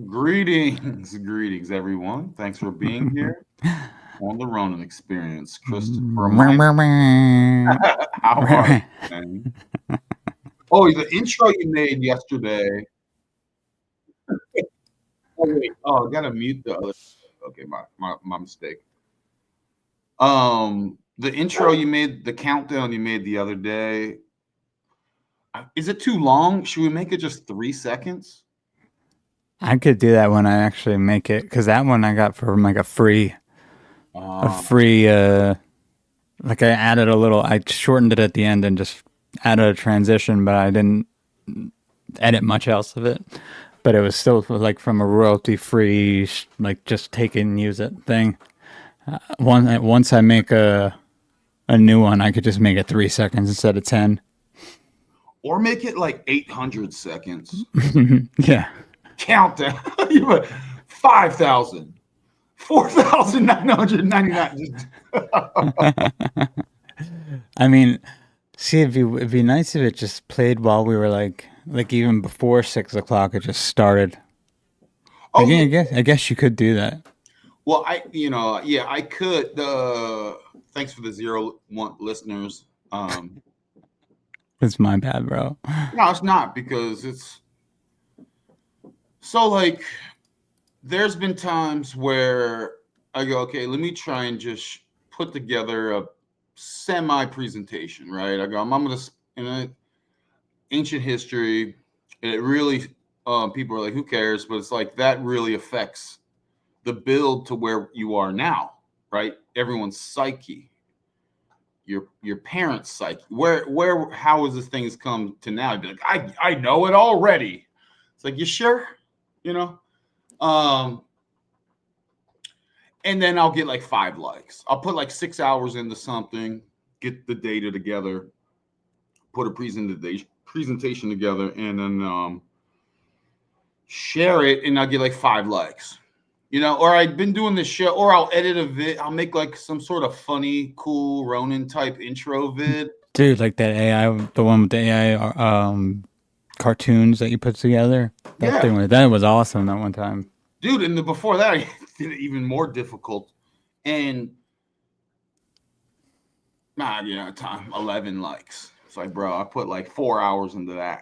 Greetings, everyone. Thanks for being here on the Ronin Experience. Christopher, Mike, how are you, man? Oh, the intro you made yesterday. Oh, wait. Oh, I gotta mute the other. Okay, my mistake. The intro you made, the countdown you made the other day. Is it too long? Should we make it just 3 seconds? I could do that when I actually make it, because that one I got from like a Uh, free, like I added a little, I shortened it at the end and just added a transition, but I didn't edit much else of it. But it was still like from a royalty free, like just take it and use it thing. Once I make a new one, I could just make it 3 seconds instead of 10. or make it like 800 seconds. Yeah. Countdown. 5,000. 4,999. I mean, see, it'd be nice if it just played while we were like even before 6 o'clock. It just started. Oh yeah. I guess you could do that. Well, yeah, I could. Thanks for the 0 1 listeners. It's my bad, bro. No, it's not because it's so like. There's been times where I go, okay, let me try and just put together a semi presentation, right? I go, I'm gonna in ancient history. It really, people are like, who cares? But it's like that really affects the build to where you are now, right? Everyone's psyche, your parents' psyche. How has this things come to now? You'd be like, I know it already. It's like, you sure? You know? Um, and then I'll get like 5 likes. I'll put like 6 hours into something, get the data together, put a presentation together, and then share it, and I'll get like 5 likes. Or I've been doing this show, or I'll edit a vid. I'll make like some sort of funny, cool Ronin type intro vid. Dude, like that AI, the one with the AI cartoons that you put together. Yeah, That was awesome that one time. dude. And before that, I did it even more difficult. And time 11 likes. It's like, bro, I put like 4 hours into that,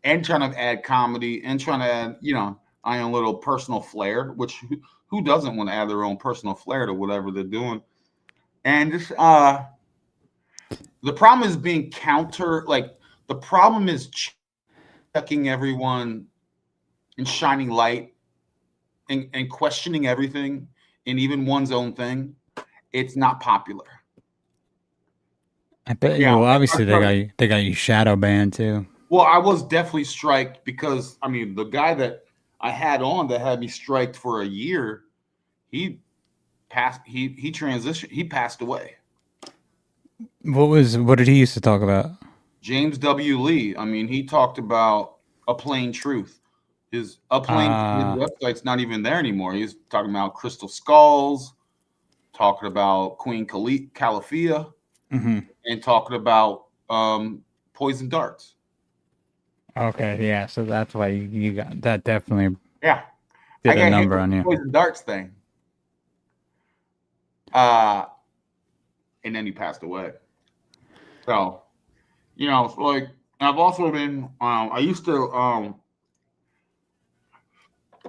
and trying to add comedy, and trying to add, my own little personal flair. Which who doesn't want to add their own personal flair to whatever they're doing? And just the problem is being counter. Like the problem is checking everyone and shining light and questioning everything and even one's own thing. It's not popular. I bet. Yeah. Well, obviously they got you shadow banned too. Well, I was definitely striked because I mean the guy that I had on that had me striked for a year, he passed. He transitioned. He passed away. What did he used to talk about? James W. Lee. I mean, he talked about a plain truth. His Uh website's not even there anymore. He's talking about crystal skulls, talking about Queen Calafia, mhm. and talking about poison darts. Okay, yeah, so that's why you got that definitely Yeah, I did a got hit number with on the you. poison darts thing. Uh, and then he passed away. So, it's like I've also been. I used to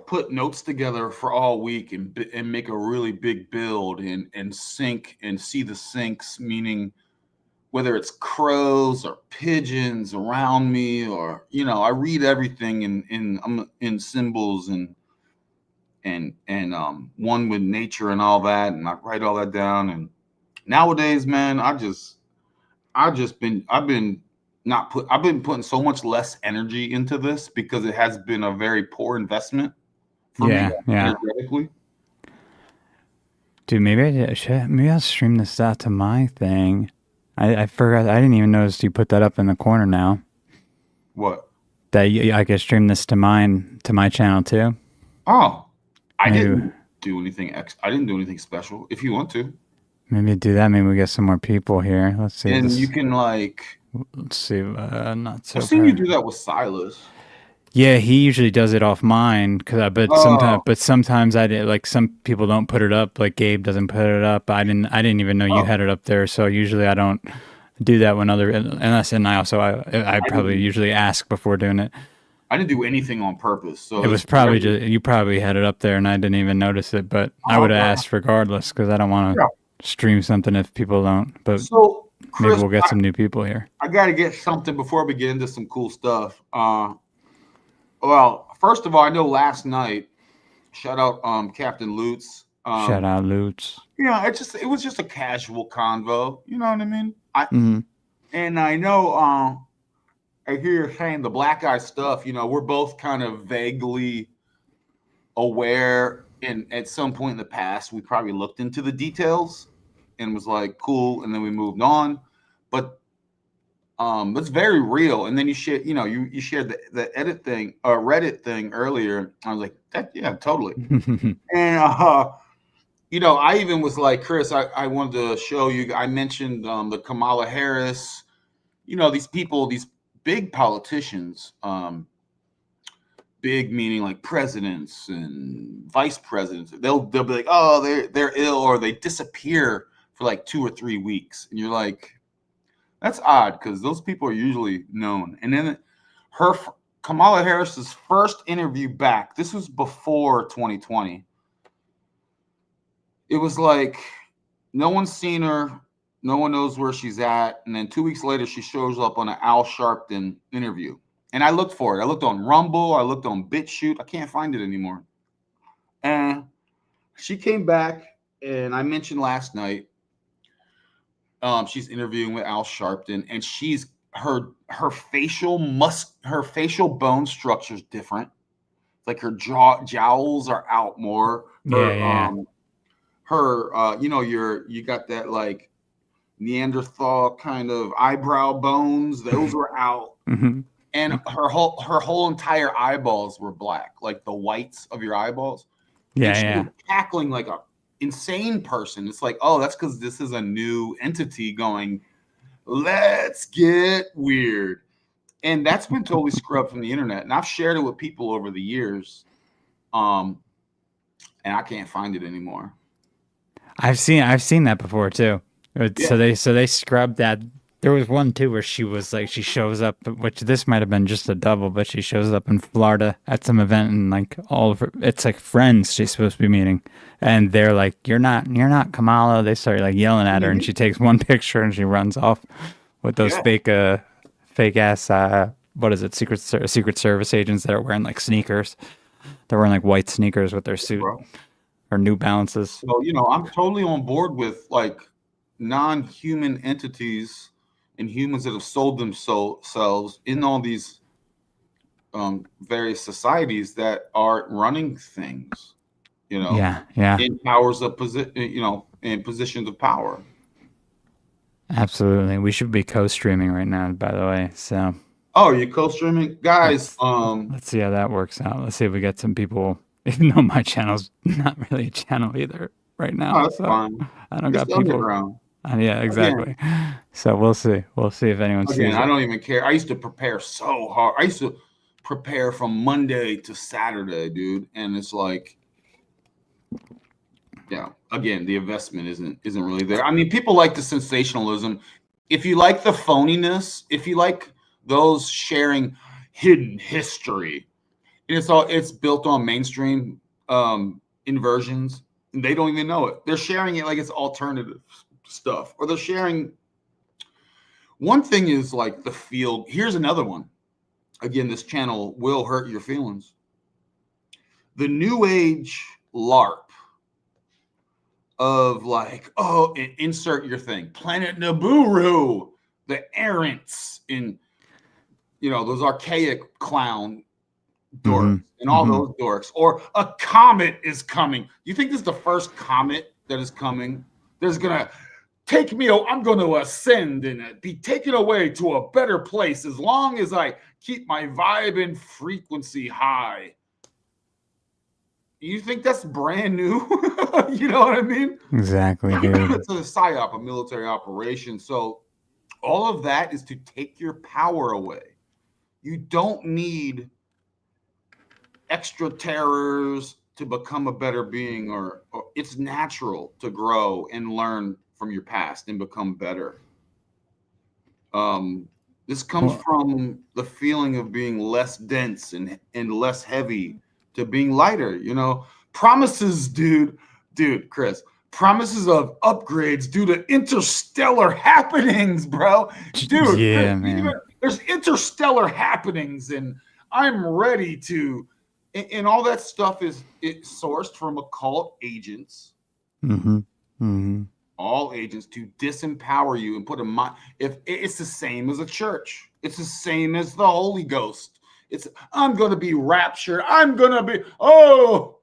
put notes together for all week and make a really big build and sync and see the syncs, meaning whether it's crows or pigeons around me, or I read everything in symbols and one with nature and all that, and I write all that down. And nowadays, man, I've been not put I've been putting so much less energy into this because it has been a very poor investment for me Yeah, yeah. energetically. Dude, maybe I'll stream this out to my thing. I forgot. I didn't even notice you put that up in the corner now. What? That I could stream this to my channel too. Oh, I Maybe didn't do anything I didn't do anything special. If you want to, maybe do that. Maybe we get some more people here. Let's see if and you this. can like Let's see. Not I've so seen you bad. do that with Silas. Yeah, he usually does it off mine, Oh, but sometimes I did, like some people don't put it up, like Gabe doesn't put it up. I didn't even know you oh, had it up there, so usually I don't do that when I I probably didn't. usually ask before doing it. I didn't do anything on purpose. So It it's was probably very. just you probably had it up there and I didn't even notice it, but I Oh, would have okay. asked regardless because I don't want Yeah. to stream something if people don't. But So, maybe Chris, we'll get some new people here. I got to get something before we get into some cool stuff. Well, first of all, I know last night, shout out Captain Lutz. Shout out Lutz. It was just a casual convo. You know what I mean? Hmm. I know I hear you saying the black eye stuff. We're both kind of vaguely aware, and at some point in the past, we probably looked into the details and was like, cool, and then we moved on. But that's very real. And then you share, you shared the edit thing, Reddit thing earlier. I was like, that, yeah, totally. And I even was like, Chris, I wanted to show you. I mentioned the Kamala Harris. These people, these big politicians, big meaning like presidents and vice presidents. They'll be like, oh, they're ill, or they disappear for like 2 or 3 weeks, and you're like, that's odd because those people are usually known. And then her Kamala Harris's first interview back. This was before 2020. It was like no one's seen her, no one knows where she's at, and then 2 weeks later she shows up on an Al Sharpton interview. And I looked for it. I looked on Rumble. I looked on BitChute. I can't find it anymore. And she came back, and I mentioned last night she's interviewing with Al Sharpton, and she's her facial bone structure is different. Like her jowls are out more. Yeah, yeah. You got that like Neanderthal kind of eyebrow bones; those were out, Hmm. and her whole entire eyeballs were black, like the whites of your eyeballs, and Yeah, she was yeah. cackling like a insane person. It's like, oh, that's because this is a new entity going, let's get weird. And that's been totally scrubbed from the internet. And I've shared it with people over the years. Um, and I can't find it anymore. I've seen that before too. Yeah. So they scrubbed that. There was one too where she was like she shows up, which this might have been just a double, but she shows up in Florida at some event and like all of her, it's like friends she's supposed to be meeting, and they're like, you're not Kamala." They start like yelling at her, and Mhm. she takes one picture and she runs off with those Yeah. fake ass what is it, Secret Service agents that are wearing like sneakers. They're wearing like white sneakers with their suit Bro. or New Balances. So, I'm totally on board with like non-human entities and humans that have sold themselves in all these various societies that are running things, Yeah, yeah. in powers of position, in positions of power. Absolutely. We should be co-streaming right now, by the way. So Oh, you co-streaming guys? let's let's see how that works out. Let's see if we get some people. Even though my channel's not really a channel either right Oh, now, that's so fine. I don't It's got the people. underground. Yeah, Again, exactly. So we'll see. We'll see if anyone again, sees I it. don't even care. I used to prepare so hard. I used to prepare from Monday to Saturday, dude. And it's like, yeah, again, the investment isn't really there. I mean, people like the sensationalism. If you like the phoniness, if you like those sharing hidden history, and it's built on mainstream inversions, and they don't even know it. They're sharing it like it's alternative stuff, or they're sharing. One thing is like the field. Here's another one. Again, this channel will hurt your feelings. The new age LARP of like, oh, insert your thing. Planet Nibiru, the errants in, those archaic clown dorks Mm-hmm. and all Mm-hmm. those dorks. Or a comet is coming. Do you think this is the first comet that is coming? There's gonna take me. I'm going to ascend and be taken away to a better place as long as I keep my vibe and frequency high. You think that's brand new? You know what I mean? Exactly, dude. It's a psyop, a military operation. So all of that is to take your power away. You don't need extra terrors to become a better being, or it's natural to grow and learn from your past and become better. Um, this comes Well, from the feeling of being less dense and less heavy to being lighter. Promises, Chris, promises of upgrades due to interstellar happenings, bro. Dude, yeah, man. there's interstellar happenings, and I'm ready to. And all that stuff is sourced from occult agents, Mm-hmm. Mm-hmm. all agents, to disempower you and put a mind. If it's the same as a church, it's the same as the Holy Ghost. I'm gonna be raptured. I'm gonna be. Oh,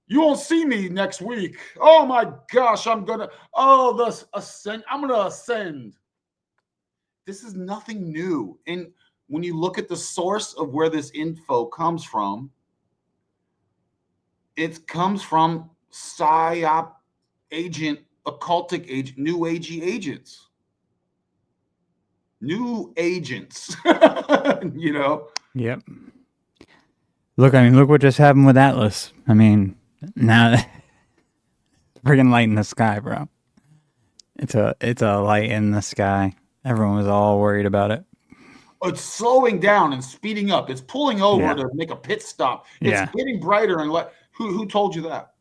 you won't see me next week. Oh my gosh, I'm gonna. Oh, the ascend. I'm gonna ascend. This is nothing new. And when you look at the source of where this info comes from, it comes from psyop agent, occultic agent, new agey agents. New agents. Yep. Look, I mean, look what just happened with Atlas. I mean, now friggin' light in the sky, bro. It's a light in the sky. Everyone was all worried about it. It's slowing down and speeding up. It's pulling over Yeah. to make a pit stop. It's Yeah. getting brighter and who told you that?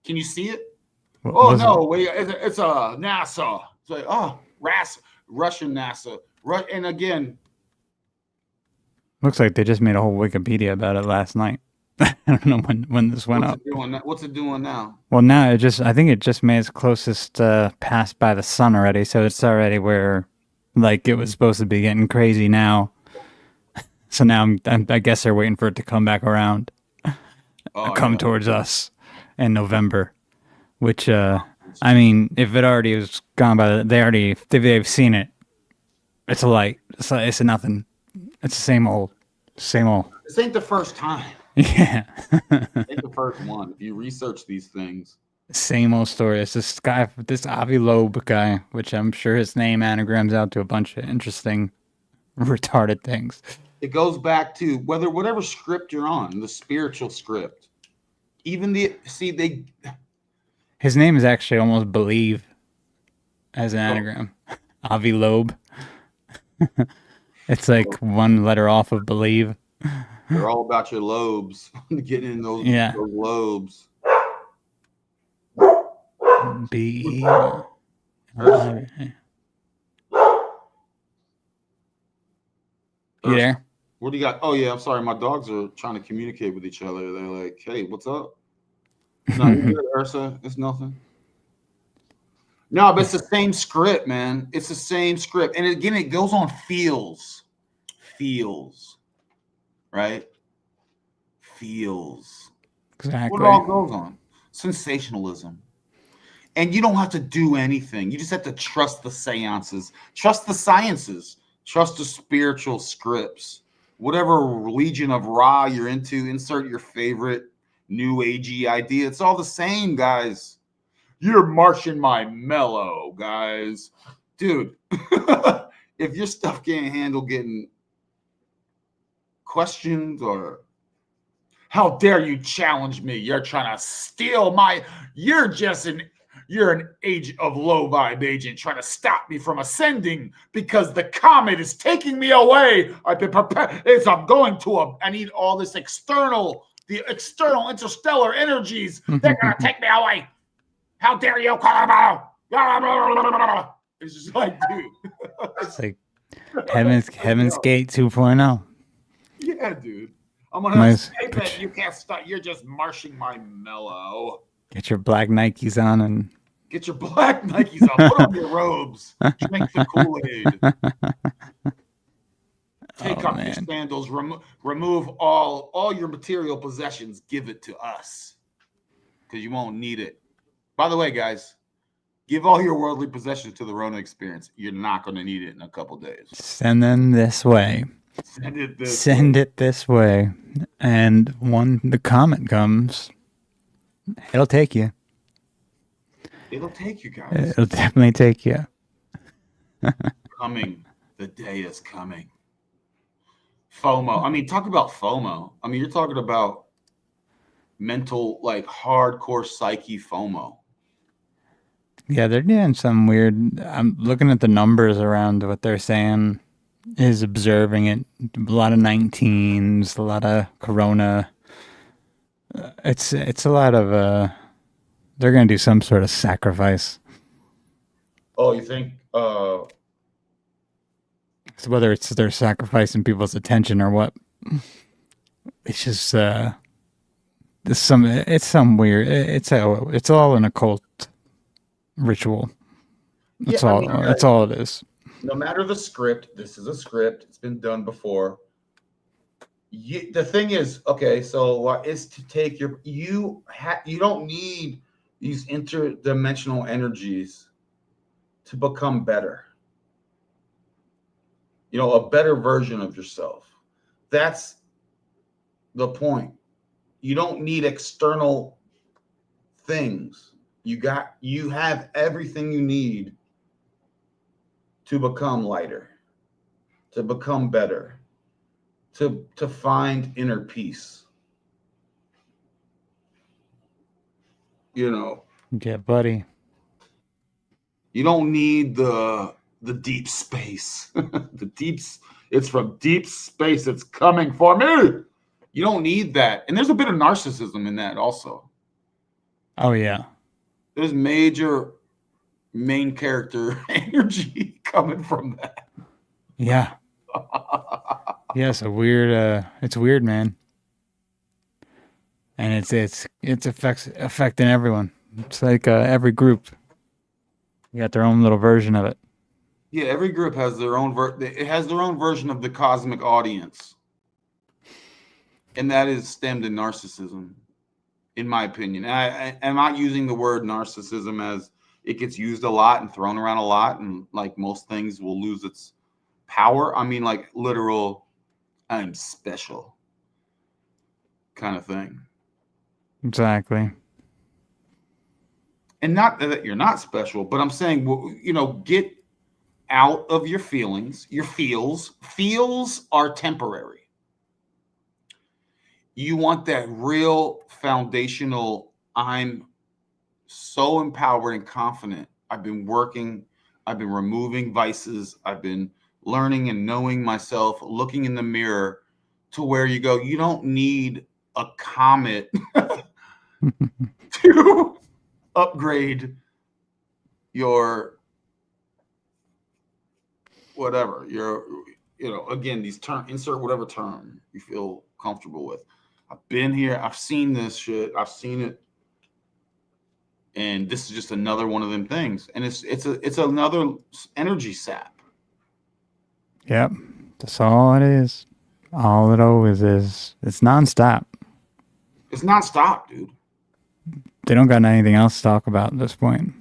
Can you see it? What Oh was it? no, wait, it's a NASA. It's like, Russian NASA. And again, Looks like they just made a whole Wikipedia about it last night. I don't know when this went up. what's it doing now? Well, now I think it just made its closest pass by the sun already, so it's already where, like, it was supposed to be getting crazy now. So now I guess they're waiting for it to come back around, come towards us in November. Which, I mean, if it already was gone by, they've seen it. It's a light. It's a nothing. It's the same old. This ain't the first time. Yeah. It ain't the first one. If you research these things. Same old story. It's this guy, this Avi Loeb guy, which I'm sure his name anagrams out to a bunch of interesting, retarded things. It goes back to whatever script you're on, the spiritual script. Even his name is actually almost Believe as an anagram. Avi Loeb. It's like one letter off of Believe. They're all about your lobes. Getting in those lobes. B. You there? What do you got? Oh yeah, I'm sorry. My dogs are trying to communicate with each other. They're like, "Hey, what's up?" No, you're good, Ursa. It's nothing. No, but it's the same script, man. It's the same script, and again, it goes on feels, right? Feels. Exactly. What it all goes on? Sensationalism. And you don't have to do anything. You just have to trust the seances, trust the sciences, trust the spiritual scripts. Whatever Legion of Ra you're into, insert your favorite new agey idea. It's all the same, guys. You're marching my mellow, guys. Dude, if your stuff can't handle getting questioned, or how dare you challenge me? You're trying to steal you're an age of low vibe agent trying to stop me from ascending because the comet is taking me away. I've been prepared. I'm going I need all this the external interstellar energies. They're going to take me away. How dare you, Colorado? It's just like, dude. It's like Heaven's Gate 2.0. Yeah, dude. I'm gonna say that you can't stop. You're just marching my mellow. Get your black Nikes on and get your black Nikes on. Put on your robes. Drink the Kool-Aid. Take off your sandals. Remove all your material possessions. Give it to us, because you won't need it. By the way, guys, give all your worldly possessions to the Ronin experience. You're not going to need it in a couple days. Send them this way. Send it this way. And when the comet comes, it'll take you. It'll take you, guys. It'll definitely take you. Coming. The day is coming. FOMO. I mean, talk about FOMO. I mean, you're talking about mental, like hardcore psyche FOMO. Yeah, they're doing some weird. I'm looking at the numbers around what they're saying is observing it. A lot of 19s, a lot of Corona. It's a lot of they're gonna do some sort of sacrifice. Oh, you think? So whether it's they're sacrificing people's attention or what, it's just it's some weird. It's all an occult ritual. Yeah, That's I all. mean, That's all it is. no matter the script, this is a script. It's been done before. The thing is, okay, so is to take you don't need these interdimensional energies to become better. You know, a better version of yourself. That's the point. You don't need external things. You have everything you need to become lighter, to become better, to find inner peace. You know, Yeah, buddy. you don't need the deep space. It's from deep space. It's coming for me. You don't need that. And there's a bit of narcissism in that also. Oh yeah. There's major main character energy coming from that. Yeah. Yeah, it's a weird it's weird, man. And it's affecting everyone. It's like every group you got their own little version of it. Yeah, every group has their own it has their own version of the cosmic audience. And that is stemmed in narcissism, in my opinion. I'm not using the word narcissism as it gets used a lot and thrown around a lot, and like most things will lose its power. I mean, like literal, I'm special kind of thing. Exactly. And not that you're not special, but I'm saying, you know, get out of your feelings. Your feels are temporary. You want that real foundational, I'm so empowered and confident. I've been working, I've been removing vices, I've been learning and knowing myself, looking in the mirror to where you go, you don't need a comet to upgrade your whatever, you know, again, these insert whatever term you feel comfortable with. I've been here, I've seen this shit, I've seen it. And this is just another one of them things. And it's another energy sap. Yep. That's all it is. All it always is. It's nonstop. It's nonstop, dude. They don't got anything else to talk about at this point.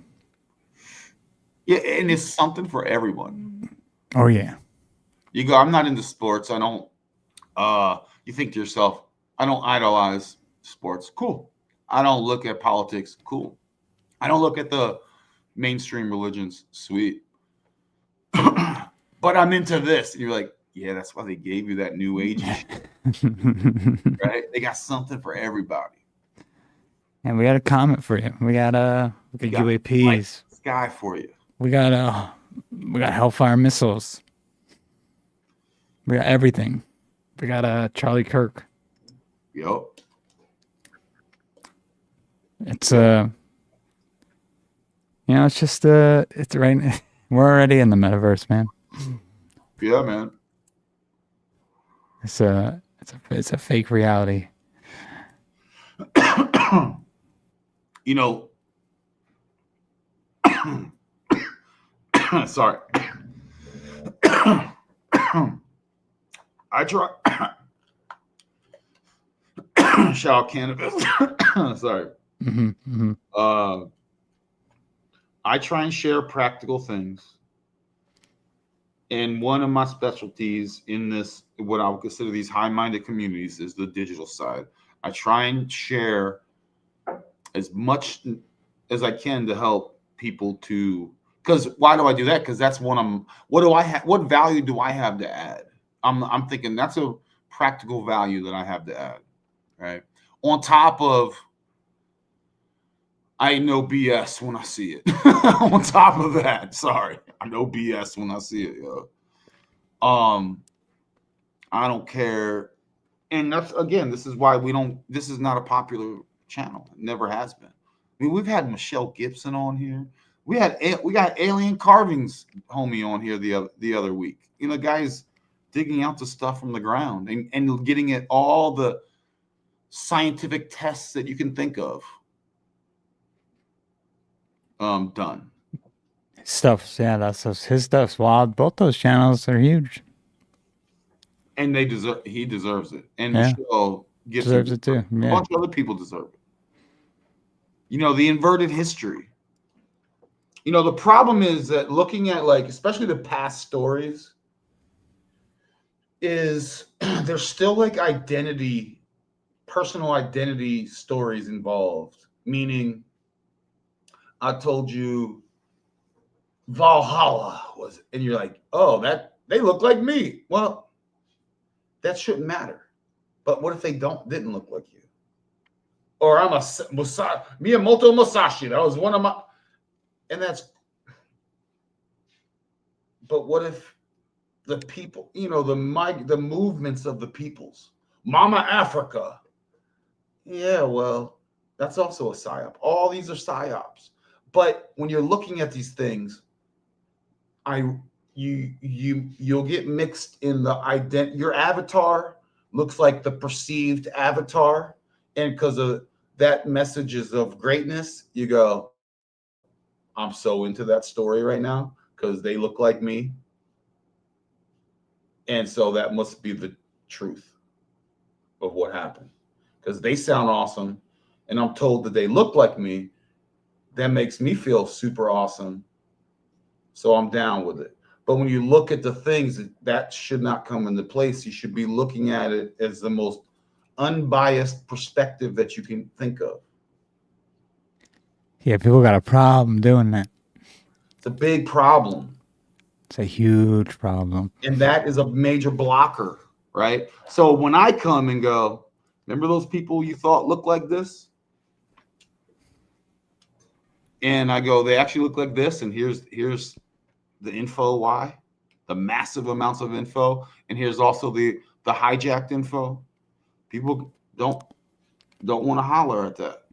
Yeah, and it's something for everyone. Oh yeah. You go, I'm not into sports. I don't you think to yourself, I don't idolize sports. Cool. I don't look at politics. Cool. I don't look at the mainstream religions. Sweet. But I'm into this. And you're like, yeah, that's why they gave you that new age shit. Right? They got something for everybody. And we got a comet for you. We got UAPs. Sky for you. We got Hellfire missiles. We got everything. We got Charlie Kirk. Yep. It's you know, it's just it's right. We're already in the metaverse, man. Yeah, man. It's a fake reality. You know, sorry. I try. Shout out cannabis. Sorry. Mm-hmm, mm-hmm. I try and share practical things. And one of my specialties in this, what I would consider these high-minded communities, is the digital side. I try and share as much as I can to help people to, because why do I do that? Because that's what value do I have to add? I'm thinking that's practical value that I have to add, right? On top of, I know BS when I see it. On top of that, sorry, I know BS when I see it, yo. I don't care, and that's, again, this is why we don't. This is not a popular channel. It never has been. I mean, we've had Michelle Gibson on here. We got Alien Carvings homie on here the other week. You know, guys digging out the stuff from the ground and getting it all the scientific tests that you can think of done. Stuff's, yeah, his stuff's wild. Both those channels are huge. And he deserves it. And Yeah. Michelle Gibson Deserves it too. A Yeah. bunch of other people deserve it. You know, the inverted history. You know, the problem is that looking at, like, especially the past stories, is there's still like personal identity stories involved. Meaning, I told you Valhalla was, and you're like, oh, that they look like me. Well, that shouldn't matter. But what if they didn't look like you? Or I'm a Miyamoto Musashi. That was one of my, and that's. But what if the people, you know, the movements of the peoples, Mama Africa? Yeah, well, that's also a psyop. All these are psyops. But when you're looking at these things, you'll get mixed in the your avatar looks like the perceived avatar, and because of that messages of greatness, you go, I'm so into that story right now because they look like me, and so that must be the truth of what happened because they sound awesome, and I'm told that they look like me. That makes me feel super awesome, so I'm down with it. But when you look at the things, that should not come into place. You should be looking at it as the most unbiased perspective that you can think of. Yeah, people got a problem doing that. It's a big problem. It's a huge problem. And that is a major blocker, right? So when I come and go, remember those people you thought looked like this? And I go, they actually look like this, and here's the info why, the massive amounts of info, and here's also the hijacked info. People don't want to holler at that.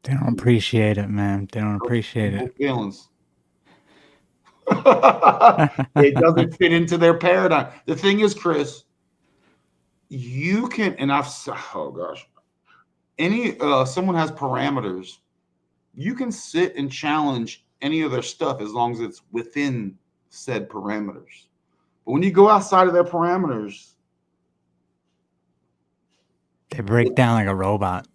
They don't appreciate it, man. They don't appreciate it. Feelings. It doesn't fit into their paradigm. The thing is, Chris, you can, and oh gosh, someone has parameters. You can sit and challenge any of their stuff as long as it's within said parameters. But when you go outside of their parameters, they break down like a robot.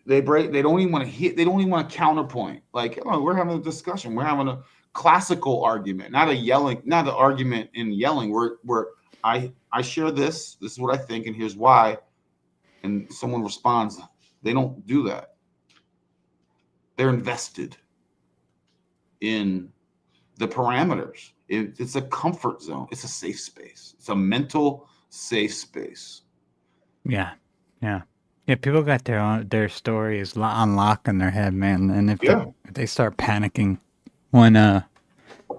They don't even want to hit. They don't even want to counterpoint. Like, oh, we're having a discussion. We're having a classical argument, not an argument in yelling. Where I share this. This is what I think, and here's why. And someone responds. They don't do that. They're invested in the parameters. It's a comfort zone. It's a safe space. It's a mental safe space. Yeah. People got their stories on lock in their head, man. And if they start panicking when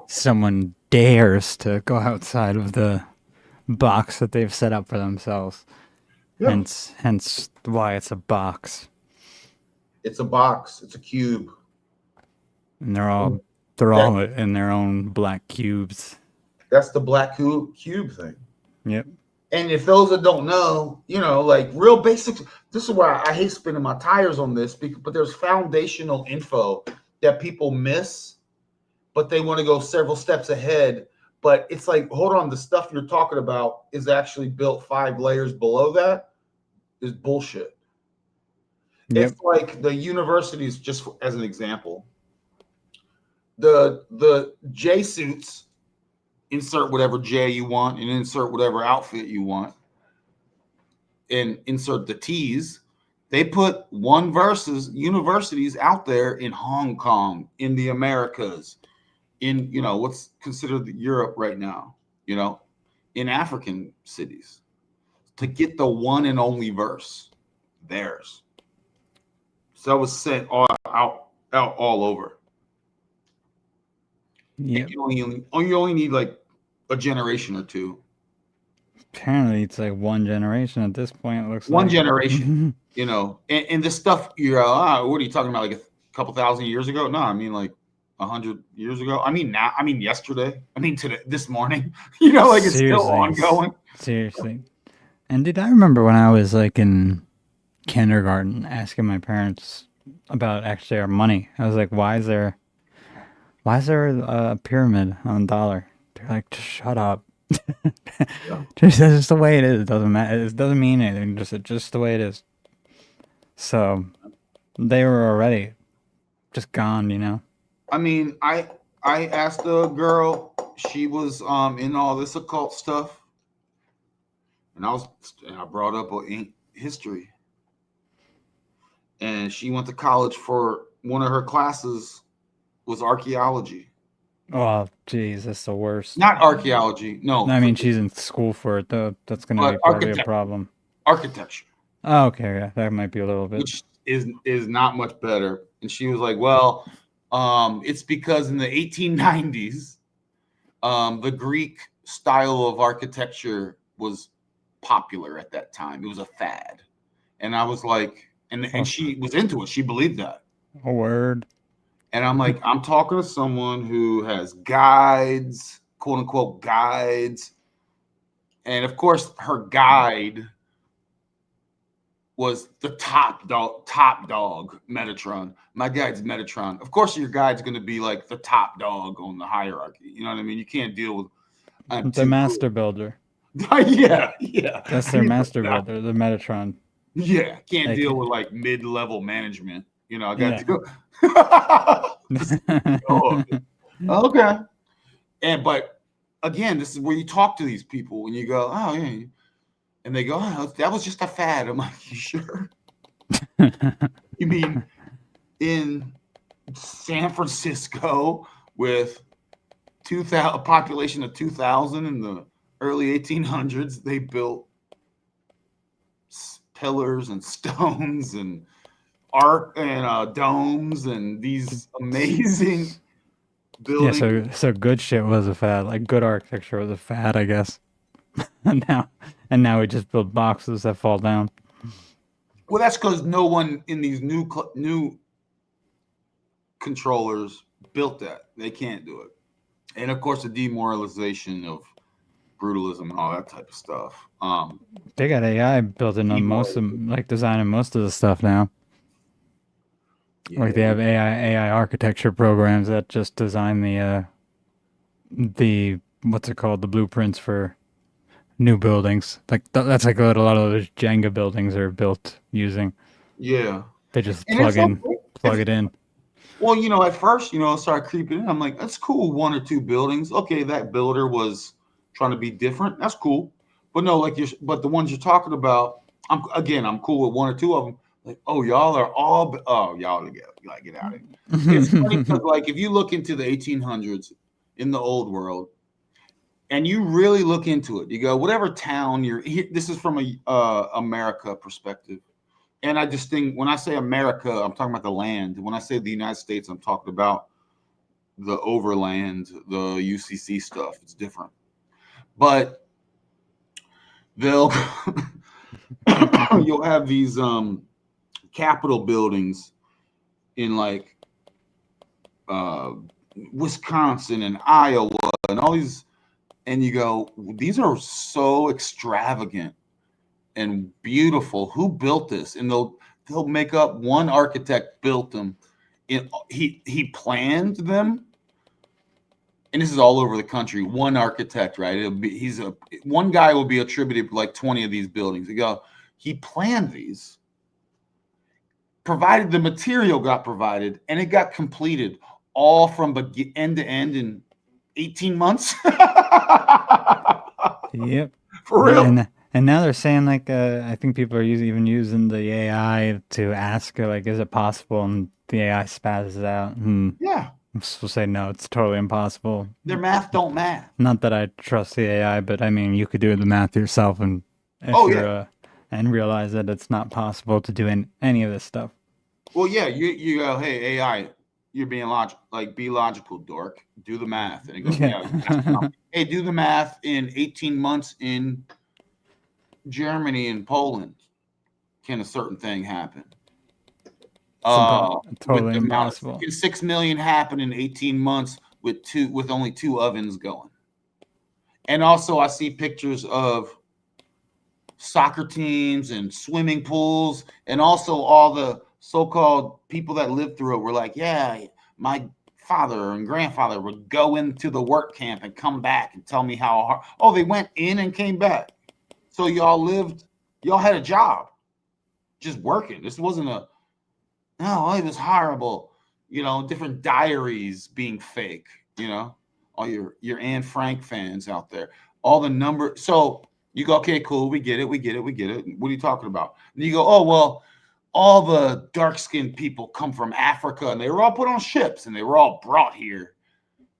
someone dares to go outside of the box that they've set up for themselves, hence why it's a box. It's a box. It's a cube. And they're all in their own black cubes. That's the black cube thing. Yep. And if those that don't know, you know, like real basics, this is why I hate spinning my tires on this, but there's foundational info that people miss, but they want to go several steps ahead. But it's like, hold on, the stuff you're talking about is actually built 5 layers below that is bullshit. Yep. It's like the universities, just as an example, the J suits, insert whatever J you want and insert whatever outfit you want and insert the T's. They put one versus universities out there in Hong Kong, in the Americas, in, you know, what's considered Europe right now, you know, in African cities. to get the one and only verse, theirs. So it was sent out all over. Yeah. You only need like a generation or two. Apparently, it's like one generation at this point. It looks One like generation, and the stuff you're what are you talking about? Like a couple thousand years ago? No, I mean like 100 years ago. I mean now. I mean yesterday. I mean today, this morning. Like it's still ongoing. Seriously. And did I remember when I was like in kindergarten asking my parents about actually our money? I was like, why is there a pyramid on a dollar? They're like, just shut up. Yeah. That's just the way it is. It doesn't matter. It doesn't mean anything. Just the way it is. So they were already just gone. I mean, I asked a girl. She was in all this occult stuff, and I brought up history, and she went to college for one of her classes was archaeology. Oh, geez, that's the worst. Not archaeology. No, I mean, she's in school for it, though. That's going to be probably a problem. Architecture. Oh, okay, yeah, that might be a little bit. Which is not much better. And she was like, well, it's because in the 1890s, the Greek style of architecture was popular at that time. It was a fad. And I was like, and she was into it. She believed that. A word. And I'm like, I'm talking to someone who has guides, quote unquote guides. And of course, her guide was the top dog, Metatron. My guide's Metatron. Of course, your guide's going to be like the top dog on the hierarchy. You know what I mean? You can't deal with the master builder. Yeah. That's their master builder, the Metatron. Yeah, can't deal with like mid-level management. I got to go. Okay. But again, this is where you talk to these people and you go, oh yeah, and they go, oh, that was just a fad. I'm like, you sure? You mean in San Francisco with a population of 2,000 in the early 1800s, they built pillars and stones and art and domes and these amazing buildings. Yeah, so good shit was a fad. Like good architecture was a fad, I guess. and now we just build boxes that fall down. Well, that's because no one in these new controllers built that. They can't do it. And of course, the demoralization of brutalism and all that type of stuff. They got AI built in on most of like designing most of the stuff now. Yeah. Like they have AI architecture programs that just design the what's it called, the blueprints for new buildings. Like that's like what a lot of those Jenga buildings are built using. Yeah, they just plug it in. Well, at first, I started creeping in. I'm like, that's cool, one or two buildings. Okay, that builder was trying to be different. That's cool. But no, but the ones you're talking about, I'm cool with one or two of them. Like, oh, y'all are all, y'all together. Like, get out of here. It's funny because, like, if you look into the 1800s in the old world, and you really look into it, you go, whatever town you're here, this is from a America perspective. And I just think when I say America, I'm talking about the land. When I say the United States, I'm talking about the overland, the UCC stuff. It's different. But you'll have these Capitol buildings in like Wisconsin and Iowa and all these, and you go, these are so extravagant and beautiful. Who built this? And they'll make up one architect built them. He planned them, and this is all over the country. One architect, right? One guy will be attributed to like 20 of these buildings. He planned these, provided the material got provided, and it got completed all from end to end in 18 months. Yep. For real. And now they're saying like I think people are even using the AI to ask like, is it possible? And the AI spazzes out. Yeah. I'm supposed to say no, it's totally impossible. Their math don't math. Not that I trust the AI, but I mean, you could do the math yourself, and if Oh you're yeah. and realize that it's not possible to do any of this stuff. Well, yeah. You go, hey AI, you're being logical. Like, be logical, dork. Do the math. And it goes, yeah. Yeah. Hey, do the math in 18 months in Germany and Poland. Can a certain thing happen? With Totally the amount of impossible. can 6 million happen in 18 months with only 2 ovens going? And also, I see pictures of soccer teams and swimming pools, and also all the so-called people that lived through it were like, yeah, my father and grandfather would go into the work camp and come back and tell me how hard. Oh, they went in and came back. So y'all had a job, just working. This wasn't a, no, it was horrible. Different diaries being fake. All your Anne Frank fans out there, all the number. So you go, okay, cool, we get it. What are you talking about? And you go, oh well, all the dark skinned people come from Africa, and they were all put on ships, and they were all brought here.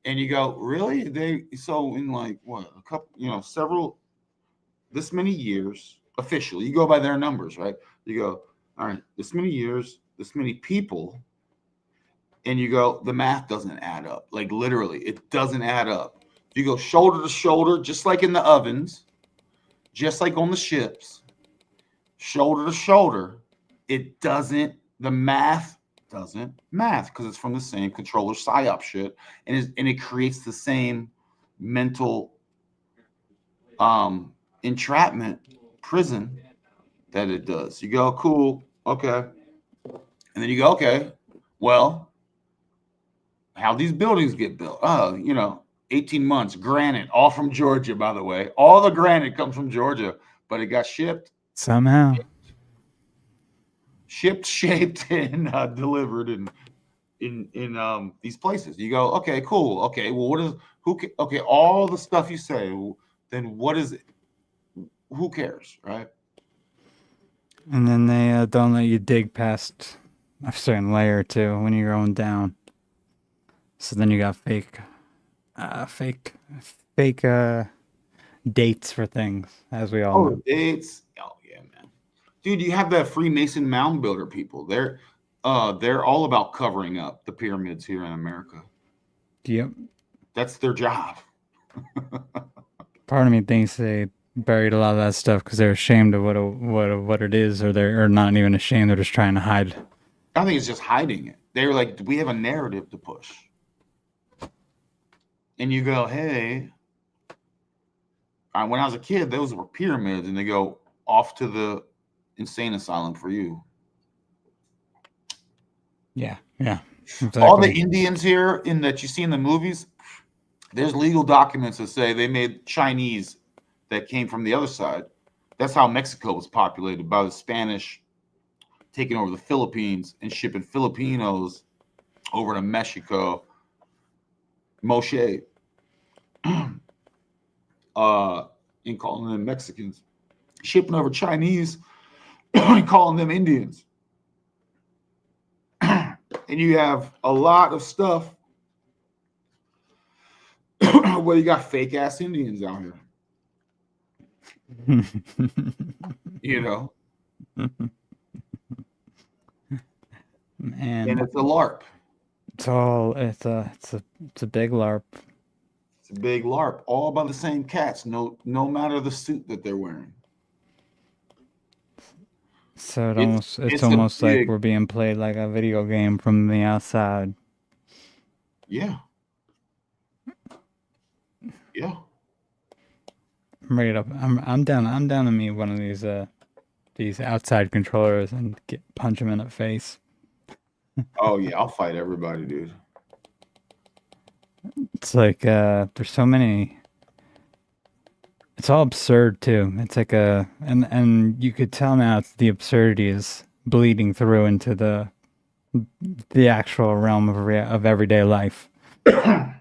And you go, really? So in like what, a couple, several, this many years officially, you go by their numbers, right? You go, all right, this many years, this many people, and you go, the math doesn't add up. Like, literally, it doesn't add up. You go shoulder to shoulder, just like in the ovens, just like on the ships, shoulder to shoulder. The math doesn't math, because it's from the same controller psyop shit, and it creates the same mental entrapment prison that it does. You go, cool, okay. And then you go, okay, well, how these buildings get built? 18 months, granite, all from Georgia, by the way. All the granite comes from Georgia, but it got Somehow. shaped, and delivered in these places. You go, okay, cool. Okay, well, okay, all the stuff you say, then what is it? Who cares, right? And then they don't let you dig past a certain layer too when you're going down. So then you got fake dates for things, as we all know. Dates. Oh yeah, man. Dude, you have that Freemason mound builder people. They're all about covering up the pyramids here in America. Yep. That's their job. Part of me thinks they buried a lot of that stuff because they're ashamed of what it is, or they're not even ashamed. They're just trying to hide. I think it's just hiding it. They're like, we have a narrative to push. And you go, hey, when I was a kid, those were pyramids, and they go, off to the insane asylum for you. Yeah, exactly. All the Indians here that you see in the movies, there's legal documents that say they made Chinese that came from the other side. That's how Mexico was populated, by the Spanish taking over the Philippines and shipping Filipinos over to Mexico. Moshe, and calling them Mexicans, shipping over Chinese and calling them Indians. And you have a lot of stuff where you got fake ass Indians out here. Man, and it's a LARP. It's a big LARP. It's a big LARP, all by the same cats. No matter the suit that they're wearing. So it's almost like we're being played like a video game from the outside. Yeah. Yeah. I'm ready to. I'm down. I'm down to meet one of these outside controllers and punch them in the face. Oh yeah, I'll fight everybody, dude. It's like there's so many. It's all absurd too. It's like and you could tell now the absurdity is bleeding through into the actual realm of everyday life. Yeah,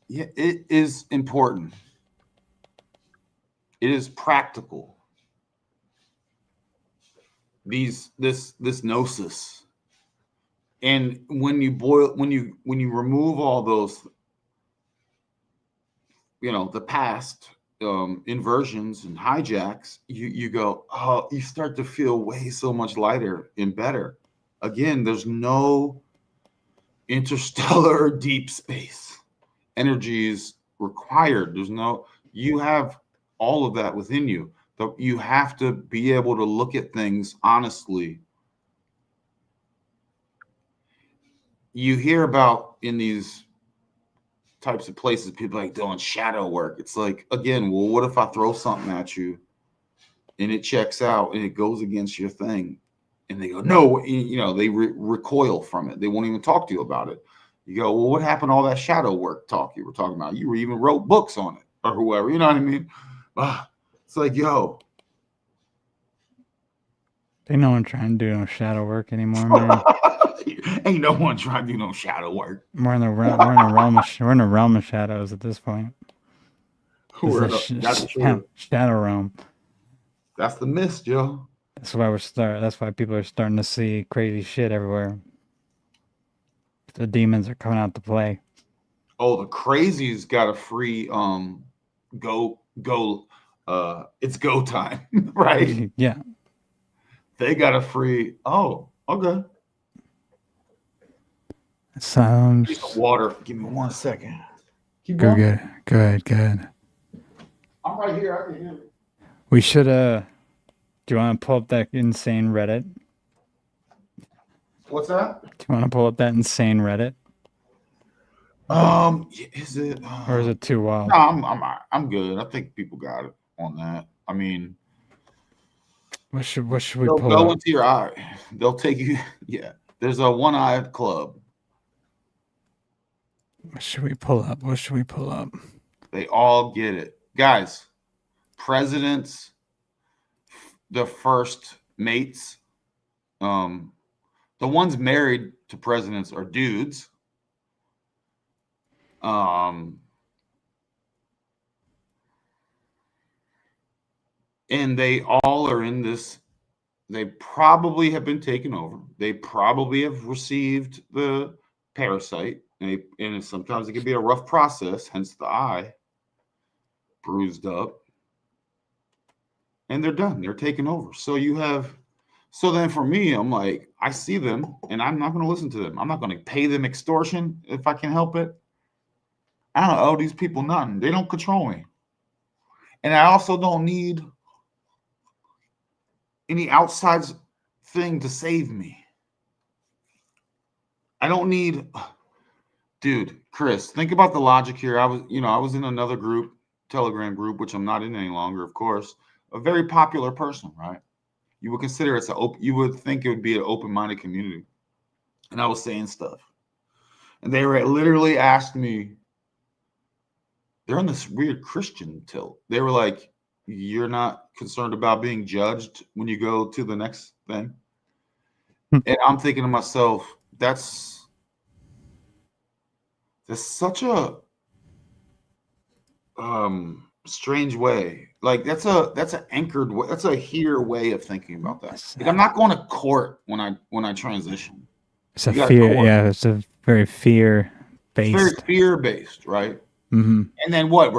it is important. It is practical. This gnosis, and when you remove all those, the past, inversions and hijacks, you go, oh, you start to feel way so much lighter and better. Again, there's no interstellar deep space energies required. There's no, you have all of that within you. You have to be able to look at things honestly. You hear about in these types of places, people like doing shadow work. It's like, again, well, what if I throw something at you and it checks out and it goes against your thing? And they go, no, they recoil from it. They won't even talk to you about it. You go, well, what happened to all that shadow work talk you were talking about? You even wrote books on it or whoever, you know what I mean? It's like, yo. Ain't no one trying to do no shadow work anymore, man. Ain't no one trying to do no shadow work. We're in the realm of shadows at this point. That's true. Shadow realm. That's the mist, yo. That's why people are starting to see crazy shit everywhere. The demons are coming out to play. Oh, the crazies got a free it's go time, right? Yeah. They got a free. Oh, okay. Sounds water. Give me 1 second. Keep going. Good. I'm right here. I can hear you. We should do you want to pull up that insane Reddit? What's that? Do you want to pull up that insane Reddit? Is it or is it too wild? No, I'm good. I think people got it on that. I mean, what should we they'll pull go up? into your eye. They'll take you. Yeah, there's a one-eyed club. What should we pull up? They all get it, guys. Presidents, the first mates, the ones married to presidents are dudes. And they all are in this. They probably have been taken over. They probably have received the parasite. And sometimes it can be a rough process, hence the eye bruised up. And they're done. They're taken over. So then for me, I'm like, I see them and I'm not going to listen to them. I'm not going to pay them extortion if I can help it. I don't owe these people nothing. They don't control me. And I also don't need any outside thing to save me. I don't need, dude, Chris, think about the logic here. I was in another group, Telegram group, which I'm not in any longer, of course, a very popular person, right? You would consider you would think it would be an open-minded community. And I was saying stuff. And they were literally asked me, they're on this weird Christian tilt. They were like, you're not concerned about being judged when you go to the next thing? And I'm thinking to myself, that's such a strange way. Like that's an anchored way. That's a here way of thinking about that. Like I'm not going to court when I transition. It's a fear. Yeah, it's a very fear based. Very fear based, right? Mm-hmm. And then what?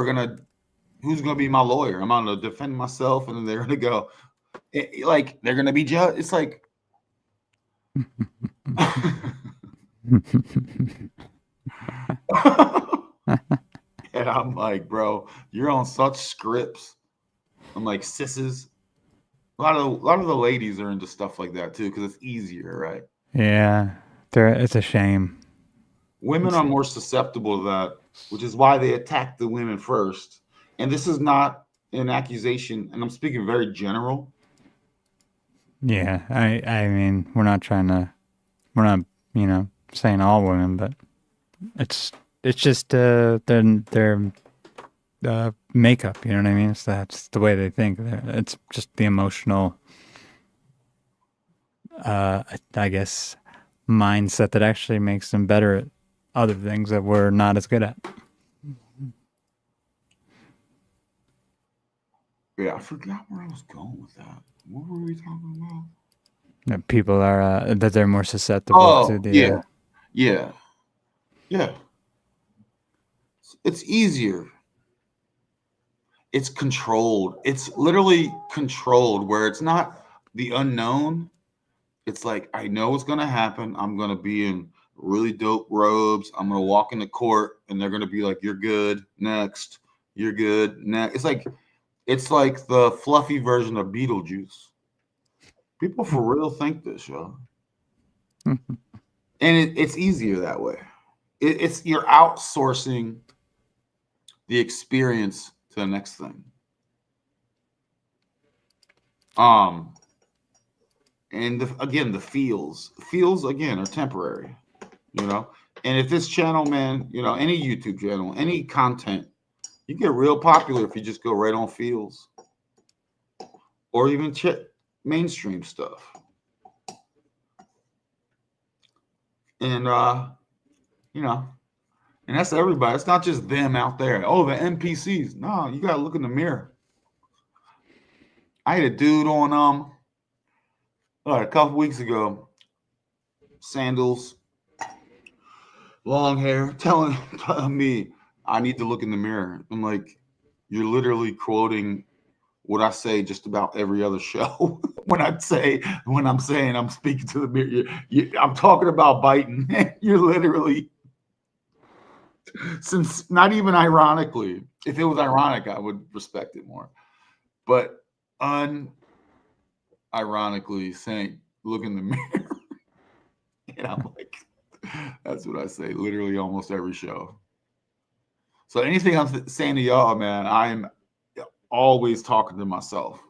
Who's gonna be my lawyer? I'm gonna defend myself, and then they're gonna go, like they're gonna be judged. It's like. And I'm like, bro, you're on such scripts. I'm like, sisses. A lot of the ladies are into stuff like that too, because it's easier, right? Yeah, it's a shame. Women are more susceptible to that, which is why they attack the women first. And this is not an accusation, and I'm speaking very general. Yeah, I mean, we're not saying all women, but it's just their makeup, you know what I mean? That's the way they think. It's just the emotional, I guess, mindset that actually makes them better at other things that we're not as good at. Yeah, I forgot where I was going with that. What were we talking about? That people are that they're more susceptible to the. Yeah. It's easier. it's controlled. It's literally controlled where it's not the unknown. It's like, I know what's going to happen. I'm going to be in really dope robes. I'm going to walk into court and they're going to be like, you're good. Next. You're good. Next. It's like the fluffy version of Beetlejuice. People for real think this, yo. And it's easier that way. It's you're outsourcing the experience to the next thing. And again, the feels again are temporary, you know. And if this channel, man, you know, any YouTube channel, any content, you get real popular if you just go right on feels, or even mainstream stuff. And you know, and that's everybody. It's not just them out there. Oh, the NPCs. No, you gotta look in the mirror. I had a dude on a couple weeks ago, sandals, long hair, telling me I need to look in the mirror. I'm like, you're literally quoting what I say just about every other show. when I'm saying I'm speaking to the mirror, I'm talking about biting. You're literally, since not even ironically, if it was ironic, I would respect it more. But unironically saying, look in the mirror. And I'm like, that's what I say literally almost every show. So anything I'm saying to y'all, man, I'm always talking to myself.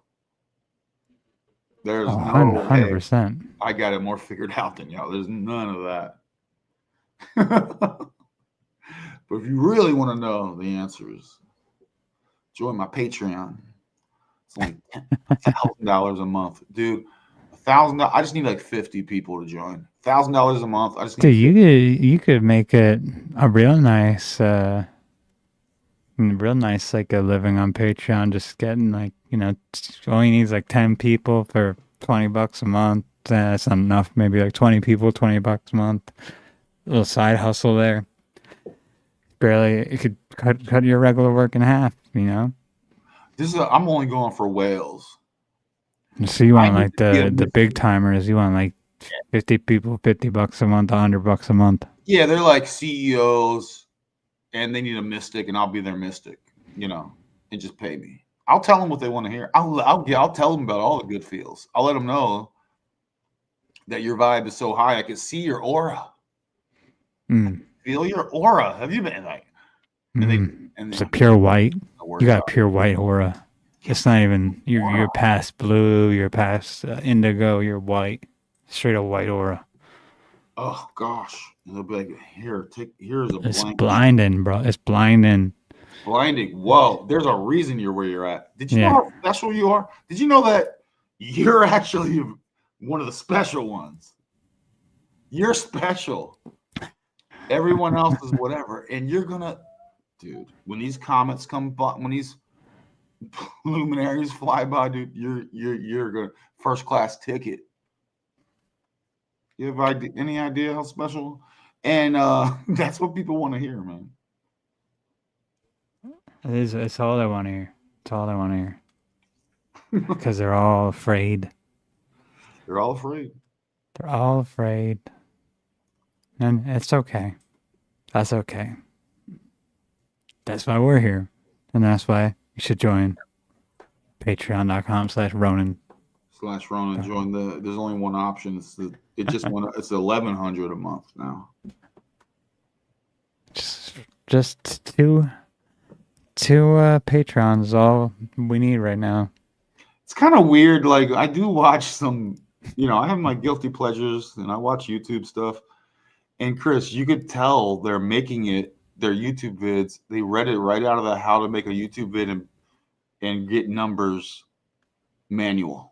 There's no 100%. I got it more figured out than y'all. There's none of that. But if you really want to know the answers, join my Patreon. It's only $1,000 a month, dude. $1,000. I just need like 50 people to join. $1,000 a month. I just need. Dude, you could make it a real nice like a living on Patreon. Just getting like, you know, all you need is like 10 people for $20 a month. That's not enough. Maybe like 20 people, $20 a month. A little side hustle there. Barely, it could cut your regular work in half. You know. I'm only going for whales. So you want like the big timers? You want like 50 people, $50 a month, $100 a month. Yeah, they're like CEOs, and they need a mystic, and I'll be their mystic, you know, and just pay me. I'll tell them what they want to hear. I'll tell them about all the good feels. I'll let them know that your vibe is so high. I can see your aura. Feel your aura. Have you been like? It's a pure white. You got a pure white aura. It's not even you're past blue. You're past indigo. You're white. Straight up white aura. Oh gosh, and they'll be like, here's a. It's blinding, bro. It's blinding. Blinding. Whoa, there's a reason you're where you're at. Did you know how special you are? Did you know that you're actually one of the special ones? You're special. Everyone else is whatever, and you're gonna, dude. When these comets come by, when these luminaries fly by, dude, you're gonna first class ticket. You have any idea how special? And that's what people want to hear, man. It's all they want to hear. It's all they want to hear. Because they're all afraid. They're all afraid. They're all afraid. And it's okay. That's okay. That's why we're here. And that's why you should join patreon.com/Ronin. /Ronin. Join there's only one option. It's $1,100 a month now. Just two patrons is all we need right now. It's kind of weird. Like, I do watch some, you know, I have my guilty pleasures and I watch YouTube stuff. And Chris, you could tell they're making it, their YouTube vids, they read it right out of the how to make a YouTube vid and get numbers manual.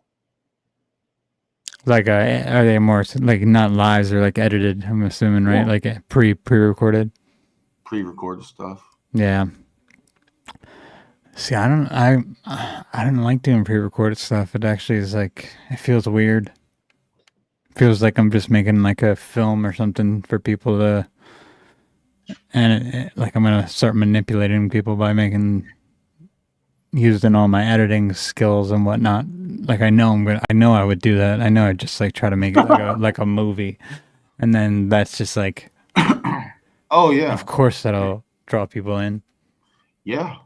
Like, are they more like not lives or like edited? I'm assuming, right? Like pre-recorded. Pre-recorded stuff. Yeah. See, I don't like doing pre-recorded stuff. It actually is like, it feels weird. It feels like I'm just making like a film or something for people to, and like I'm gonna start manipulating people by making used in all my editing skills and whatnot. Like I know I know I would do that. I know I'd just like try to make it like a movie, and then that's just like, Oh yeah, of course that'll draw people in. yeah.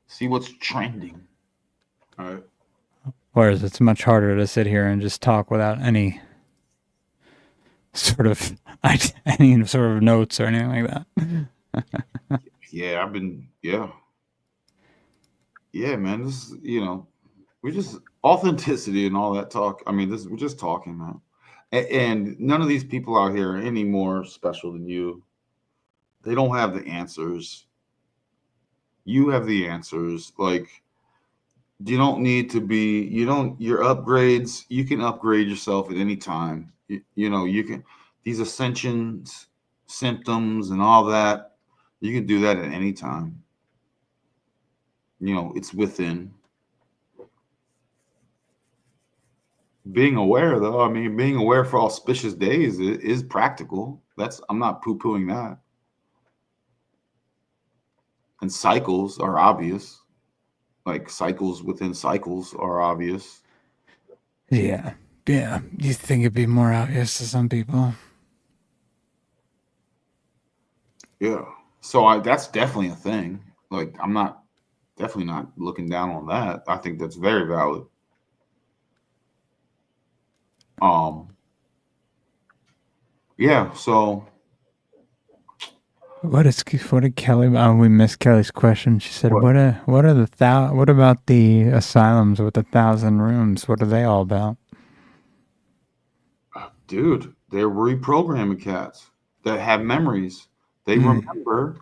See what's trending. All right. Whereas it's much harder to sit here and just talk without any sort of any sort of notes or anything like that. Yeah, yeah, man. This is, we just authenticity and all that talk. I mean, we're just talking, man. And none of these people out here are any more special than you. They don't have the answers. You have the answers. Like, you don't need to be, your upgrades, you can upgrade yourself at any time. You can, these ascensions, symptoms, and all that, you can do that at any time. It's within. Being aware, though, I mean, being aware for auspicious days is practical. I'm not poo-pooing that. And cycles are obvious. Like cycles within cycles are obvious. Yeah. Yeah. You think it'd be more obvious to some people? Yeah. So that's definitely a thing. Like I'm definitely not looking down on that. I think that's very valid. Yeah, so What did Kelly? Oh, we missed Kelly's question. She said, what, What about the asylums with 1,000 rooms? What are they all about?" dude, they're reprogramming cats that have memories. They remember,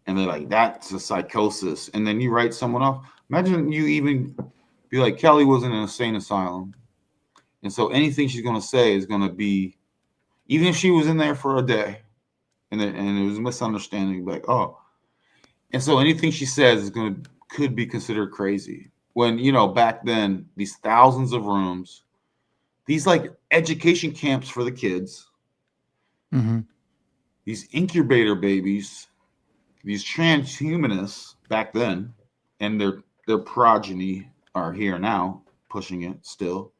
and they're like, that's a psychosis. And then you write someone off. Imagine you even be like, Kelly was in an insane asylum. And so anything she's going to say is going to be, even if she was in there for a day and it was a misunderstanding, like, oh. And so anything she says could be considered crazy. When, back then, these thousands of rooms, these like education camps for the kids, these incubator babies, these transhumanists back then, and their progeny are here now, pushing it still.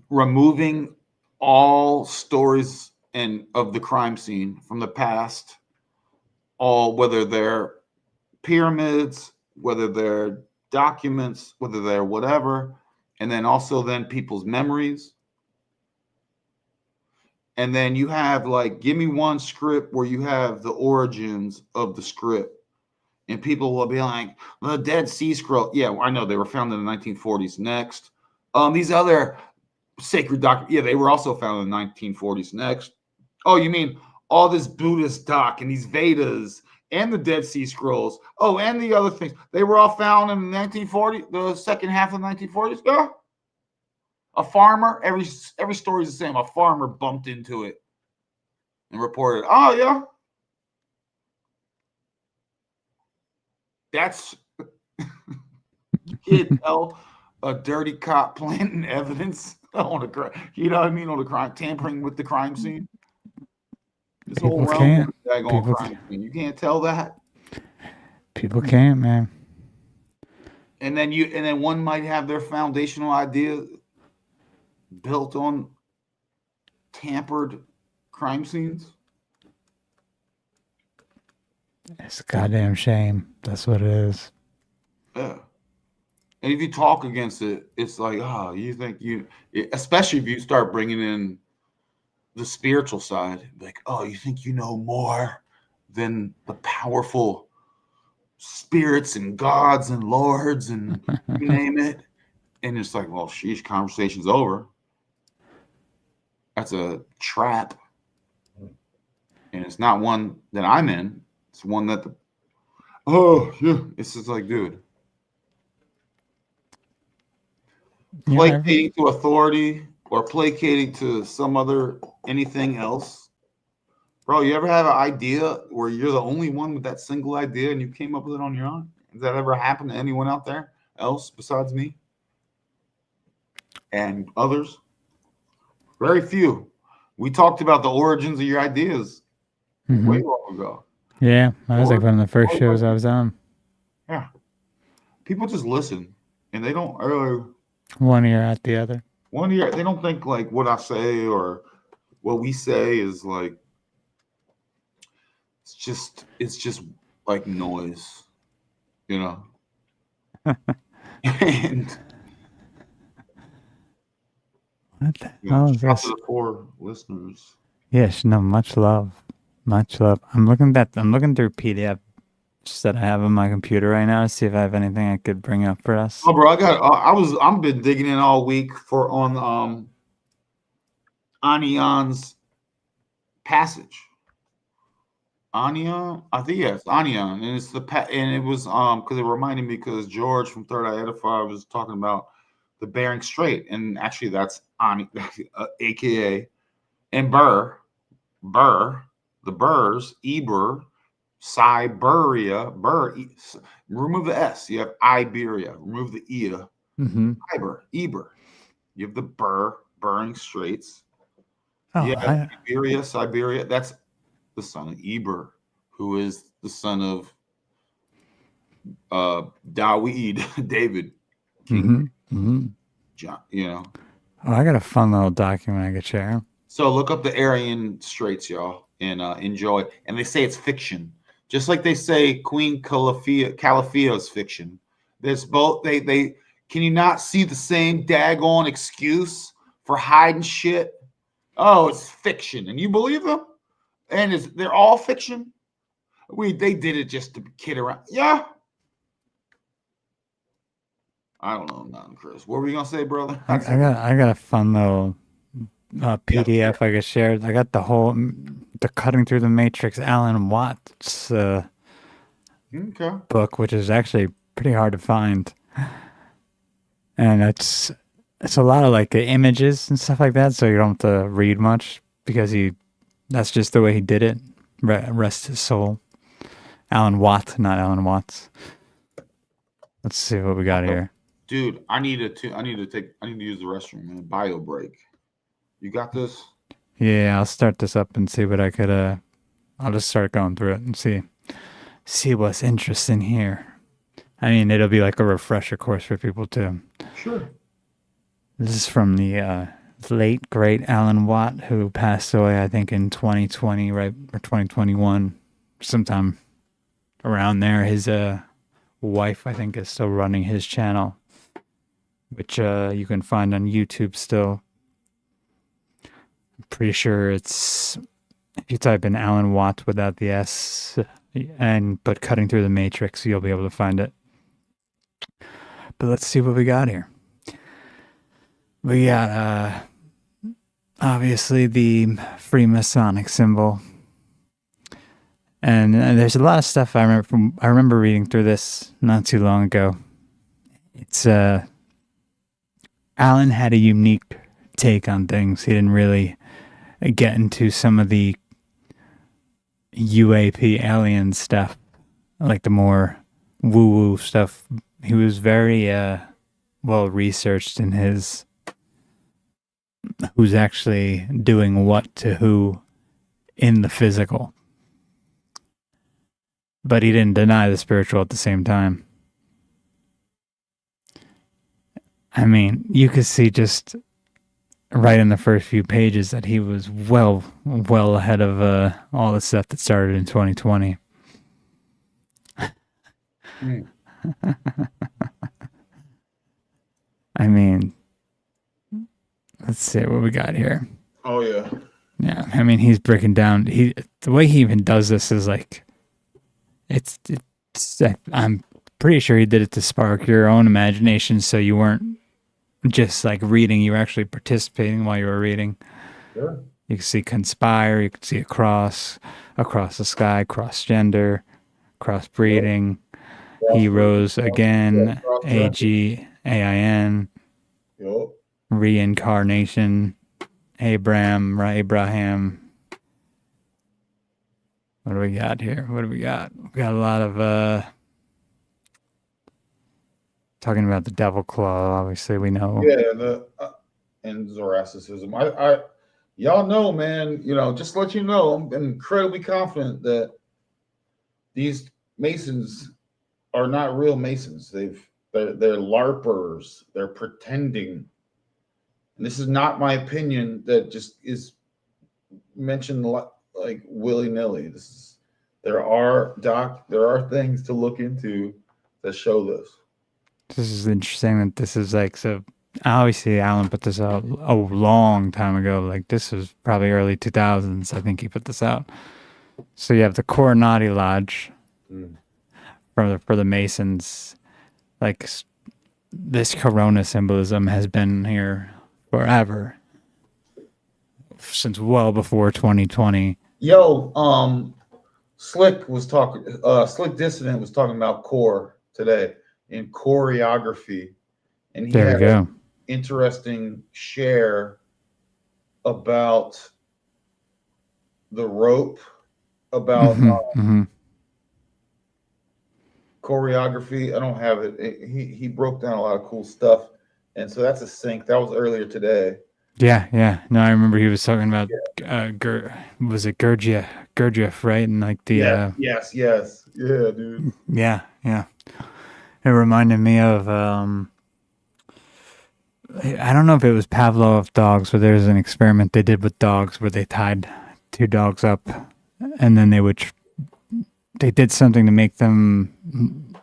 Removing all stories of the crime scene from the past, all whether they're pyramids, whether they're documents, whether they're whatever, and then also then people's memories. And then you have like, give me one script where you have the origins of the script. And people will be like, the Dead Sea Scroll. Yeah, I know they were found in the 1940s. Next. These other sacred documents. Yeah, they were also found in the 1940s. Next. Oh, you mean all this Buddhist doc and these Vedas and the Dead Sea Scrolls. Oh, and the other things. They were all found in the 1940s, the second half of the 1940s. Yeah. A farmer, every story is the same. A farmer bumped into it and reported, oh, yeah. That's, you can't tell a dirty cop planting evidence on a crime. You know what I mean? On the crime, tampering with the crime scene. This People whole realm can't. of daggone crime scene. You can't tell that. People can't, man. And then one might have their foundational idea built on tampered crime scenes. It's a goddamn shame. That's what it is. Yeah. And if you talk against it, it's like, oh, you think especially if you start bringing in the spiritual side, like, oh, you think you know more than the powerful spirits and gods and lords and you name it. And it's like, well, sheesh, conversation's over. That's a trap. And it's not one that I'm in. It's one that it's just like, dude. Placating to authority or placating to some other anything else. Bro, you ever have an idea where you're the only one with that single idea and you came up with it on your own? Has that ever happened to anyone out there else besides me and others? Very few. We talked about the origins of your ideas way long ago. Yeah, that was like Or, one of the first or shows like, I was on. yeah, people just listen and they don't One ear out the other. one year they don't think like what I say or what we say is like it's just like noise, you know. And What the you know, hell is shout out to this? the 4 listeners. Yes, no, much love. Much love. I'm looking through PDFs that I have on my computer right now to see if I have anything I could bring up for us. Oh, bro, I'm been digging in all week for on Anion's passage. Anion, I think yes, Anion, and it's and it was because it reminded me because George from Third Eye Edify was talking about the Bering Strait, and actually that's Ani, aka and Burr, the Burrs, Eber, Siberia, remove the S, you have Iberia, remove the E, Mm-hmm. Eber. You have the Bering Straits. Oh, You have Siberia. That's the son of Eber, who is the son of Dawid, David, King mm-hmm. Mm-hmm. John. You know. Oh, I got a fun little document I could share. So look up the Aryan Straits, y'all, and enjoy. And they say it's fiction, just like they say Queen Calafia is fiction. There's both. They can you not see the same daggone excuse for hiding shit? Oh, it's fiction, and you believe them? And they're all fiction? They did it just to kid around. Yeah. I don't know nothing, Chris. What were you gonna say, brother? I got a fun little PDF I could share. I got the Cutting Through the Matrix Alan Watts Okay. book, which is actually pretty hard to find, and it's a lot of like images and stuff like that, so you don't have to read much because that's just the way he did it. Rest his soul. Alan Watt, not Alan Watts. Let's see what we got here. Dude, I need to use the restroom, man. Bio break. You got this? Yeah, I'll start this up and see what I could I'll just start going through it and see what's interesting here. I mean, it'll be like a refresher course for people too. Sure. This is from the late great Alan Watt, who passed away, I think, in 2020, right, or 2021, sometime around there. His wife, I think, is still running his channel, which you can find on YouTube still. I'm pretty sure it's, if you type in Alan Watt without the S but Cutting Through the Matrix, you'll be able to find it. But let's see what we got here. We got obviously the Freemasonic symbol, and there's a lot of stuff I remember reading through this not too long ago. It's Alan had a unique take on things. He didn't really get into some of the UAP alien stuff, like the more woo-woo stuff. He was very well researched in his who's actually doing what to who in the physical. But he didn't deny the spiritual at the same time. I mean, you could see just right in the first few pages that he was well ahead of all the stuff that started in 2020. I mean, let's see what we got here. Oh yeah. Yeah, I mean, he's breaking down. The way he even does this is like, it's. I'm pretty sure he did it to spark your own imagination, so you weren't just like reading; you were actually participating while you were reading. Sure. You can see conspire. You can see across the sky, cross gender, cross breeding. Yep. Heroes again. AGAIN. Yep. Reincarnation. Abraham. What do we got here? We got a lot of talking about the devil claw. Obviously, we know. Yeah, and Zoroastrianism. Y'all know, man. You know, just to let you know, I'm incredibly confident that these Masons are not real Masons. They're LARPers. They're pretending. And this is not my opinion that just is mentioned like willy nilly. There are things to look into that show this. This is interesting that this is like, so obviously Alan put this out a long time ago. Like this was probably early 2000s. I think he put this out. So you have the Coronati Lodge for the Masons. Like this Corona symbolism has been here forever, since well before 2020. Yo, Slick Dissident was talking about core today in choreography, and he had an interesting share about the rope, about choreography. I don't have it. He broke down a lot of cool stuff, and so that's a sync. That was earlier today. Yeah. No, I remember he was talking about was it Gurdjieff, right? And like the yes, yeah, dude. Yeah. It reminded me of I don't know if it was Pavlov dogs, but there was an experiment they did with dogs where they tied two dogs up, and then they did something to make them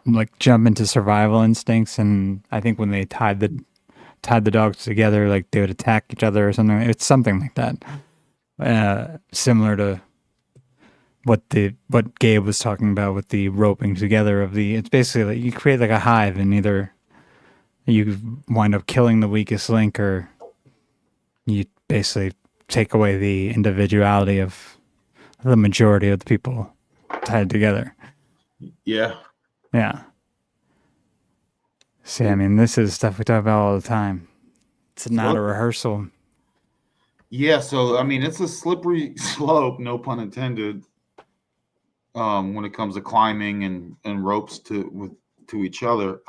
like jump into survival instincts. And I think when they tied the dogs together, like they would attack each other or something. It's something like that, similar to what Gabe was talking about with the roping together of it's basically like you create like a hive, and either you wind up killing the weakest link, or you basically take away the individuality of the majority of the people tied together. Yeah. See, I mean, this is stuff we talk about all the time. It's not a rehearsal. Yeah, so I mean, it's a slippery slope, no pun intended, when it comes to climbing and ropes to each other.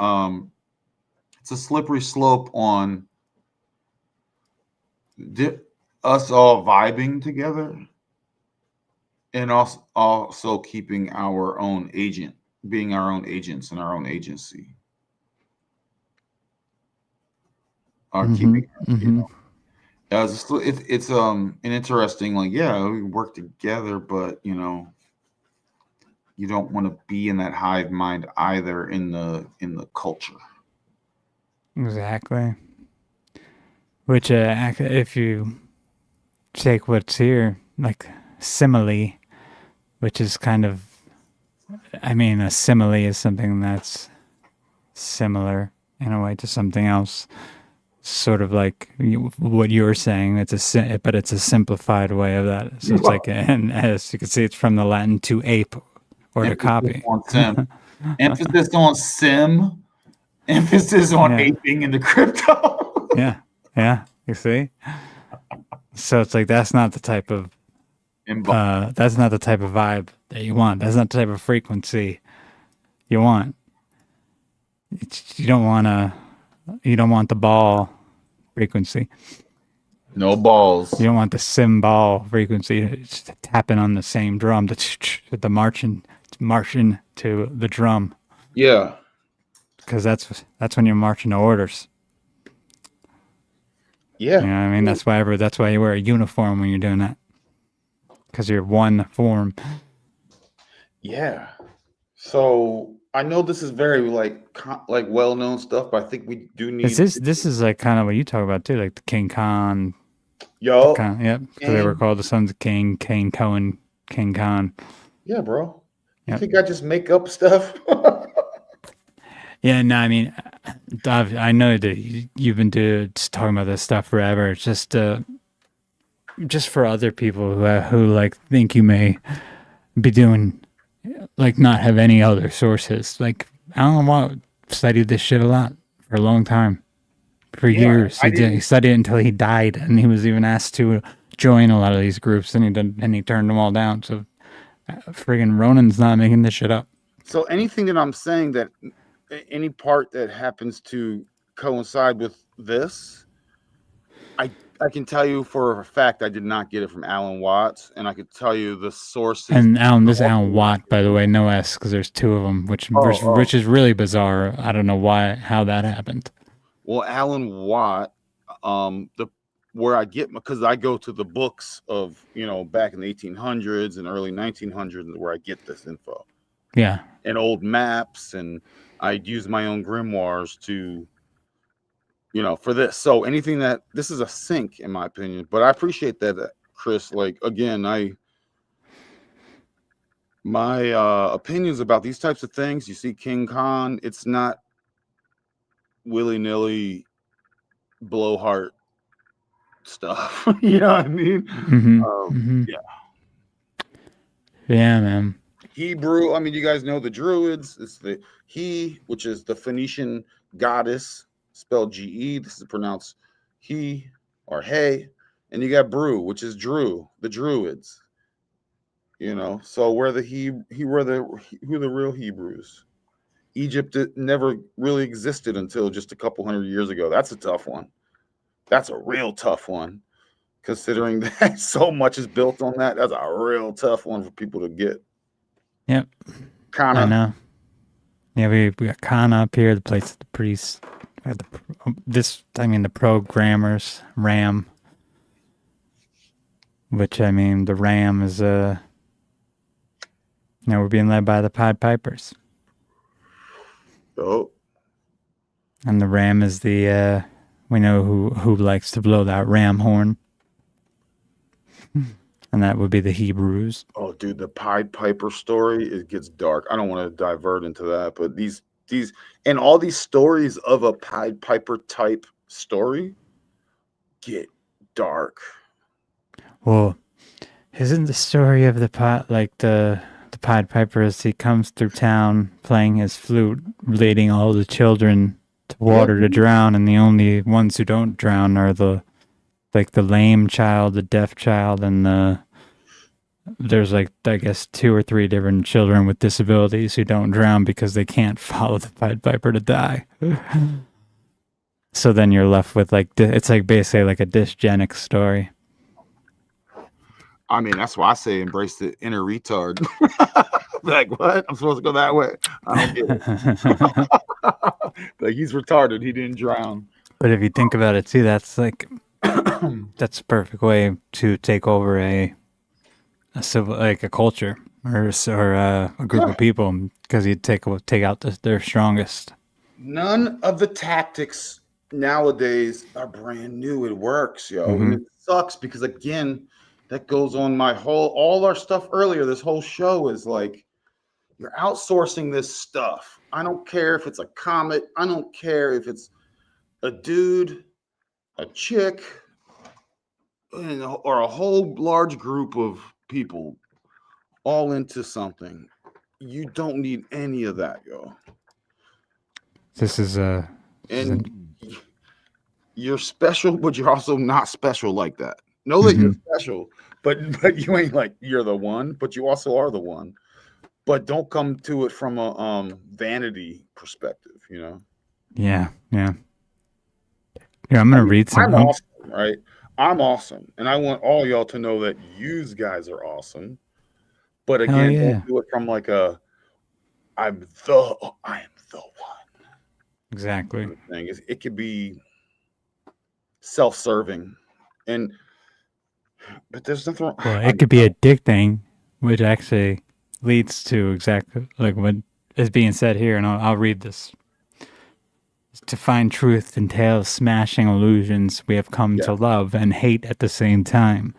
It's a slippery slope on us all vibing together, and also keeping our own being our own agents and our own agency. Keeping, you know, it's an interesting, like, yeah, we work together, but you know, you don't want to be in that hive mind either in the culture. Exactly. Which, if you take what's here, like simile, which is kind of, I mean, a simile is something that's similar in a way to something else. Sort of like what you were saying. But it's a simplified way of that. So it's like, and as you can see, it's from the Latin to ape or to copy. Emphasis on sim. Emphasis on aping into crypto. Yeah. You see. So it's like that's not the type of vibe that you want. That's not the type of frequency you want. You don't want the ball frequency. No balls. You don't want the cymbal frequency. It's tapping on the same drum. The marching to the drum. Yeah. Because that's when you're marching to orders. Yeah. You know what I mean? That's why you wear a uniform when you're doing that. Because you're one form. Yeah. So I know this is very like well-known stuff, but I think we do need. This is like kind of what you talk about too, like the King Khan. Yo. Yep. So they were called the Sons of King Cohen, King Khan. Yeah, bro. You think I just make up stuff? Yeah, no, I mean, I know that you've been talking about this stuff forever. It's just for other people who like think you may be doing, like, not have any other sources. Like, Alan Watt studied this shit a lot for a long time, for years. He studied it until he died, and he was even asked to join a lot of these groups, and he turned them all down. So, friggin' Ronin's not making this shit up. So anything that I'm saying, that any part that happens to coincide with this, I can tell you for a fact I did not get it from Alan Watts, and I could tell you the sources. And Alan, this is Also Alan not Watt, by the way, no S, because there's two of them, which oh, which is really bizarre. I don't know how that happened. well, Alan Watt, the where I get because I go to the books of back in the 1800s and early 1900s where I get this info. Yeah. And old maps, and I'd use my own grimoires to for this. So anything this is a sink in my opinion, but I appreciate that, Chris. Like again, my opinions about these types of things. You see King Khan, it's not willy-nilly blowhard stuff. You know what I mean? Yeah. Yeah, man. Hebrew, I mean, you guys know the Druids. It's the which is the Phoenician goddess, spelled Ge. This is pronounced he or hey. And you got Brew, which is Drew, the Druids. So who are the real Hebrews? Egypt never really existed until just a couple hundred years ago. That's a tough one. That's a real tough one, considering that so much is built on that. That's a real tough one for people to get. Yep. Kana. I know. Yeah, we got Kana up here, the place of the priests. The programmers, Ram. Which, the Ram is, we're being led by the Pied Pipers. Oh. And the Ram is the, we know who likes to blow that ram horn. And that would be the Hebrews. Oh, dude, the Pied Piper story, it gets dark. I don't want to divert into that, but these and all these stories of a Pied Piper type story get dark. Well, isn't the story of the Pied Piper as he comes through town playing his flute, leading all the children to water to drown, and the only ones who don't drown are the lame child, the deaf child, and there's I guess 2 or 3 different children with disabilities who don't drown because they can't follow the Pied Piper to die. So then you're left with it's basically like a dysgenic story. I mean, that's why I say embrace the inner retard. Like, what? I'm supposed to go that way? I don't get it. Like, he's retarded. He didn't drown. But if you think about it, too, that's that's a perfect way to take over a civil, a culture or a group of people, because you take out their strongest. None of the tactics nowadays are brand new. It works, yo. Mm-hmm. And it sucks because, again, that goes on all our stuff earlier. This whole show is like, you're outsourcing this stuff. I don't care if it's a comet. I don't care if it's a dude, a chick, or a whole large group of people all into something. You don't need any of that, yo. This is you're special, but you're also not special like that. Know that you're special, but you ain't like you're the one, but you also are the one. But don't come to it from a vanity perspective, Yeah. Yeah, I'm gonna read some. I'm awesome, right? I'm awesome, and I want all y'all to know that you guys are awesome. But again, don't do it from like I am the one. Exactly. Thing is, it could be self-serving, but there's nothing wrong. Well, it could be addicting, which actually leads to exactly like what is being said here, and I'll read this. To find truth entails smashing illusions we have come to love and hate at the same time.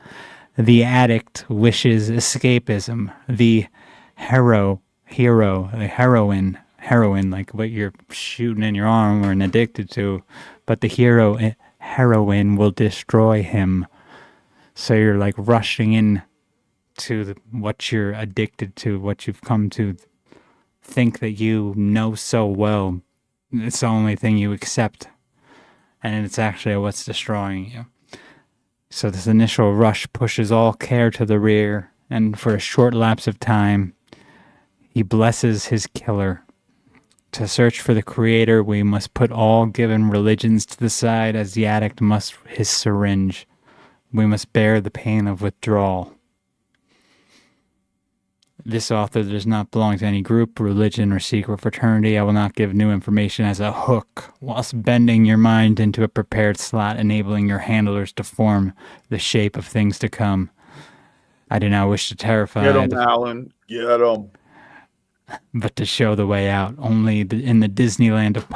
The addict wishes escapism. The heroine, like what you're shooting in your arm or addicted to, but the heroine will destroy him. So you're like rushing in to what you're addicted to, what you've come to think that you know so well. It's the only thing you accept, and it's actually what's destroying you. So this initial rush pushes all care to the rear, and for a short lapse of time, he blesses his killer To search for the Creator, we must put all given religions to the side, as the addict must his syringe. We must bear the pain of withdrawal. This author does not belong to any group, religion, or secret fraternity. I will not give new information as a hook, whilst bending your mind into a prepared slot, enabling your handlers to form the shape of things to come. I do not wish to terrify, Get him, Alan. Get him. but to show the way out. Only in the Disneyland of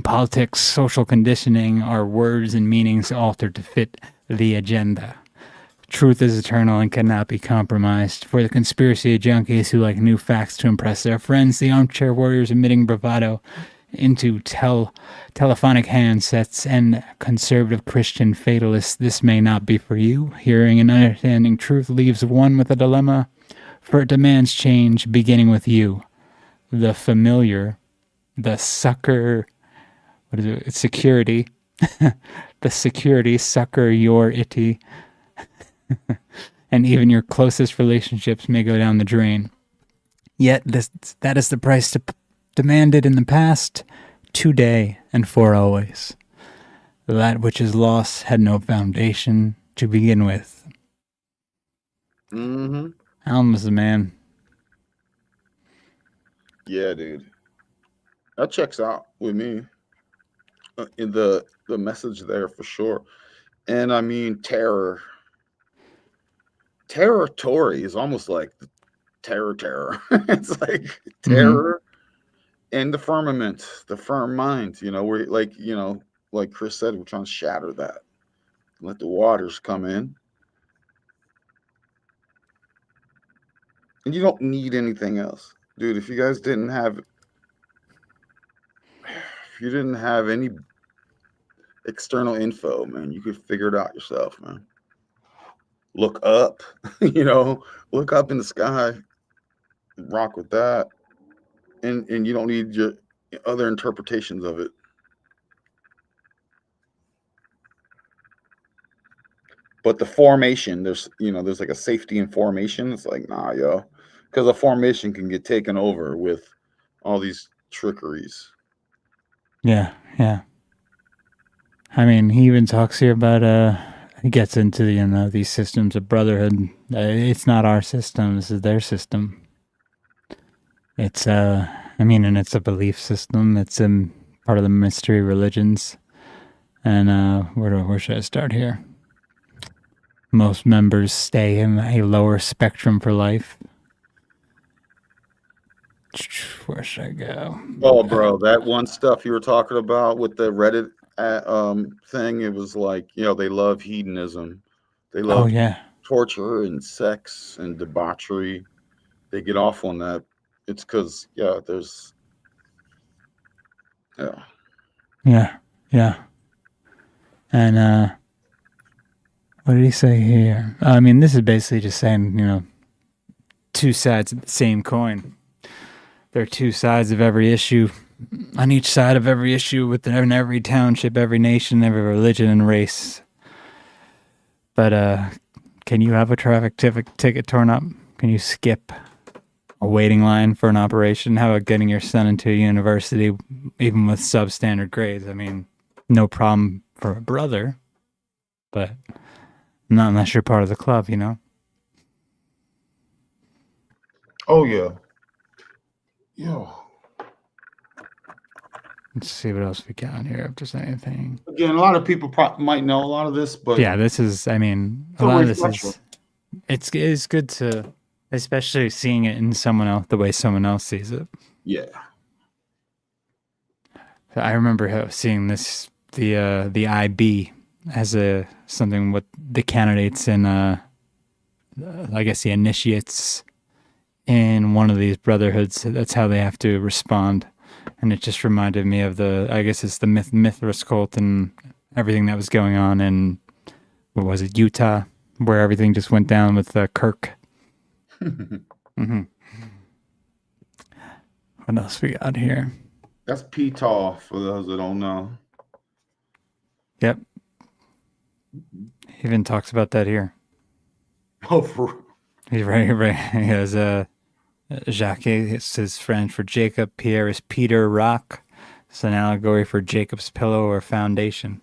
politics, social conditioning, are words and meanings altered to fit the agenda. Truth is eternal and cannot be compromised. For the conspiracy of junkies who like new facts to impress their friends, the armchair warriors emitting bravado into telephonic handsets, and conservative Christian fatalists, this may not be for you. Hearing and understanding truth leaves one with a dilemma, for it demands change, beginning with you. The familiar, the sucker, what is it? Security. The security sucker your itty. And even your closest relationships may go down the drain. Yet that is the price demanded in the past, today, and for always. That which is lost had no foundation to begin with. Mm-hmm. Alan was the man. Yeah, dude. That checks out with me. In the message there for sure. And I mean, territory is almost like the terror. It's like terror and the firmament, the firm mind. We're like Chris said, we're trying to shatter that. Let the waters come in. And you don't need anything else. Dude, if you didn't have any external info, man, you could figure it out yourself, man. Look up, look up in the sky, rock with that. And you don't need your other interpretations of it. But the formation, there's like a safety in formation. It's like, nah, yo. Because a formation can get taken over with all these trickeries. Yeah. I mean, he even talks here about, he gets into these systems of brotherhood. It's not our system, this is their system. It's, and it's a belief system. It's part of the mystery religions. And where should I start here? Most members stay in a lower spectrum for life. Where should I go? Oh, bro, that one stuff you were talking about with the Reddit thing, it was like, they love hedonism. They love torture and sex and debauchery. They get off on that. It's because, there's... Yeah. And what did he say here? I mean, this is basically just saying, two sides of the same coin. There are two sides of every issue. On each side of every issue, within every township, every nation, every religion and race. But can you have a traffic ticket torn up? Can you skip a waiting line for an operation? How about getting your son into a university, even with substandard grades? I mean, no problem for a brother, but not unless you're part of the club, Oh, yeah. Yo. Let's see what else we got here. If there's anything. Again, a lot of people might know a lot of this, but yeah, this is. I mean, a lot of this is. It's good to, especially seeing it in someone else, the way someone else sees it. Yeah. I remember seeing this the IB as something with the candidates and I guess the initiates in one of these brotherhoods. That's how they have to respond. And it just reminded me of I guess it's the Mithras cult and everything that was going on in, what was it, Utah, where everything just went down with Kirk. What else we got here? That's PTAW for those that don't know. Yep. He even talks about that here. Oh, He's right. He has Jacques is his French for Jacob. Pierre is Peter. Rock. It's an allegory for Jacob's pillow or foundation.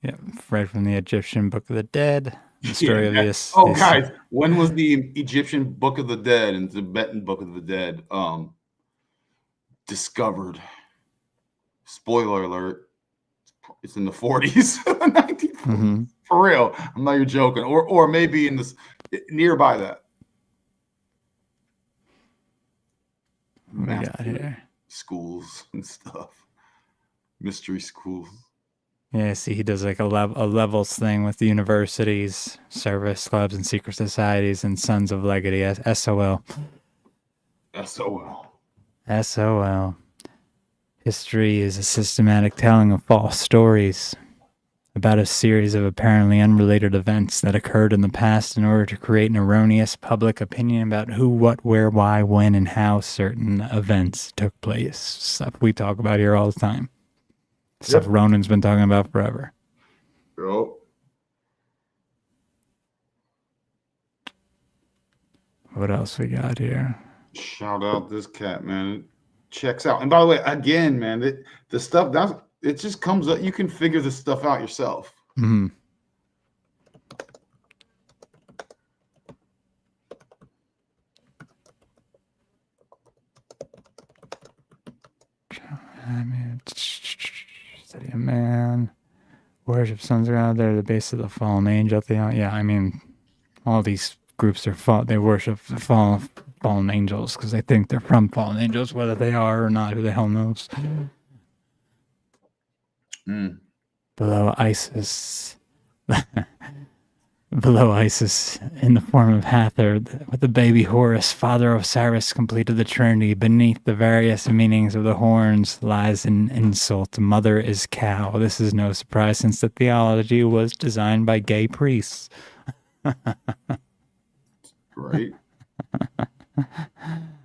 Yeah, right from the Egyptian Book of the Dead. The story of this. Guys, when was the Egyptian Book of the Dead and Tibetan Book of the Dead discovered? Spoiler alert. It's in the 40s, 1940s. Mm-hmm. For real. I'm not even joking. Or maybe in this nearby that. What we got here? Schools and stuff. Mystery schools. Yeah, see, he does like a levels thing with the universities, service clubs, and secret societies, and Sons of Legacy. SOL. SOL. SOL. History is a systematic telling of false stories about a series of apparently unrelated events that occurred in the past in order to create an erroneous public opinion about who, what, where, why, when, and how certain events took place. Stuff we talk about here all the time. Stuff Ronin's been talking about forever. Yep. What else we got here? Shout out this cat, man. It checks out. And by the way, again, man, the stuff it just comes up. You can figure this stuff out yourself. Mm-hmm. I mean, study a man, worship sons around there, the base of the fallen angel. Yeah, I mean, all these groups they worship the fallen angels because they think they're from fallen angels, whether they are or not. Who the hell knows? Below Isis. Below Isis, in the form of Hathor, with the baby Horus, father of Osiris, completed the Trinity. Beneath the various meanings of the horns lies an insult. Mother is cow. This is no surprise, since the theology was designed by gay priests. Right.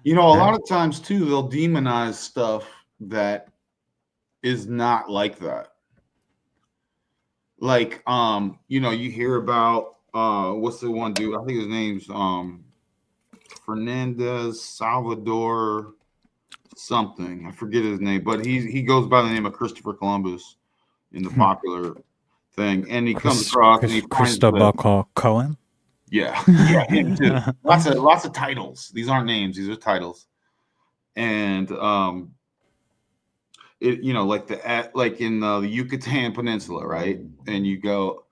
You know, a lot of times, too, they'll demonize stuff that is not like that. Like, you know, you hear about what's the one dude? I think his name's Fernandez Salvador something. I forget his name, but he goes by the name of Christopher Columbus in the popular thing, and he comes across and he finds Cristobal Cohen. Yeah, him too. lots of titles. These aren't names; these are titles, and it, you know, like in the Yucatan Peninsula, right? And you go,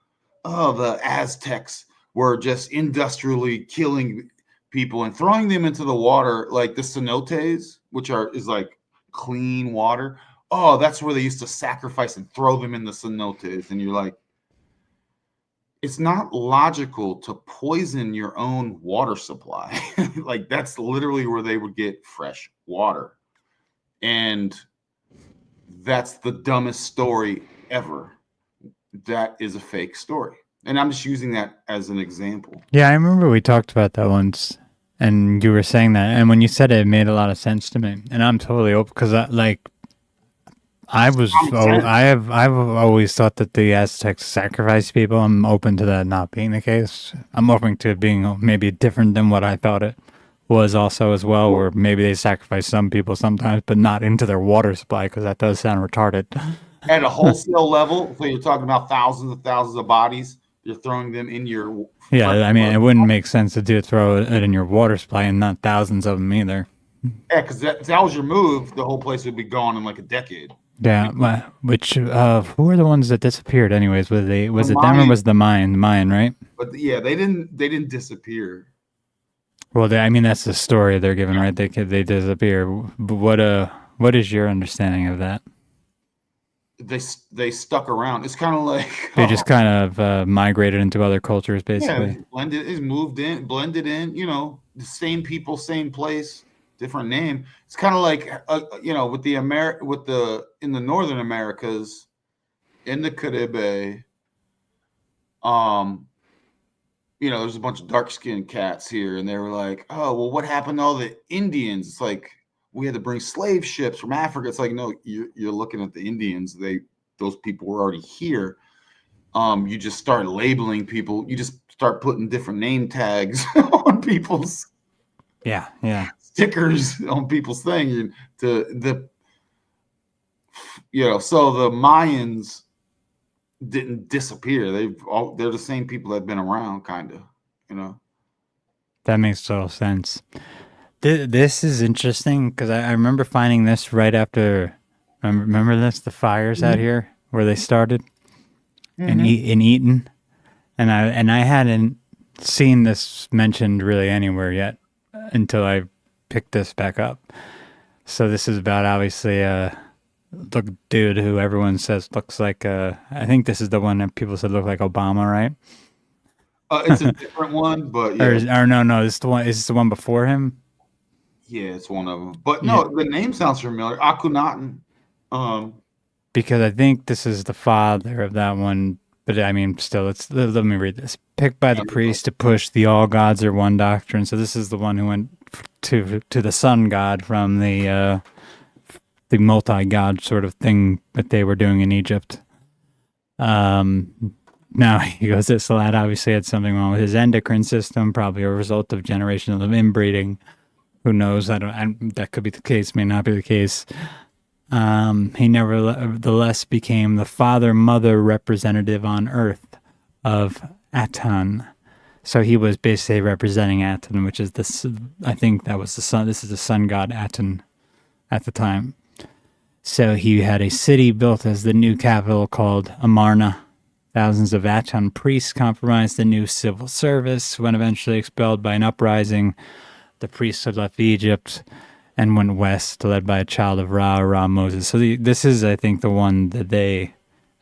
oh, the Aztecs were just industrially killing people and throwing them into the water, like the cenotes, which is like clean water. Oh, that's where they used to sacrifice and throw them in the cenotes. And you're like, it's not logical to poison your own water supply. Like, that's literally where they would get fresh water. And that's the dumbest story ever. That is a fake story. And I'm just using that as an example. Yeah, I remember we talked about that once, and you were saying that. And when you said it, it made a lot of sense to me. And I'm totally open because I've always thought that the Aztecs sacrificed people. I'm open to that not being the case. I'm open to being maybe different than what I thought it was also as well, where maybe they sacrifice some people sometimes, but not into their water supply, because that does sound retarded. At a wholesale level, so you're talking about thousands of bodies, you're throwing them in your... Yeah, I mean, it wouldn't make sense to throw it in your water supply and not thousands of them either. Yeah, because if that was your move, the whole place would be gone in like a decade. Yeah, which who are the ones that disappeared anyways? Was it them or was the mine, right? But yeah, they didn't disappear. Well, I mean, that's the story they're giving, right? They disappear. But what is your understanding of that? They stuck around. It's kind of like they just kind of migrated into other cultures, basically. Yeah, blended in. You know, the same people, same place, different name. It's kind of like you know, with in the Northern Americas, in the Caribe. You know, there's a bunch of dark-skinned cats here, and they were like, oh, well, what happened to all the Indians? It's like, we had to bring slave ships from Africa. It's like, no, you're looking at the Indians. Those people were already here. You just start labeling people. You just start putting different name tags on people's Yeah, yeah. stickers on people's thing, and to the so the Mayans didn't disappear. They're the same people that've been around, kind of, you know. That makes total sense. This is interesting because I remember finding this right after. Remember this? The fires out here where they started in Eaton, and I hadn't seen this mentioned really anywhere yet until I picked this back up. So this is about obviously the dude who everyone says looks like I think this is the one that people said looked like Obama, right? It's a different one, but Or, yeah, or no, this is the one. Is this the one before him? yeah, it's one of them. But Yeah, no, the name sounds familiar. Akhenaten. Um, because I think this is the father of that one. But I mean, still, let me read this. Picked by the priest to push the all gods are one doctrine. So this is the one who went to the sun god from the multi god sort of thing that they were doing in Egypt. Now he goes, this lad obviously had something wrong with his endocrine system, probably a result of generations of inbreeding. Who knows? That could be the case, may not be the case. He nevertheless became the father-mother representative on Earth of Aton. So he was basically representing Aton, which is I think that was the sun. This is the sun god Aton at the time. So he had a city built as the new capital called Amarna. Thousands of Aton priests compromised the new civil service. When eventually expelled by an uprising, the priesthood left Egypt and went west, led by a child of Ra, Moses. So this is, I think, the one that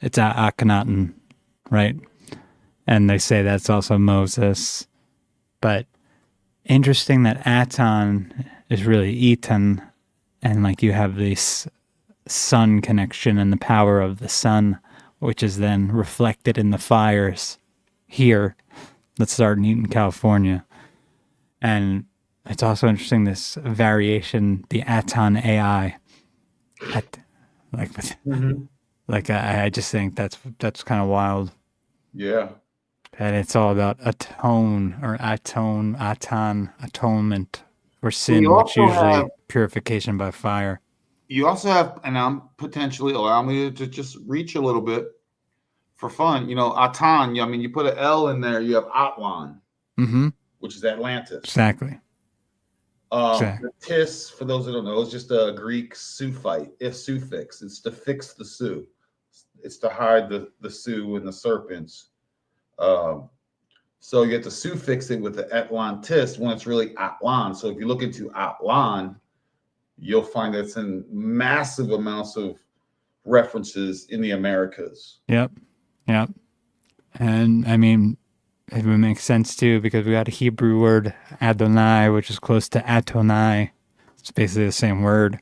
it's Akhenaten, right? And they say that's also Moses. But interesting that Aton is really Eton, and like you have this sun connection and the power of the sun, which is then reflected in the fires here that start in Eaton, California. And it's also interesting, this variation, the Aton AI. I just think that's kind of wild. yeah. And it's all about atonement for sin, which usually purification by fire. You also have, and I'm potentially allow me to just reach a little bit for fun. Atan. I mean, you put an L in there, you have Atlan, which is Atlantis. Exactly. The tis, for those that don't know, is just a Greek suffix. It's to fix the Sioux. It's to hide the Sioux and the serpents. So you have to suffix it with the Atlantis when it's really Atlan. So if you look into Atlan, you'll find that it's in massive amounts of references in the Americas. Yep. And I mean, it would make sense too, because we got a Hebrew word Adonai, which is close to Atonai. It's basically the same word.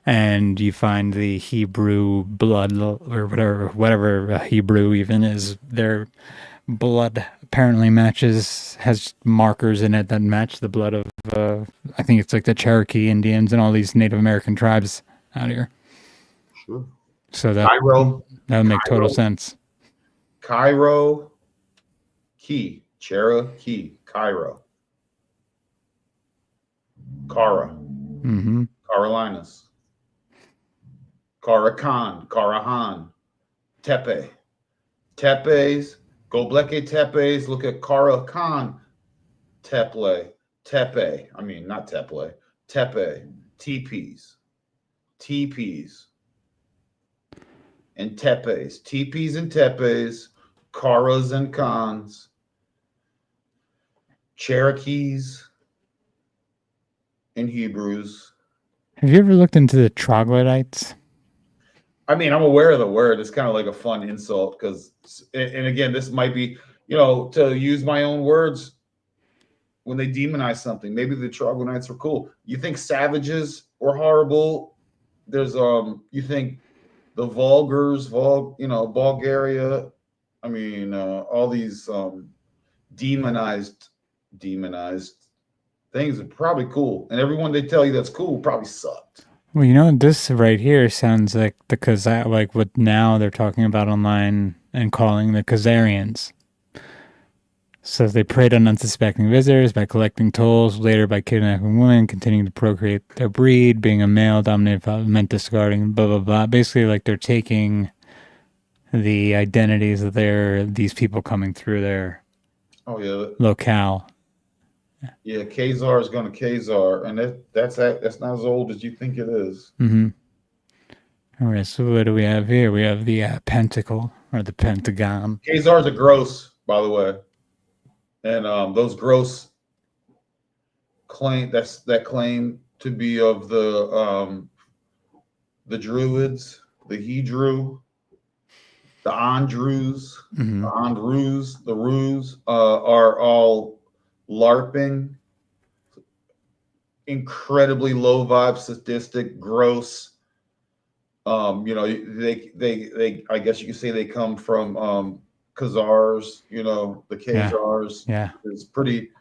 And you find the Hebrew blood, or whatever Hebrew even is, their blood apparently has markers in it that match the blood of, I think it's like the Cherokee Indians and all these Native American tribes out here. Sure. So that would make total sense. Cairo, Cherokee, Cairo. Cara. Carolinas. Karahan. Tepe. Tepes. Gobleke Tepes. Look at Karakan. Tepe. I mean, not Teple. Tepe. Teepees. And Tepes. Teepees and Tepes. Karas and Khans. Cherokees and Hebrews. Have you ever looked into the troglodytes? I mean, I'm aware of the word. It's kind of like a fun insult because, and again, this might be, to use my own words, when they demonize something, maybe the troglodytes were cool. You think savages were horrible? There's, you think the Bulgaria. I mean, all these demonized things are probably cool, and everyone they tell you that's cool probably sucked. Well, this right here sounds like like what now they're talking about online and calling the Khazarians. So they preyed on unsuspecting visitors by collecting tolls, later by kidnapping women, continuing to procreate their breed, being a male dominated by meant discarding, blah blah blah. Basically, like they're taking the identities of these people coming through their Oh yeah, locale. yeah. Khazar is going to Khazar, and that's not as old as you think it is. Mm-hmm. All right, so what do we have here? We have the pentacle or the pentagon. Khazars are gross, by the way, and those gross claim to be of the Druids, the Hedru, the Andrews, Mm-hmm. the Andrews, the Ruse are all LARPing, incredibly low vibe, sadistic, gross. They I guess you could say they come from Khazars. The Khazars Yeah. is pretty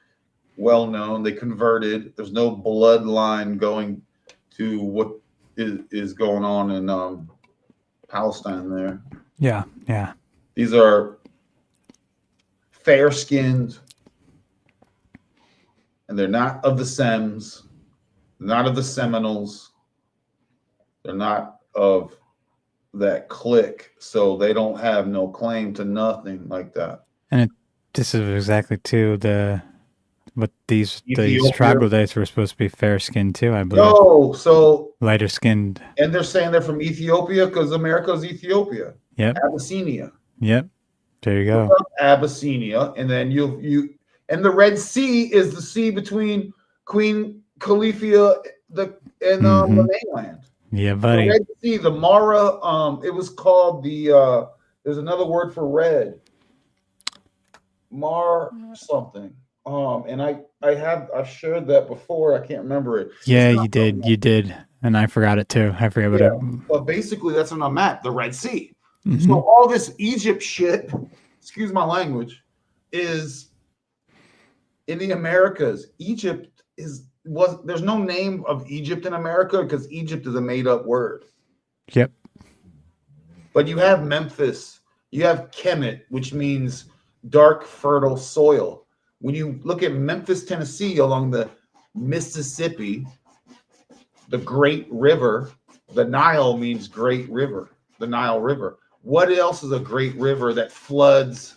well known. They converted. There's no bloodline going to what is going on in Palestine there. Yeah. Yeah. These are fair skinned, and they're not of the Sems, not of the Seminoles. They're not of that clique, so they don't have no claim to nothing like that. And this is exactly too what these Ethiopia. troglodytes were supposed to be fair skinned too, I believe. No, so lighter skinned. And they're saying they're from Ethiopia because America's Ethiopia. Yep. Abyssinia. Yep. There you go. Abyssinia, and then and the Red Sea is the sea between Queen Khalifa and the mainland. Yeah, buddy. The Red Sea, the Mara. It was called the. There's another word for red. Mar something. And I've shared that before. I can't remember it. Yeah, you did, and I forgot it too. I forget what it. But basically, that's what I'm at. The Red Sea. Mm-hmm. So all this Egypt shit, excuse my language, is in the Americas. Egypt there's no name of Egypt in America because Egypt is a made up word. Yep. But you have Memphis, you have Kemet, which means dark, fertile soil. When you look at Memphis, Tennessee, along the Mississippi, the Great River, the Nile means great river, the Nile River. What else is a great river that floods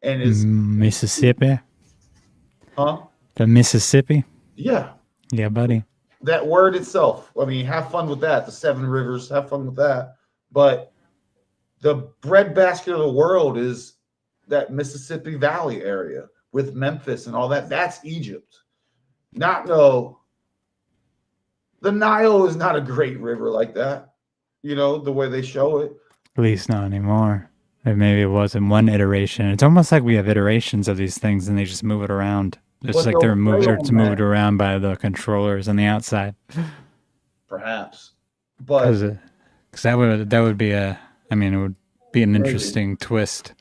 and is Mississippi? Huh? The Mississippi? Yeah. Yeah, buddy. That word itself. I mean, have fun with that. The 7 rivers, have fun with that. But the breadbasket of the world is that Mississippi Valley area with Memphis and all that. That's Egypt. The Nile is not a great river like that, the way they show it. At least not anymore. Or maybe it was in one iteration. It's almost like we have iterations of these things and they just move it around. It's like they're moved around by the controllers on the outside. Perhaps. But because that would be it would be an interesting twist.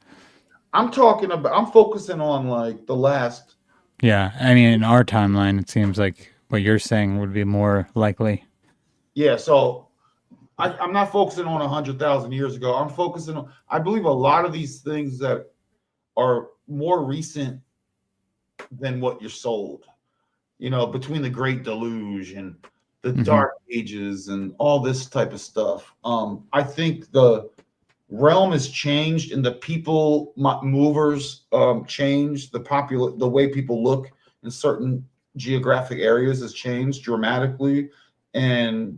I'm focusing on like the last. Yeah, I mean, in our timeline, it seems like what you're saying would be more likely. Yeah, so I'm not focusing on 100,000 years ago. I'm focusing on, I believe a lot of these things that are more recent than what you're sold, between the Great Deluge and the Dark Ages and all this type of stuff. I think the realm has changed and the people movers changed. The way people look in certain geographic areas has changed dramatically, and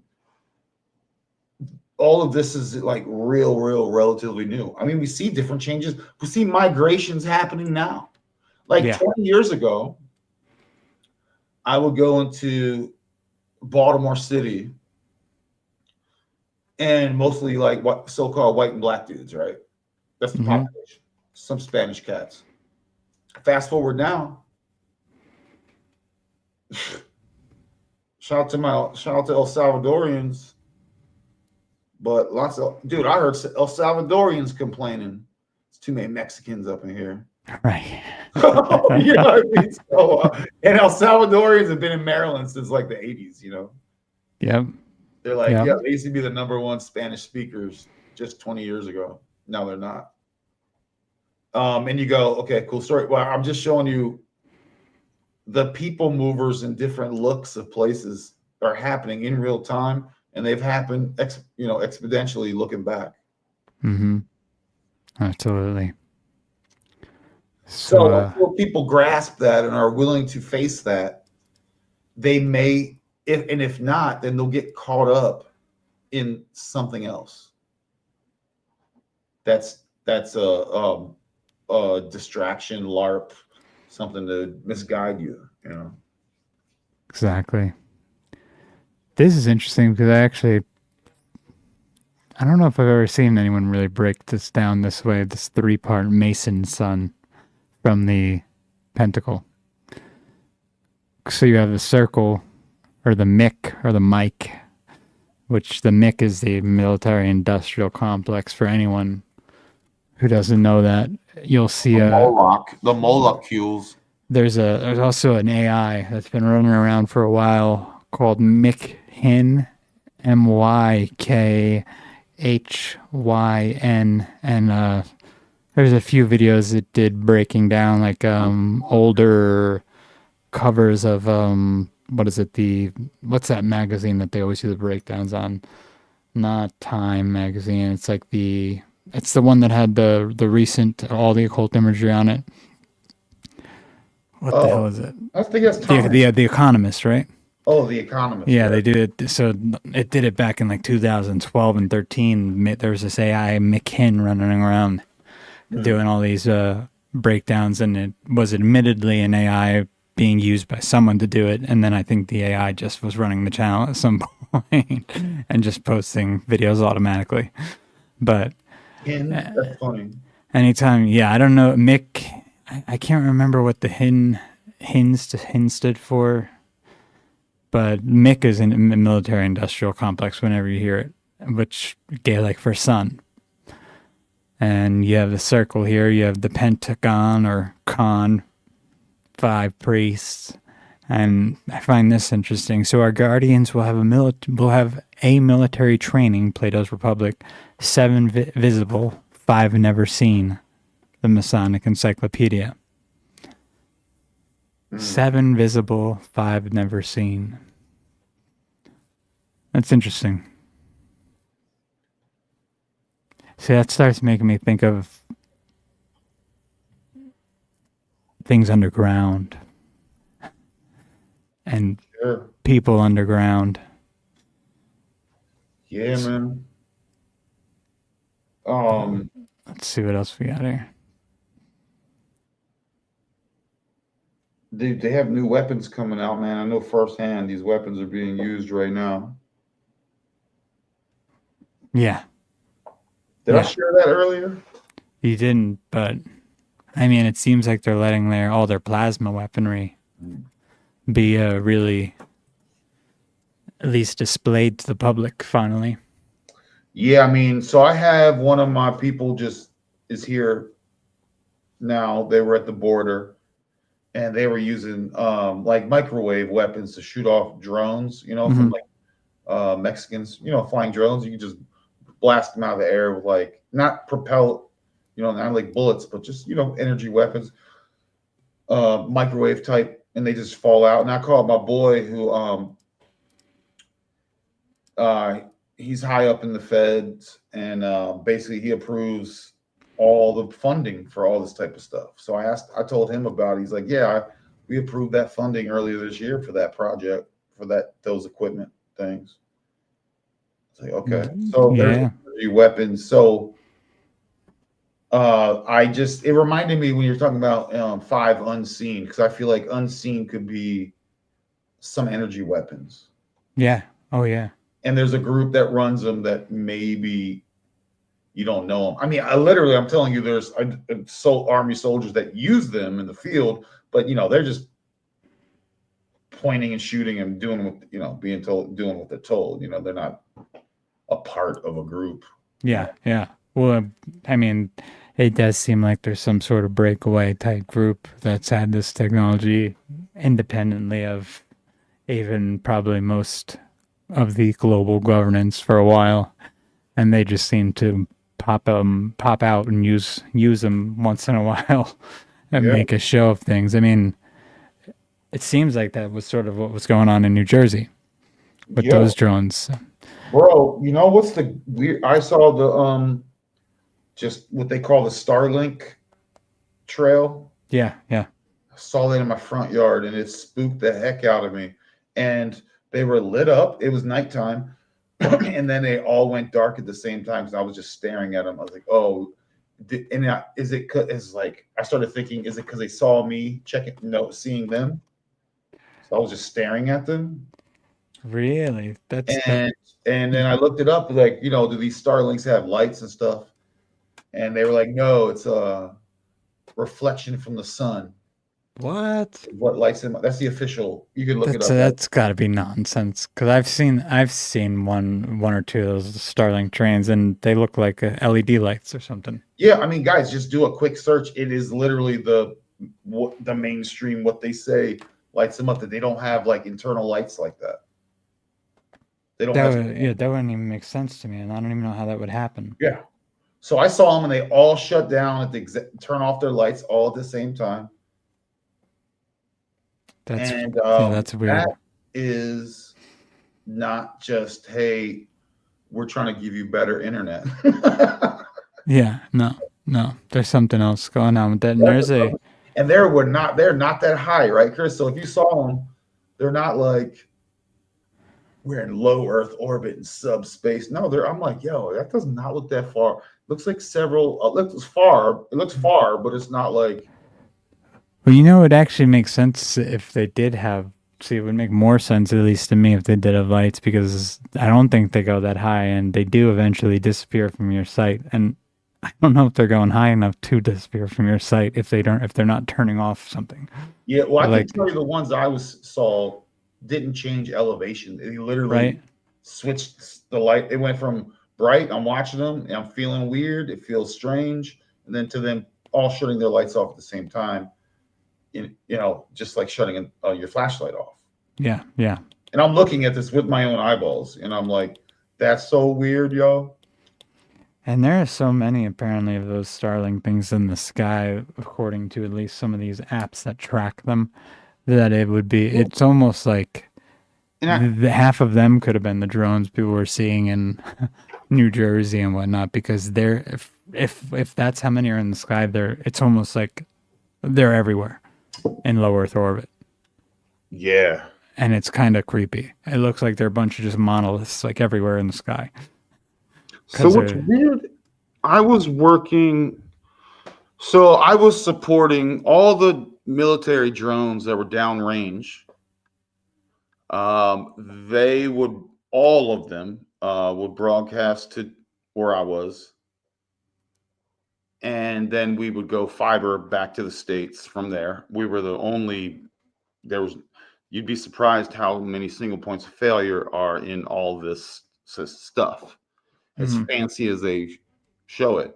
all of this is like real relatively new. I mean, we see different changes. We see migrations happening now. Like 20 years ago, I would go into Baltimore City and mostly like what so-called white and black dudes, right? That's the population. Some Spanish cats. Fast forward now. Shout out to El Salvadorians. But I heard El Salvadorians complaining. It's too many Mexicans up in here. Right. You know what I mean? So, and El Salvadorians have been in Maryland since like the 80s, Yep. They're like, they used to be the number one Spanish speakers just 20 years ago. Now they're not. And you go, okay, cool story. Well, I'm just showing you the people movers and different looks of places are happening in real time, and they've happened, exponentially looking back. Mm-hmm. Absolutely. So So, until people grasp that and are willing to face that, they may, if not, then they'll get caught up in something else. That's a distraction, LARP, something to misguide you. exactly. This is interesting because I don't know if I've ever seen anyone really break this down this way, this 3-part Mason sun from the pentacle. So you have the circle, or the mic, or the mic, which the mic is the military industrial complex. For anyone who doesn't know that, you'll see the molecules. there's also an AI that's been running around for a while called MyKHYN, MYKHYN, and there's a few videos it did breaking down like older covers of what's that magazine that they always do the breakdowns on? Not Time magazine. It's like it's the one that had the recent all the occult imagery on it. What the hell is it? I think that's Time. The Economist, right? Oh, The Economist. Yeah, they did it. So it did it back in like 2012 and 13. There was this AI McKin running around doing all these breakdowns, and it was admittedly an AI being used by someone to do it. And then I think the AI just was running the channel at some point and just posting videos automatically. But that's funny. Anytime, I don't know, Mick. I can't remember what the hin stood for, but MIC is in a military industrial complex whenever you hear it, which Gaelic for sun. And you have the circle here, you have the pentagon or con, 5 priests, and I find this interesting. So our guardians will have a military training, Plato's Republic, 7 visible, 5 never seen. The Masonic Encyclopedia. 7 visible, 5 never seen. That's interesting. See, that starts making me think of things underground and people underground. Yeah, man. Let's see what else we got here. They have new weapons coming out, man. I know firsthand these weapons are being used right now. Yeah. Did I share that earlier? You didn't, but I mean, it seems like they're letting all their plasma weaponry be really at least displayed to the public finally. Yeah, I mean, so I have one of my people just is here now. They were at the border. And they were using like microwave weapons to shoot off drones, from like Mexicans, flying drones. You can just blast them out of the air with like not propel, not like bullets, but just energy weapons, microwave type, and they just fall out. And I called my boy who he's high up in the feds, and basically he approves all the funding for all this type of stuff. So I told him about it. He's like, yeah, we approved that funding earlier this year for that project, for those equipment things. It's like, okay. So there's energy weapons. So it reminded me when you're talking about 5 unseen, because I feel like unseen could be some energy weapons. Yeah. Oh yeah. And there's a group that runs them that maybe you don't know them. I mean, I'm telling you, there's Army soldiers that use them in the field, but they're just pointing and shooting and doing what being told, doing what they're told. They're not a part of a group. Yeah, yeah. Well, I mean, it does seem like there's some sort of breakaway type group that's had this technology independently of even probably most of the global governance for a while, and they just seem to pop out and use them once in a while and Yeah. make a show of things. I mean, it seems like that was sort of what was going on in New Jersey with Yo, those drones. bro, you know what's the weird? I saw the just what they call the Starlink trail. Yeah, yeah. I saw that in my front yard, and it spooked the heck out of me. And they were lit up. It was nighttime, and then they all went dark at the same time. Because I was just staring at them. I was like, "Oh, is it? Is like I started thinking, is it because they saw me seeing them? So I was just staring at them, Really? and then I looked it up, like, do these Starlinks have lights and stuff? And they were like, no, it's a reflection from the sun. what? What lights them? That's the official. You can look it up. That's got to be nonsense. Because I've seen one or two of those Starlink trains, and they look like LED lights or something. Yeah, I mean, guys, just do a quick search. It is literally the mainstream, what they say lights them up. That they don't have like internal lights like that. They don't have. That wouldn't even make sense to me, and I don't even know how that would happen. Yeah. So I saw them, and they all shut down at turn off their lights all at the same time. That's weird. That is not just, hey, we're trying to give you better internet. Yeah, no. There's something else going on with that. And and they're not that high, right, Chris? So if you saw them, they're not like we're in low Earth orbit in subspace. No, I'm like, yo, that does not look that far. Looks like several. It looks far, but it's not like. Well, it actually makes sense if they did have. See, it would make more sense, at least to me, if they did have lights, because I don't think they go that high, and they do eventually disappear from your sight. And I don't know if they're going high enough to disappear from your sight if they're not turning off something. Yeah, well, I can tell you the ones I saw didn't change elevation. They literally switched the light. It went from bright, I'm watching them, and I'm feeling weird. It feels strange, and then to them all shutting their lights off at the same time. Just like shutting your flashlight off. Yeah, yeah. And I'm looking at this with my own eyeballs, and I'm like, that's so weird, yo. And there are so many, apparently, of those Starlink things in the sky, according to at least some of these apps that track them, that it's almost like half of them could have been the drones people were seeing in New Jersey and whatnot, because if that's how many are in the sky, it's almost like they're everywhere in low Earth orbit. Yeah. And it's kind of creepy. It looks like they're a bunch of just monoliths, like everywhere in the sky. So what's weird, I was supporting all the military drones that were downrange. All of them would broadcast to where I was. And then we would go fiber back to the States from there. We were you'd be surprised how many single points of failure are in all this stuff, as fancy as they show it.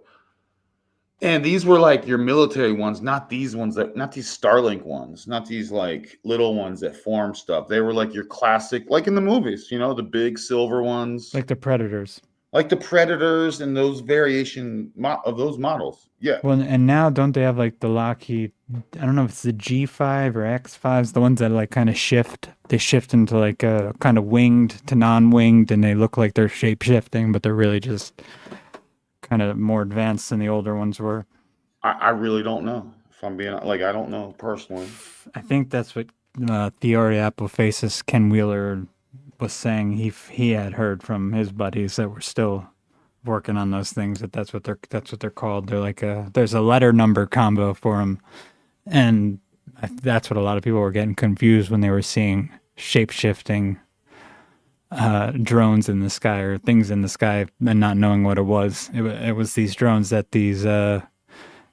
And these were like your military ones, not these Starlink ones, not these like little ones that form stuff. They were like your classic, like in the movies, the big silver ones. Like the Predators. Like the Predators and those variation of those models. Yeah. Well, and now don't they have like the Lockheed, I don't know if it's the G5 or X5s, the ones that like kind of shift. They shift into like a kind of winged to non-winged, and they look like they're shape-shifting, but they're really just kind of more advanced than the older ones were. I really don't know. If I'm being I don't know personally. I think that's what Theory Apophasis Ken Wheeler was saying. He had heard from his buddies that were still working on those things, that's what they're called. They're like there's a letter number combo for them, and that's what a lot of people were getting confused when they were seeing shape-shifting drones in the sky or things in the sky and not knowing what it was. It was these drones that these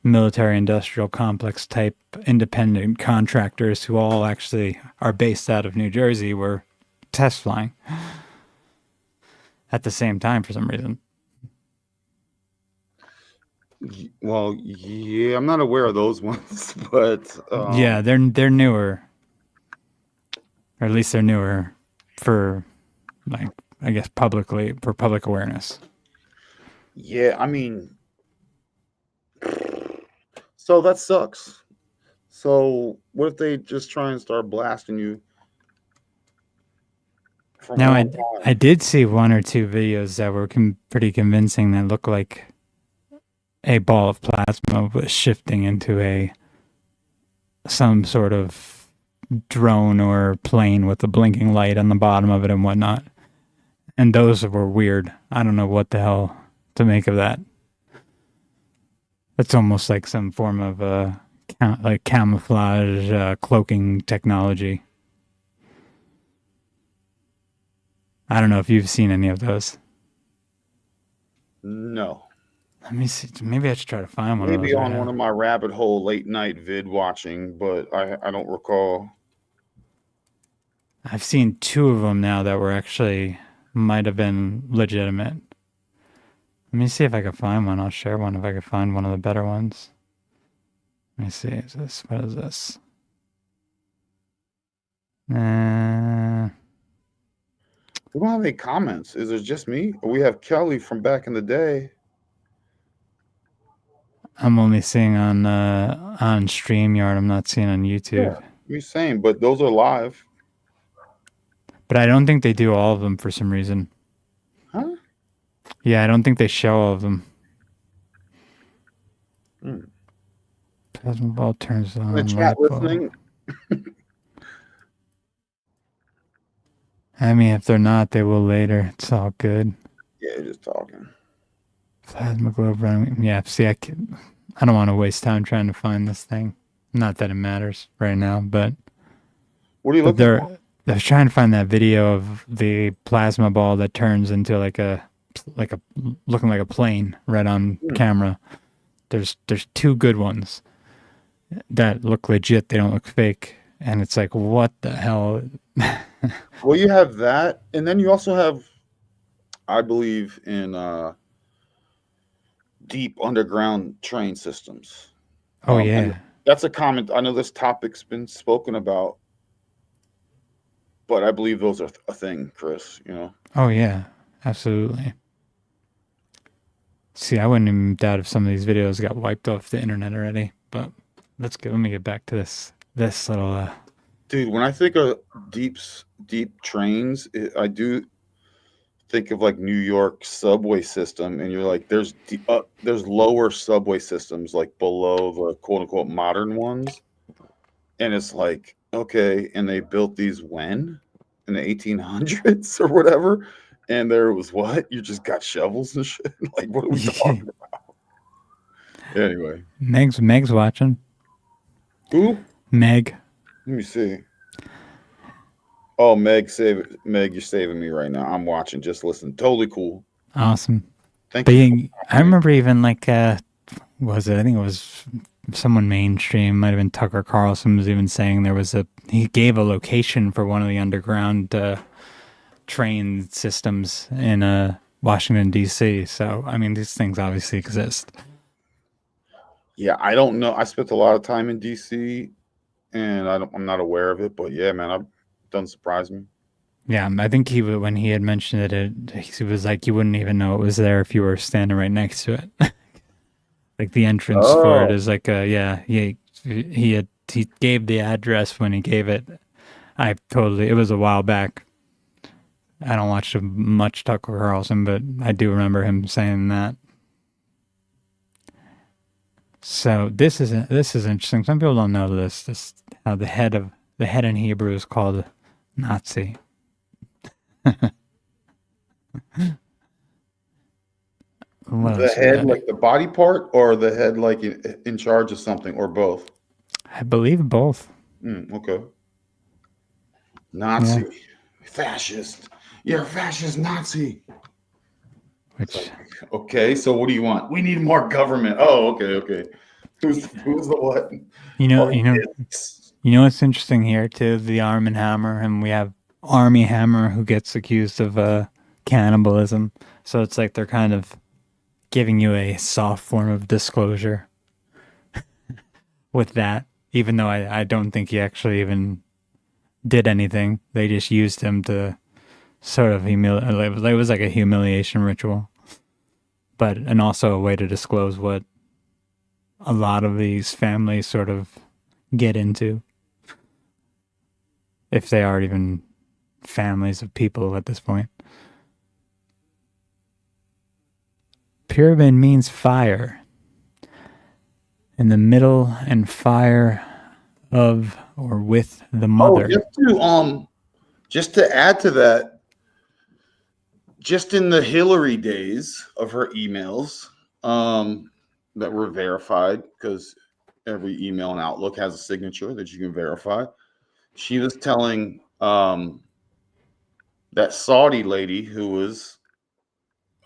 military industrial complex type independent contractors who all actually are based out of New Jersey were test flying at the same time for some reason. Well, yeah, I'm not aware of those ones, but yeah, they're newer, or at least they're newer for, like, I guess, public awareness. Yeah, I mean, so that sucks. So what if they just try and start blasting you from Now, all I time? did see one or two videos that were pretty convincing that looked like a ball of plasma was shifting into some sort of drone or plane with a blinking light on the bottom of it and whatnot. And those were weird. I don't know what the hell to make of that. It's almost like some form of like camouflage cloaking technology. I don't know if you've seen any of those. No. Let me see. Maybe I should try to find one of Maybe those right on one now. of my rabbit hole late night vid watching, but I don't recall. I've seen two of them now that were actually might have been legitimate. Let me see if I can find one. I'll share one if I can find one of the better ones. Let me see. What is this? We don't have any comments. Is it just me? We have Kelly from back in the day. I'm only seeing on StreamYard. I'm not seeing on YouTube. Yeah, me same, but those are live. But I don't think they do all of them for some reason. Huh? Yeah, I don't think they show all of them. Plasma ball turns In the on. chat Light bulb. listening. I mean, if they're not, they will later. It's all good. Yeah, just talking. Plasma globe running. Yeah, see, I don't want to waste time trying to find this thing. Not that it matters right now, but What are you looking for? they're trying to find that video of the plasma ball that turns into like a looking like a plane right on camera. There's two good ones that look legit. They don't look fake, and it's like, what the hell? Well, you have that, and then you also have, I believe, in deep underground train systems. Oh And yeah, that's a comment. I know this topic's been spoken about, but I believe those are a thing, Chris. You know. oh yeah, absolutely. See, I wouldn't even doubt if some of these videos got wiped off the internet already. But let me get back to this little. Dude, when I think of deep trains, I do think of like New York subway system, and you're like, there's lower subway systems like below the quote unquote modern ones, and it's like, okay, and they built these when in the 1800s or whatever, and there was what, you just got shovels and shit. Like, what are we talking about? Anyway, Meg's watching. who? Meg. Let me see. Oh, Meg, you're saving me right now. I'm watching. Just listen. Totally cool. Awesome. Thank But you. I remember even like, was it? I think it was someone mainstream. Might have been Tucker Carlson was even saying he gave a location for one of the underground train systems in Washington D.C. So I mean, these things obviously exist. Yeah, I don't know. I spent a lot of time in DC, and I'm not aware of it. But yeah, man, it doesn't surprise me. Yeah, I think when he had mentioned it, he was like, you wouldn't even know it was there if you were standing right next to it. Like the entrance for it is like he gave the address when he gave it. It was a while back. I don't watch much Tucker Carlson, but I do remember him saying that. So this is interesting. Some people don't know this how the head in Hebrew is called Nazi. The head, like the body part, or the head, like in charge of something, or both? I believe both. Okay. Nazi, fascist. You're a fascist Nazi. Which, okay, so what do you want? We need more government. Oh, okay. Who's the what? You know what's interesting here too? The Arm and Hammer, and we have Army Hammer who gets accused of cannibalism. So it's like they're kind of giving you a soft form of disclosure with that, even though I don't think he actually even did anything. They just used him to sort of humiliate. It was like a humiliation ritual. and also a way to disclose what a lot of these families sort of get into, if they are even families of people at this point. Pyramid means fire. In the middle and fire of or with the mother. Just to add to that, just in the Hillary days of her emails that were verified, because every email in Outlook has a signature that you can verify. She was telling that Saudi lady who was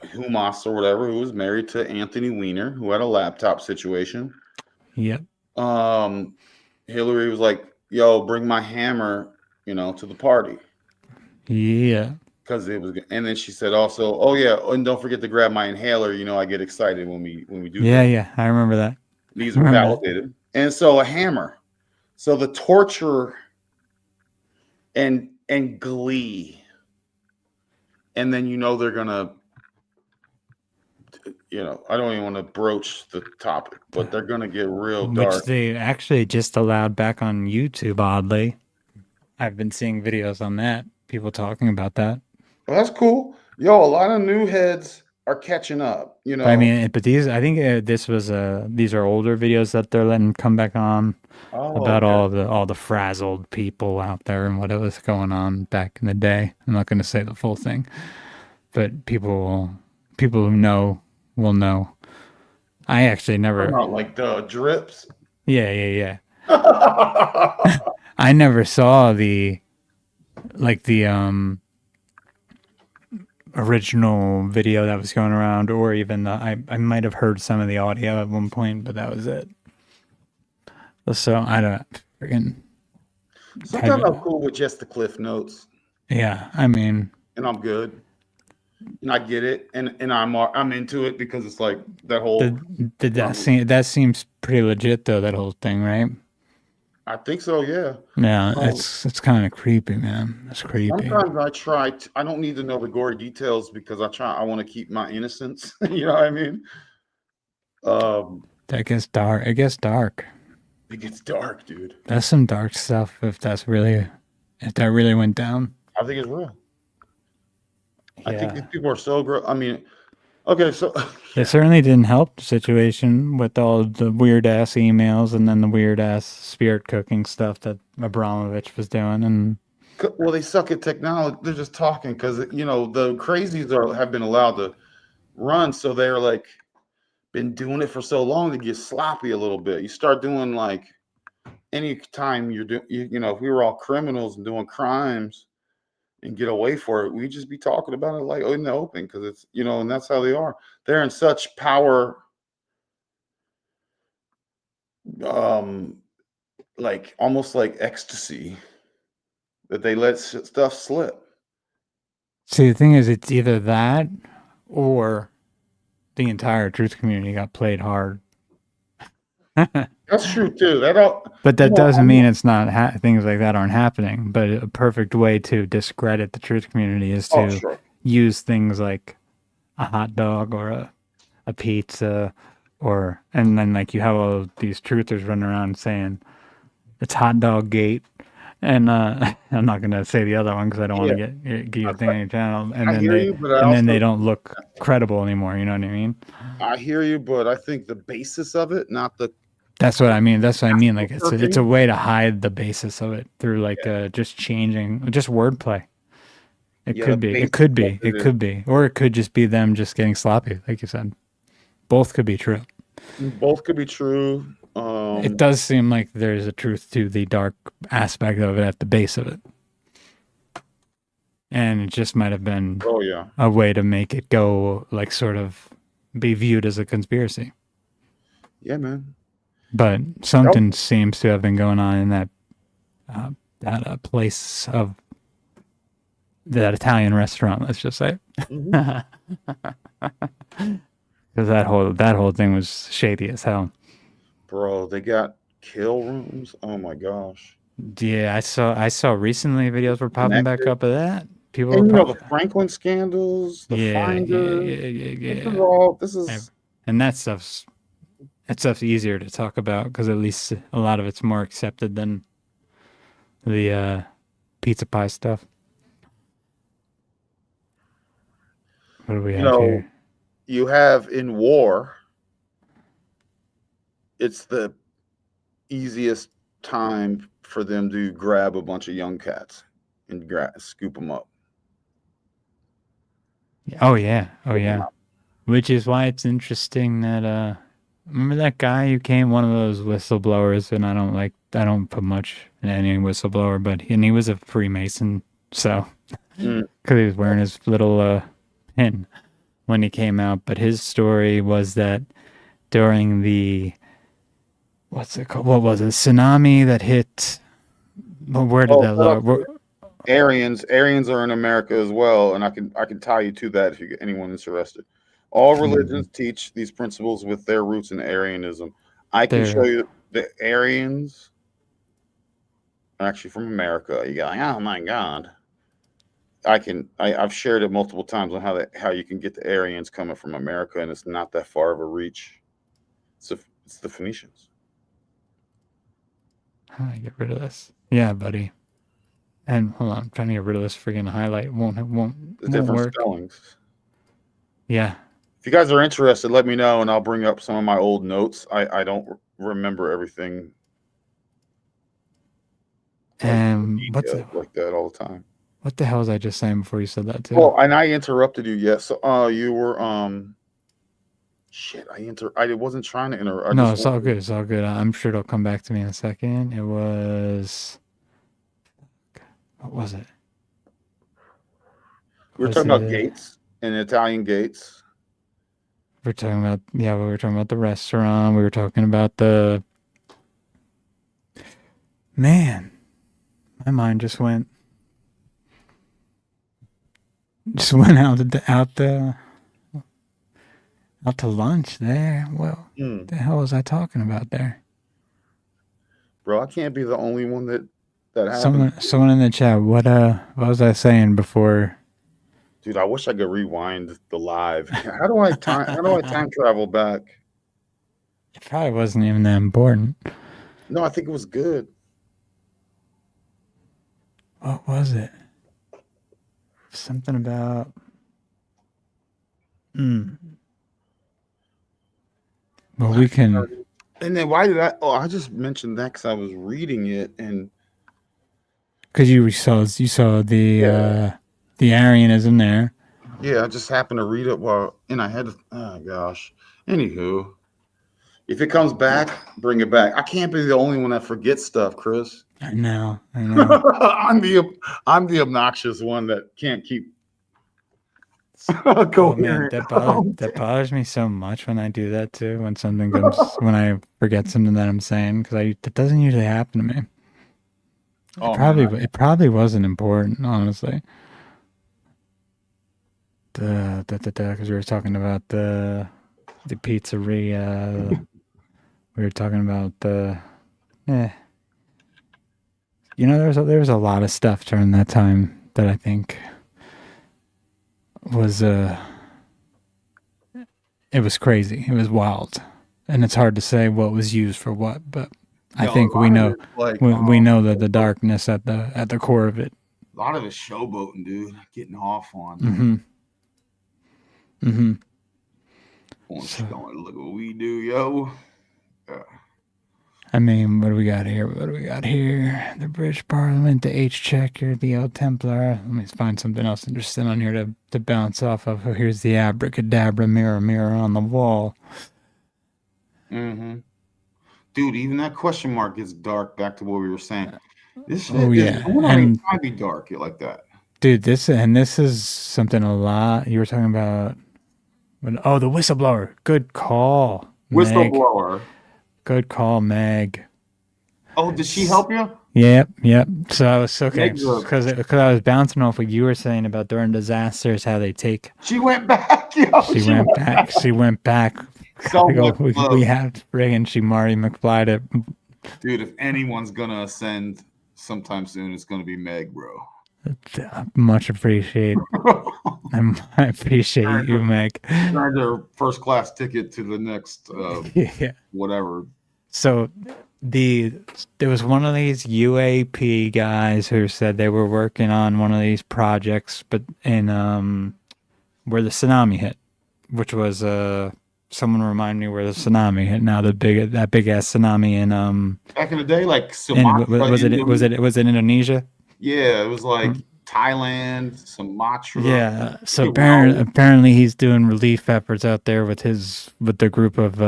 Humas or whatever, who was married to Anthony Weiner, who had a laptop situation. Yep. Hillary was like, "Yo, bring my hammer, to the party." Yeah. Because it was, and then she said also, "Oh yeah, and don't forget to grab my inhaler. I get excited when we do." Yeah, that. yeah, I remember that. These were validated, and so a hammer. So the torture and glee, and then they're gonna. I don't even want to broach the topic, but they're going to get real dark. Which they actually just allowed back on YouTube, oddly. I've been seeing videos on that, people talking about that. Well, that's cool. Yo, a lot of new heads are catching up, But I mean, these are older videos that they're letting come back on about all the frazzled people out there and what was going on back in the day. I'm not going to say the full thing, but people who know will know. I actually never. Not like the drips. Yeah. I never saw the original video that was going around, or even I might have heard some of the audio at one point, but that was it. So I don't freaking. Sometimes I'm cool with just the cliff notes. Yeah, I mean. And I'm good. And I get it, and I'm into it because it's like that whole. That seems pretty legit though. That whole thing, right? I think so. Yeah. Yeah, it's kind of creepy, man. It's creepy. Sometimes I don't need to know the gory details because I want to keep my innocence. You know what I mean? That gets dark. It gets dark. It gets dark, dude. That's some dark stuff. If that really went down. I think it's real. Yeah. I think these people are so gross. I mean, okay, so it certainly didn't help the situation with all the weird ass emails and then the weird ass spirit cooking stuff that Abramovich was doing. And well, they suck at technology. They're just talking because the crazies have been allowed to run, so they're like been doing it for so long they get sloppy a little bit. You start doing like any time you're doing, if we were all criminals and doing crimes and get away for it, we just be talking about it like in the open because it's and that's how they are. They're in such power, like almost like ecstasy, that they let stuff slip. See, the thing is, it's either that or the entire truth community got played hard. That's true too. But that doesn't mean it's not things like that aren't happening. But a perfect way to discredit the truth community is to use things like a hot dog or a pizza, and then like you have all these truthers running around saying it's hot dog gate, and I'm not gonna say the other one because I don't want to get you a thing on your channel, and then they don't look credible anymore. You know what I mean? I hear you, but I think the basis of it, not the. That's what I mean. Like it's a way to hide the basis of it through like just wordplay. It could be, or it could just be them just getting sloppy, like you said. Both could be true. Both could be true. It does seem like there's a truth to the dark aspect of it at the base of it, and it just might have been a way to make it go like sort of be viewed as a conspiracy. Yeah, man. But something seems to have been going on in that place of that Italian restaurant. Let's just say, because that whole thing was shady as hell. Bro, they got kill rooms. Oh my gosh. Yeah, I saw recently videos were popping back up of that. people And were you know the probably, Franklin scandals, the Finder. This is and that stuff's easier to talk about because at least a lot of it's more accepted than the pizza pie stuff. What do we you have know here? you have in war. It's the easiest time for them to grab a bunch of young cats and scoop them up. Oh yeah, which is why it's interesting that remember that guy who came, one of those whistleblowers, and I don't put much in any whistleblower, but he was a Freemason, so Mm. because he was wearing his little pin when he came out. But his story was that during the what's it called? What was it? Tsunami that hit. Well, where did that look? Aryans are in America as well, and I can tie you to that if anyone interested. All religions teach these principles with their roots in Aryanism. I can show you the Aryans are actually from America. You go, oh my God. I've shared it multiple times on how you can get the Aryans coming from America, and it's not that far of a reach. It's the Phoenicians. How do I get rid of this? Yeah, buddy. And hold on, I'm trying to get rid of this freaking highlight. Won't The different work. spellings. Yeah. If you guys are interested, let me know, and I'll bring up some of my old notes. I don't remember everything. And what's like that all the time. What the hell was I just saying before you said that too? Oh, and I interrupted you. Yes. You were shit. I wasn't trying to interrupt. No, it's all good. It's all good. I'm sure it'll come back to me in a second. It was. What was it? We were talking about Gates and Italian Gates. We were talking about we were talking about the restaurant. We were talking about the. Man, my mind just went out to lunch there. Well, what the hell was I talking about there? Bro, I can't be the only one that happened. Someone in the chat, what was I saying before? Dude, I wish I could rewind the live. How do I time travel back? It probably wasn't even that important. No, I think it was good. What was it? Something about Well, we can. And then why did I just mentioned that because I was reading it and because you saw the Aryanism there. Yeah, I just happened to read it and I had to. Oh gosh. Anywho, if it comes back, bring it back. I can't be the only one that forgets stuff, Chris. I know. I'm the obnoxious one that can't keep. Oh man, that bothers me so much when I do that too. When something comes, when I forget something that I'm saying, because that doesn't usually happen to me. It probably wasn't important, honestly. Because we were talking about the pizzeria. We were talking about there was a lot of stuff during that time that I think was it was crazy. It was wild, and it's hard to say what was used for what. But I think we know we know that the darkness at the core of it. A lot of the showboating, dude, getting off on. Look what we do, yo. I mean, what do we got here? The British Parliament, the Exchequer, the El Templar. Let me find something else interesting on here to bounce off of. Oh, here's the abracadabra mirror on the wall. Dude, even that question mark gets dark. Back to what we were saying. This shit and might be dark like that. Dude, this is something a lot. You were talking about. The whistleblower. Good call. Whistleblower. Meg. Good call, Meg. Oh, did she help you? Yep. So I was so because I was bouncing off what you were saying about during disasters, how they take. She went back, yo. She went back. So we have friggin' she Marty McFly'd it. Dude, if anyone's gonna ascend sometime soon, it's gonna be Meg, bro. Much appreciate. I appreciate you, Meg. Earned their first class ticket to the next Yeah. whatever. So there was one of these UAP guys who said they were working on one of these projects, but in where the tsunami hit, which was someone remind me where the tsunami hit now, that big ass tsunami in Back in the day, like in, Sumatra, was it Indonesia? Yeah, it was like Thailand, Sumatra. Yeah. So Wow. apparently he's doing relief efforts out there with the group of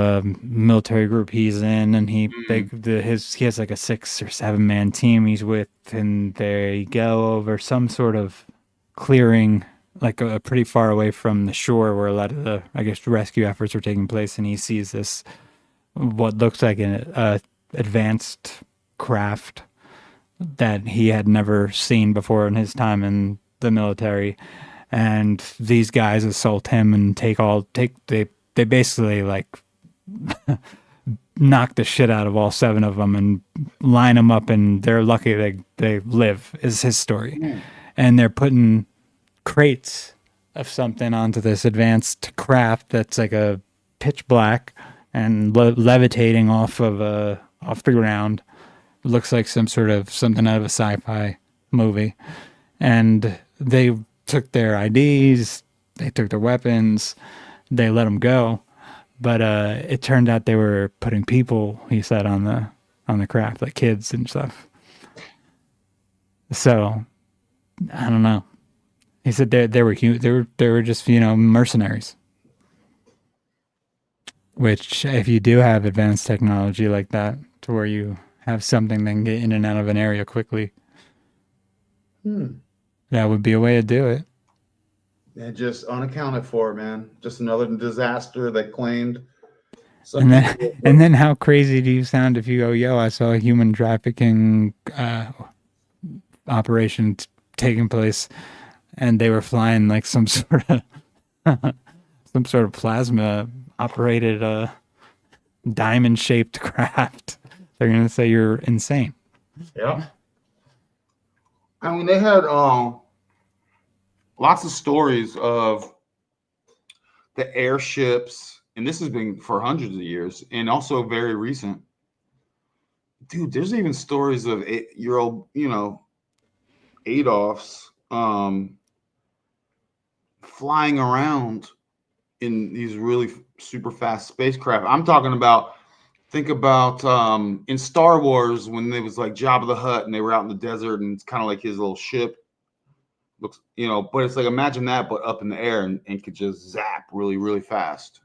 military group he's in, and he has like a 6 or 7 man team he's with, and they go over some sort of clearing, like pretty far away from the shore where a lot of the, I guess, rescue efforts are taking place, and he sees this what looks like an advanced craft that he had never seen before in his time in the military, and these guys assault him and they basically like knock the shit out of all 7 of them and line them up, and they're lucky they live, is his story. And they're putting crates of something onto this advanced craft that's like a pitch black and levitating off the ground. Looks like something out of a sci-fi movie. And they took their IDs, they took their weapons, they let them go. But it turned out they were putting people, he said, on the craft, like kids and stuff. So I don't know. He said they were just, mercenaries. Which, if you do have advanced technology like that, to where you have something that can get in and out of an area quickly, that would be a way to do it. And just unaccounted for, man. Just another disaster that claimed. And then how crazy do you sound if you go, yo, I saw a human trafficking operation taking place, and they were flying like some sort of plasma operated diamond shaped craft. They're gonna say you're insane. Yeah. I mean, they had lots of stories of the airships, and this has been for hundreds of years, and also very recent. Dude, there's even stories of 8-year-old, Adolfs flying around in these really super fast spacecraft. I'm talking about, think about in Star Wars when there was like Jabba the Hutt and they were out in the desert, and it's kind of like his little ship. Looks, but it's like, imagine that, but up in the air and could just zap really, really fast.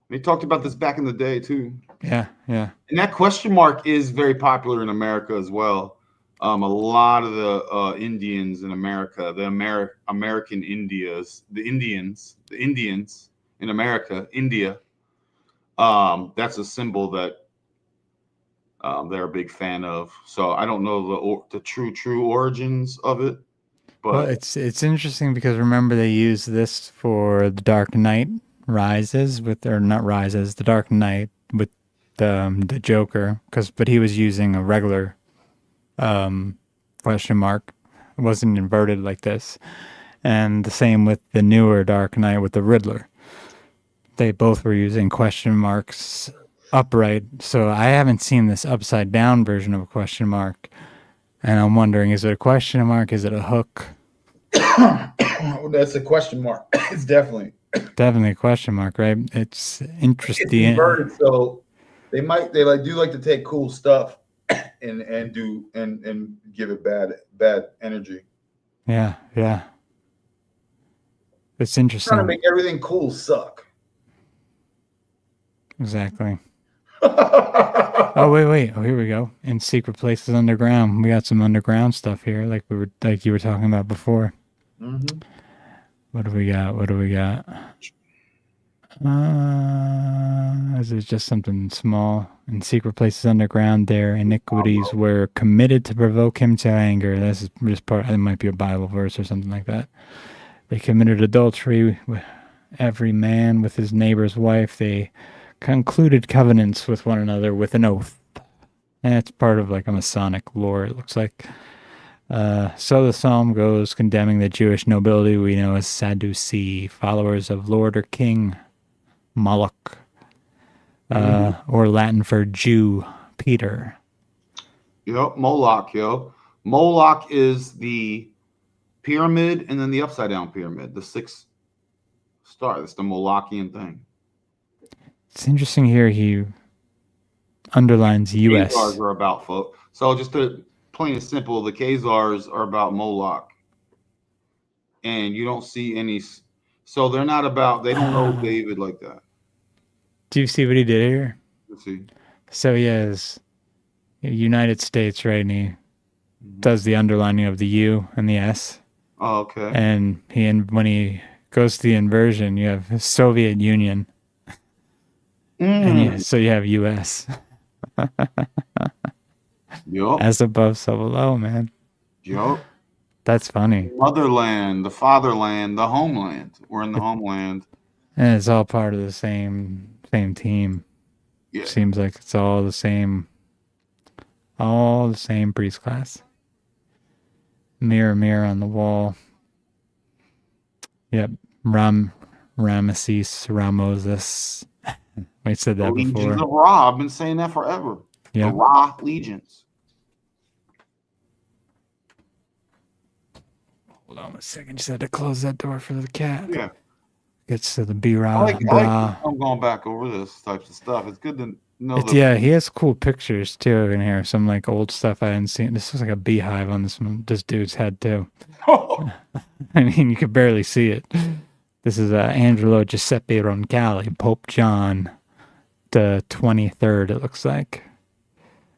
They talked about this back in the day too. Yeah. And that question mark is very popular in America as well. A lot of the Indians in America, the American Indians in America, India. That's a symbol that they're a big fan of. So I don't know the true origins of it. But well, it's interesting because remember they used this for the Dark Knight Rises the Dark Knight with the Joker, but he was using a regular question mark. It wasn't inverted like this. And the same with the newer Dark Knight with the Riddler. They both were using question marks upright. So I haven't seen this upside down version of a question mark. And I'm wondering, is it a question mark? Is it a hook? That's a question mark. It's definitely a question mark, right? It's interesting. It's inverted, so they do like to take cool stuff and give it bad energy. Yeah. It's interesting. Trying to make everything cool suck. Exactly. Oh wait. Oh, here we go. In secret places underground, we got some underground stuff here, like you were talking about before. Mm-hmm. What do we got? Is it just something small? In secret places underground, their iniquities were committed to provoke him to anger. This is just part. It might be a Bible verse or something like that. They committed adultery with every man with his neighbor's wife. They concluded covenants with one another with an oath. And it's part of like a Masonic lore, it looks like. So the psalm goes, condemning the Jewish nobility we know as Sadducee, followers of Lord or King Moloch, or Latin for Jew, Peter. Yep, Moloch, yo. Moloch is the pyramid and then the upside down pyramid, the 6 star. That's the Molochian thing. It's interesting here he underlines U.S. Khazars are about, folks. So just to plain and simple, the Khazars are about Moloch. And you don't see any. So they're not about, they don't know David like that. Do you see what he did here? Let's see. So he has United States, right? And he does the underlining of the U and the S. Oh, okay. And when he goes to the inversion, you have Soviet Union. And so you have U.S. Yup. As above, so below, man. Yup. That's funny. Motherland, the fatherland, the homeland. We're in the homeland. And it's all part of the same team. Yeah. Seems like it's all the same priest class. Mirror, mirror on the wall. Yep. Ramesses, Ramoses. We said that Legions before. of Ra. I've been saying that forever. Yeah. The Ra legions. Hold on a second. Just had to close that door for the cat. Yeah. Gets to the B-Ra. I'm going back over this types of stuff. It's good to know that. Yeah, he has cool pictures too in here. Some like old stuff I hadn't seen. This looks like a beehive on this dude's head too. I mean, you could barely see it. This is Angelo Giuseppe Roncalli, Pope John the 23rd, it looks like.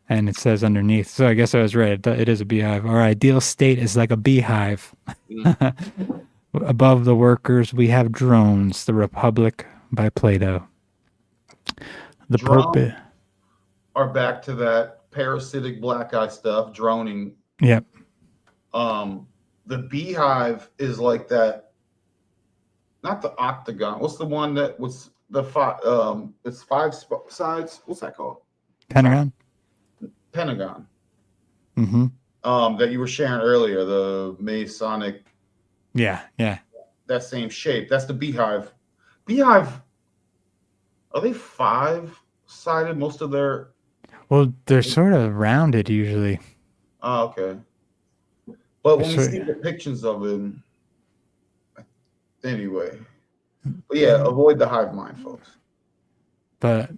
And it says underneath, so I guess I was right, it is a beehive. Our ideal state is like a beehive. Above the workers, we have drones, The Republic by Plato. The Pope are back to that parasitic black eye stuff, droning. Yep. The beehive is like that, not the octagon. What's the one that was the five? It's 5 sides. What's that called? Pentagon. Pentagon. Mm-hmm. That you were sharing earlier, the Masonic. Yeah. That same shape. That's the beehive. Beehive. Are they 5-sided? Most of their. Well, they're sort of rounded usually. Oh, okay. But when we see depictions of it, anyway. But yeah, avoid the hive mind, folks. But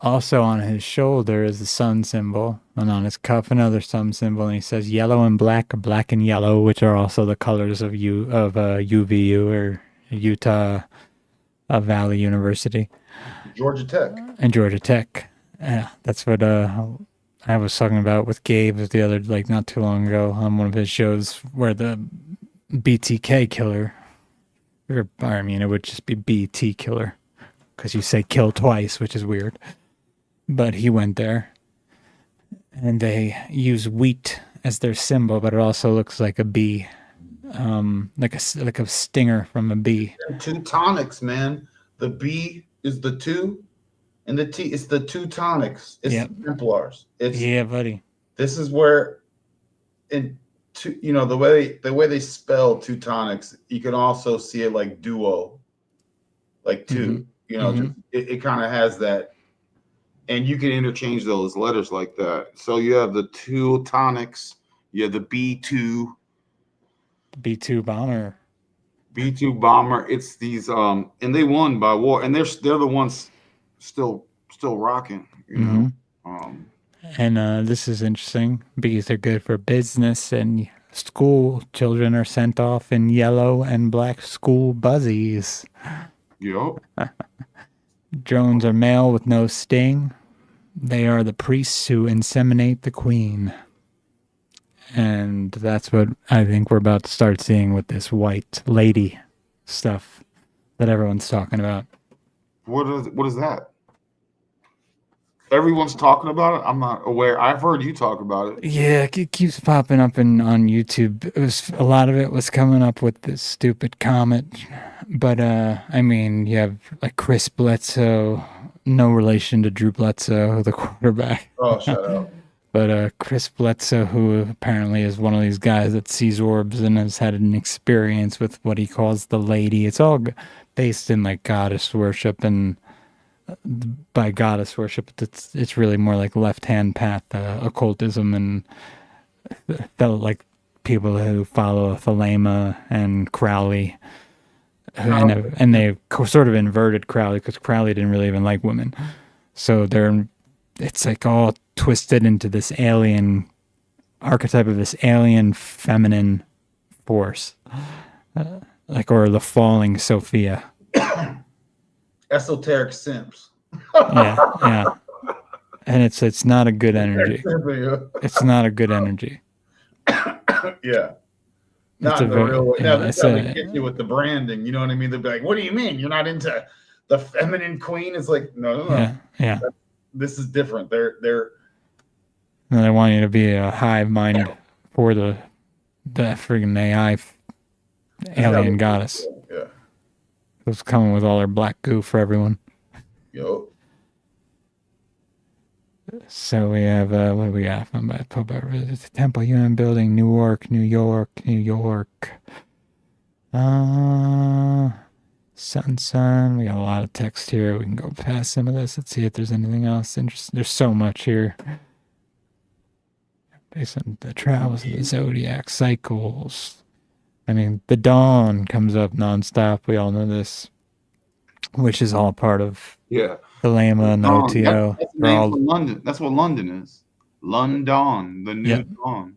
also on his shoulder is the sun symbol, and on his cuff another sun symbol, and he says yellow and black, or black and yellow, which are also the colors of UVU or Utah Valley University. Georgia Tech. And Georgia Tech. Yeah, that's what I was talking about with Gabe the other, like not too long ago on one of his shows where the BTK killer, or I mean, it would just be BT killer because you say kill twice, which is weird. But he went there and they use wheat as their symbol, but it also looks like a bee, like a stinger from a bee. 2 tonics, man. The B is the 2. And the T, it's the 2 tonics. It's the Templars. Yeah, buddy. This is where, the way they spell 2 tonics, you can also see it like duo, like 2. It kind of has that, and you can interchange those letters like that. So you have the 2 tonics, you have the B2 bomber. B2 bomber. It's these, and they won by war, and they're the ones. Still rocking, you know. And this is interesting because they're good for business and school. Children are sent off in yellow and black school buzzies. Yep. Drones are male with no sting. They are the priests who inseminate the queen. And that's what I think we're about to start seeing with this white lady stuff that everyone's talking about. What is that? Everyone's talking about it. I'm not aware. I've heard you talk about it. Yeah, it keeps popping up on YouTube. A lot of it was coming up with this stupid comet, but I mean, you have like Chris Bledsoe, no relation to Drew Bledsoe, the quarterback. Oh, shut up. But Chris Bledsoe, who apparently is one of these guys that sees orbs and has had an experience with what he calls the lady. It's all based in like goddess worship, and by goddess worship, it's really more like left hand path occultism, and like people who follow Thelema and Crowley, and they sort of inverted Crowley because Crowley didn't really even like women, so it's like all twisted into this alien archetype of this alien feminine force, or the falling Sophia. Esoteric simps. Yeah. And it's not a good energy. It's not a good energy. Yeah. Not in the real way. No, this doesn't get you with the branding. You know what I mean? They'll be like, what do you mean? You're not into the feminine queen? It's like, no. Yeah. This is different. They're and they want you to be a hive mind for the friggin' AI alien goddess. Yeah. Who's coming with all their black goo for everyone. Yo. So we have what do we got from the Temple UN building, New York. Sun. We got a lot of text here. We can go past some of this. Let's see if there's anything else interesting. There's so much here. Based on the travels of the zodiac cycles. I mean, the dawn comes up nonstop. We all know this, which is all part of Thelema and the OTO. That's the name for London. That's what London is. London, the new dawn.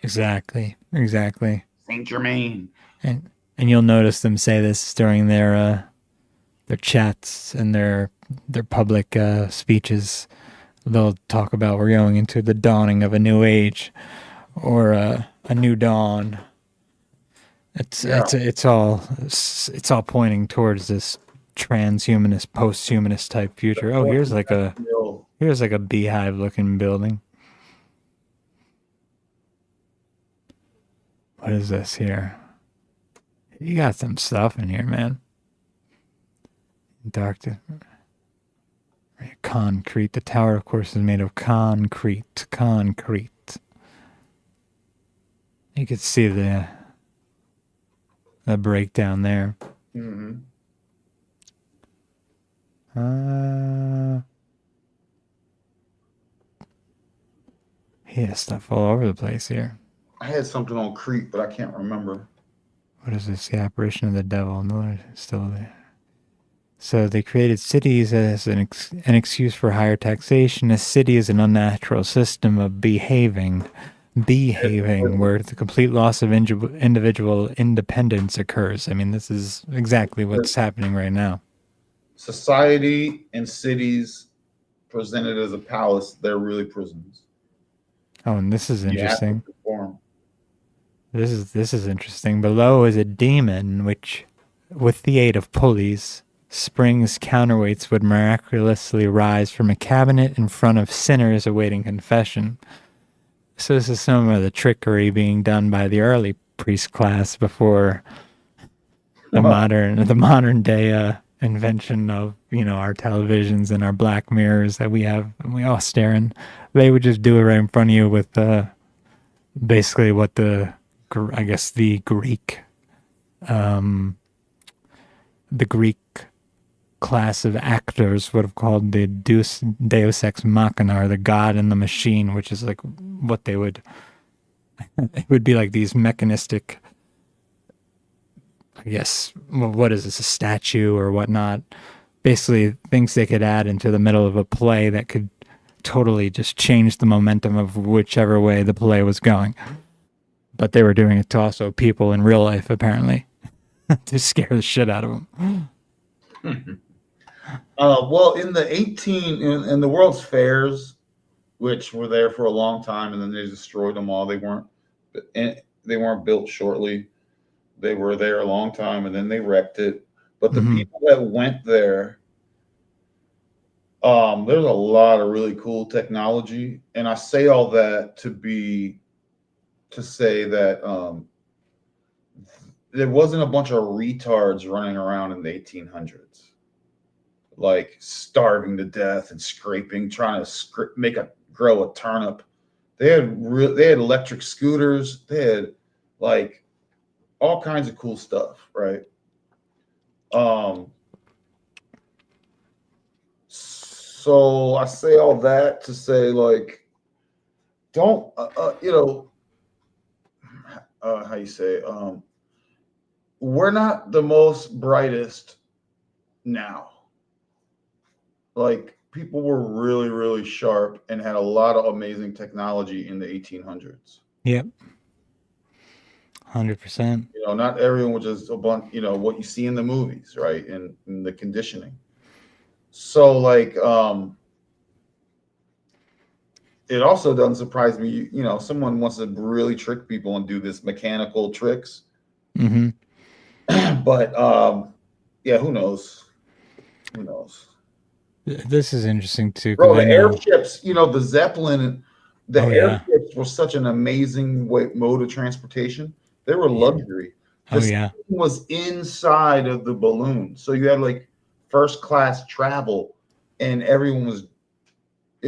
Exactly. Saint Germain. And you'll notice them say this during their chats and their public speeches. They'll talk about we're going into the dawning of a new age, or a new dawn. It's all pointing towards this transhumanist, post-humanist type future. Oh, here's like a beehive looking building. What is this here? You got some stuff in here, man. Concrete. The tower, of course, is made of concrete. You could see the breakdown there. Mm-hmm. He has stuff all over the place here. I had something on Crete, but I can't remember. What is this? The apparition of the devil. No, it's still there. So they created cities as an excuse for higher taxation. A city is an unnatural system of behaving where the complete loss of individual independence occurs. I mean, this is exactly what's happening right now. Society and cities presented as a palace, they're really prisons. Oh, and this is interesting. This is interesting. Below is a demon which, with the aid of pulleys, springs counterweights would miraculously rise from a cabinet in front of sinners awaiting confession. So this is some of the trickery being done by the early priest class before the modern day invention of our televisions and our black mirrors that we have and we all stare in. They would just do it right in front of you with basically what the Greek class of actors would have called the Deus Ex Machina, or the God in the Machine, which is like what they would. It would be like these mechanistic. I guess what is this, a statue or whatnot? Basically, things they could add into the middle of a play that could totally just change the momentum of whichever way the play was going. But they were doing it to also people in real life, apparently, to scare the shit out of them. Well, in the in the World's Fairs, which were there for a long time, and then they destroyed them all. They weren't built shortly. They were there a long time, and then they wrecked it. But the people that went there, there's a lot of really cool technology, and I say all that to say that there wasn't a bunch of retards running around in the 1800s, like starving to death and scraping, trying to grow a turnip They had electric scooters. They had like all kinds of cool stuff, right? So I say all that to say, like, don't how you say, we're not the most brightest now. Like, people were really, really sharp and had a lot of amazing technology in the 1800s. Yep. 100%. Not everyone was just a bunch, what you see in the movies, right? And the conditioning. So, like, it also doesn't surprise me, someone wants to really trick people and do this mechanical tricks. Mm-hmm. But yeah, who knows? Who knows? This is interesting too. Bro, the airships, the Zeppelin, the airships were such an amazing mode of transportation. They were luxury. The steam was inside of the balloon. So you had like first class travel, and it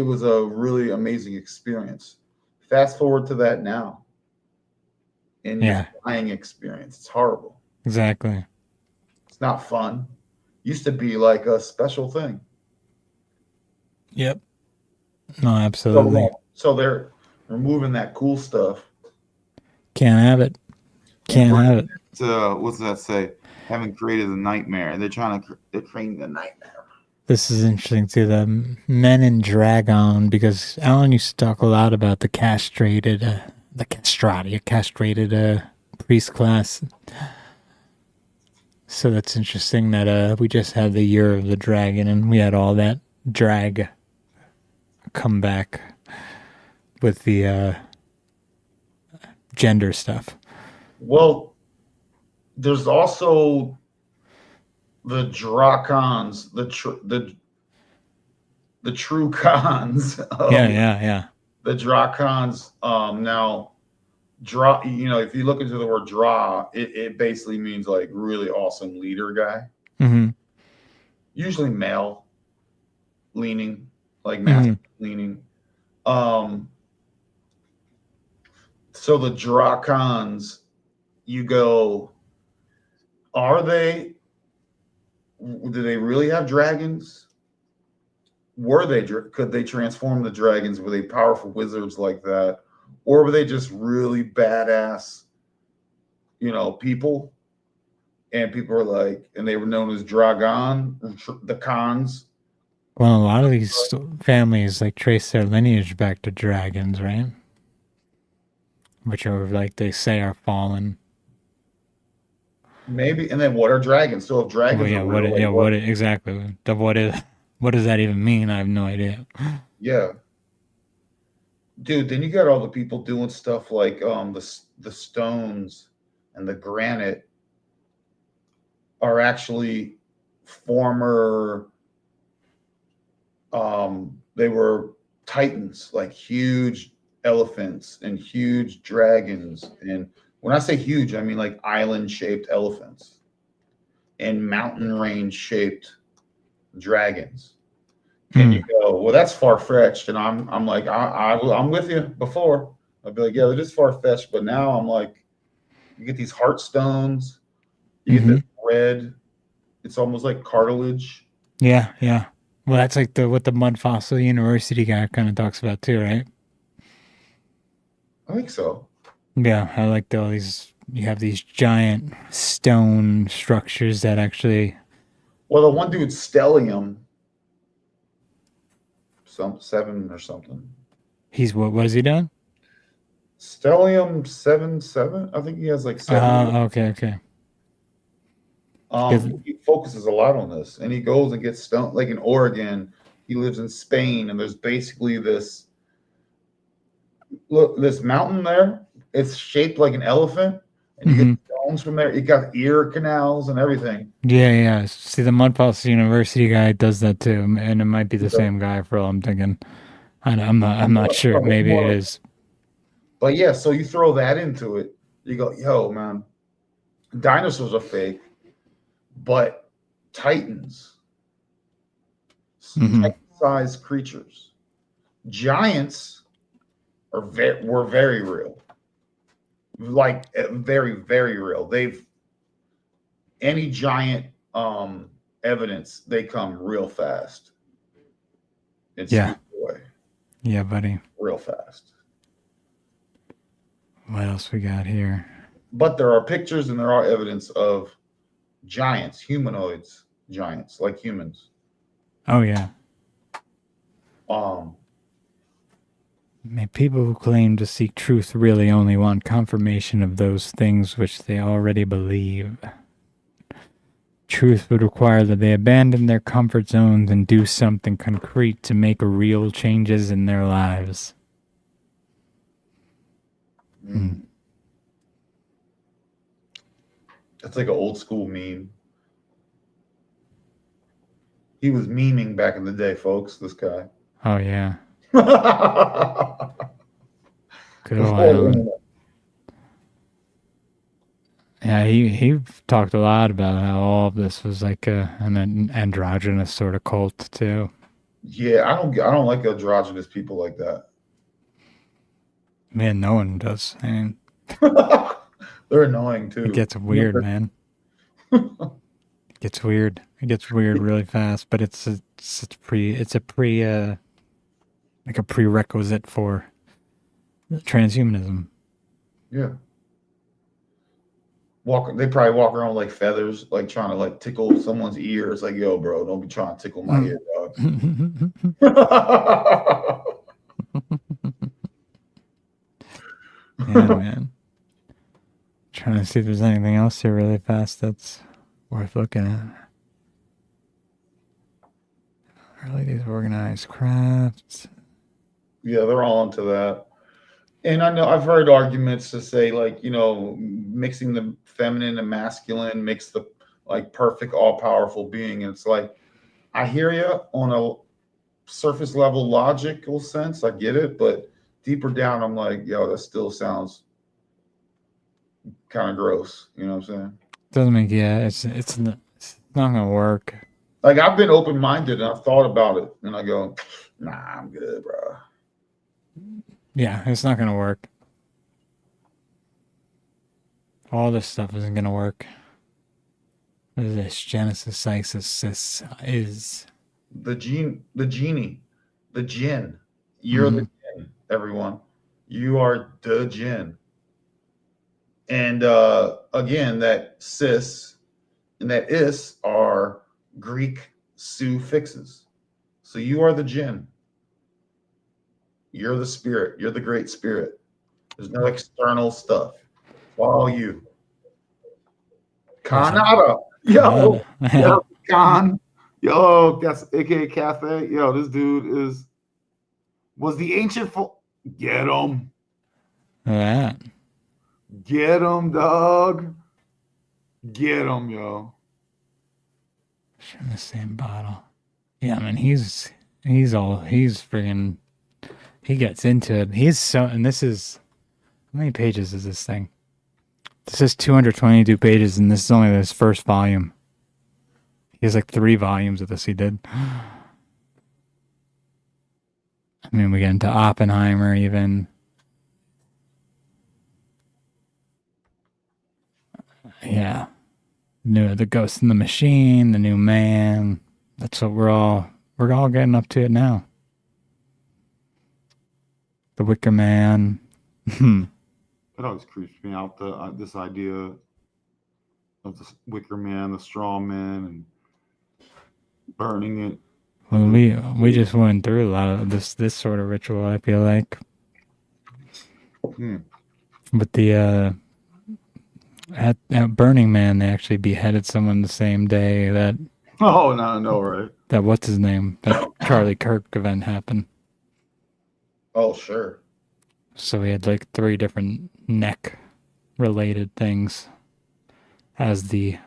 was a really amazing experience. Fast forward to that now. And your flying experience. It's horrible. Exactly. It's not fun. Used to be like a special thing. Yep. No, absolutely. So they're removing that cool stuff. Can't have it. Can't have it. What's that say? Haven't created a nightmare. They're creating the nightmare. This is interesting too. The men in Dragon, because Alan used to talk a lot about the castrated priest class. So that's interesting that we just had the year of the dragon and we had all that drag come back with the gender stuff. Well, there's also the Drakons, the true cons. Yeah. The Drakons now. If you look into the word draw, it basically means like really awesome leader guy. Mm-hmm. Usually male leaning, like masculine leaning. So the Drakons, you go, do they really have dragons? Could they transform the dragons? Were they powerful wizards like that? Or were they just really badass, people? And people were like, and they were known as Dragon, the Khans. Well, a lot of these families like trace their lineage back to dragons, right? Which are like they say are fallen. Maybe, and then what are dragons? So if dragons, exactly? What does that even mean? I have no idea. Yeah, dude. Then you got all the people doing stuff like the stones and the granite are actually former. They were titans, like huge elephants and huge dragons. And when I say huge, I mean like island-shaped elephants and mountain range-shaped dragons. And you go, well, that's far-fetched. And I'm like, I'm with you before. I'd be like, yeah, they're just far-fetched. But now I'm like, you get these heart stones, you get this red. It's almost like cartilage. Yeah. Well, that's like what the Mud Fossil University guy kind of talks about too, right? I think so. Yeah, I like all these. You have these giant stone structures that actually. Well, the one dude, Stellium, 7 or something. He's what is he doing? Stellium 7. I think he has like 7. Okay. He focuses a lot on this, and he goes and gets stone. Like in Oregon, he lives in Spain, and there's basically this mountain there. It's shaped like an elephant, and you get stones from there. You got ear canals and everything. Yeah. See, the Mud Fossil University guy does that too, and it might be the same guy for all I'm thinking. I'm not sure. Maybe it is. But yeah, so you throw that into it. You go, yo, man, dinosaurs are fake. But titans, titan-sized creatures, giants were very real. Like very, very real. Any giant evidence, they come real fast. It's Yeah. away Yeah, buddy. real fast. What else we got here? But there are pictures and there are evidence of giants, humanoids, giants like humans. Oh yeah. Um, People who claim to seek truth really only want confirmation of those things which they already believe. Truth would require that they abandon their comfort zones and do something concrete to make real changes in their lives. That's like an old school meme. He was memeing back in the day, folks. This guy. Oh yeah. The Good old whole Alan. internet. Yeah, he talked a lot about how all of this was like an androgynous sort of cult too. Yeah, I don't like androgynous people like that. Man, no one does. I mean, They're annoying too. it gets weird, man. It gets weird. It gets weird really fast, but it's a prerequisite for transhumanism. Yeah. They probably walk around like feathers, like trying to like tickle someone's ear. It's like, yo, bro, don't be trying to tickle my ear, dog. Yeah, man. Trying to see if there's anything else here really fast that's worth looking at. Really, these organized crafts. Yeah, they're all into that. And I know I've heard arguments to say, like, mixing the feminine and masculine makes the like perfect, all powerful being. And it's like, I hear you on a surface level logical sense. I get it. But deeper down, I'm like, yo, that still sounds kind of gross. You know what I'm saying? Doesn't make it's not gonna work. Like, I've been open minded and I've thought about it, and I go, nah, I'm good, bro. Yeah, it's not gonna work. All this stuff isn't gonna work. What is this? Genesis is The genie, the jinn. You're the jinn, everyone. You are the jinn. And again, that cis and that is are Greek suffixes. So you are the jinn. You're the spirit. You're the great spirit. There's no external stuff. It's all you. Kanada. Yo. Yo, Khan. Yo, that's AKA Cafe. Yo, this dude was the ancient get him. that. Get him, dog. Get him, yo. In the same bottle. Yeah, I mean he's friggin'. He gets into it. And this is, how many pages is this thing? This is 222 pages, and this is only his first volume. He has like 3 volumes of this he did. I mean, we get into Oppenheimer even. Yeah. The Ghost in the Machine, The New Man. That's what we're all getting up to it now. The Wicker Man. That always creeps me out. This idea of the Wicker Man, the straw man, and burning it. Well, we just went through a lot of this sort of ritual, I feel like. But the at Burning Man, they actually beheaded someone the same day that. Oh no, right? That what's his name? That Charlie Kirk event happened. Oh sure. So we had like 3 different neck-related things as the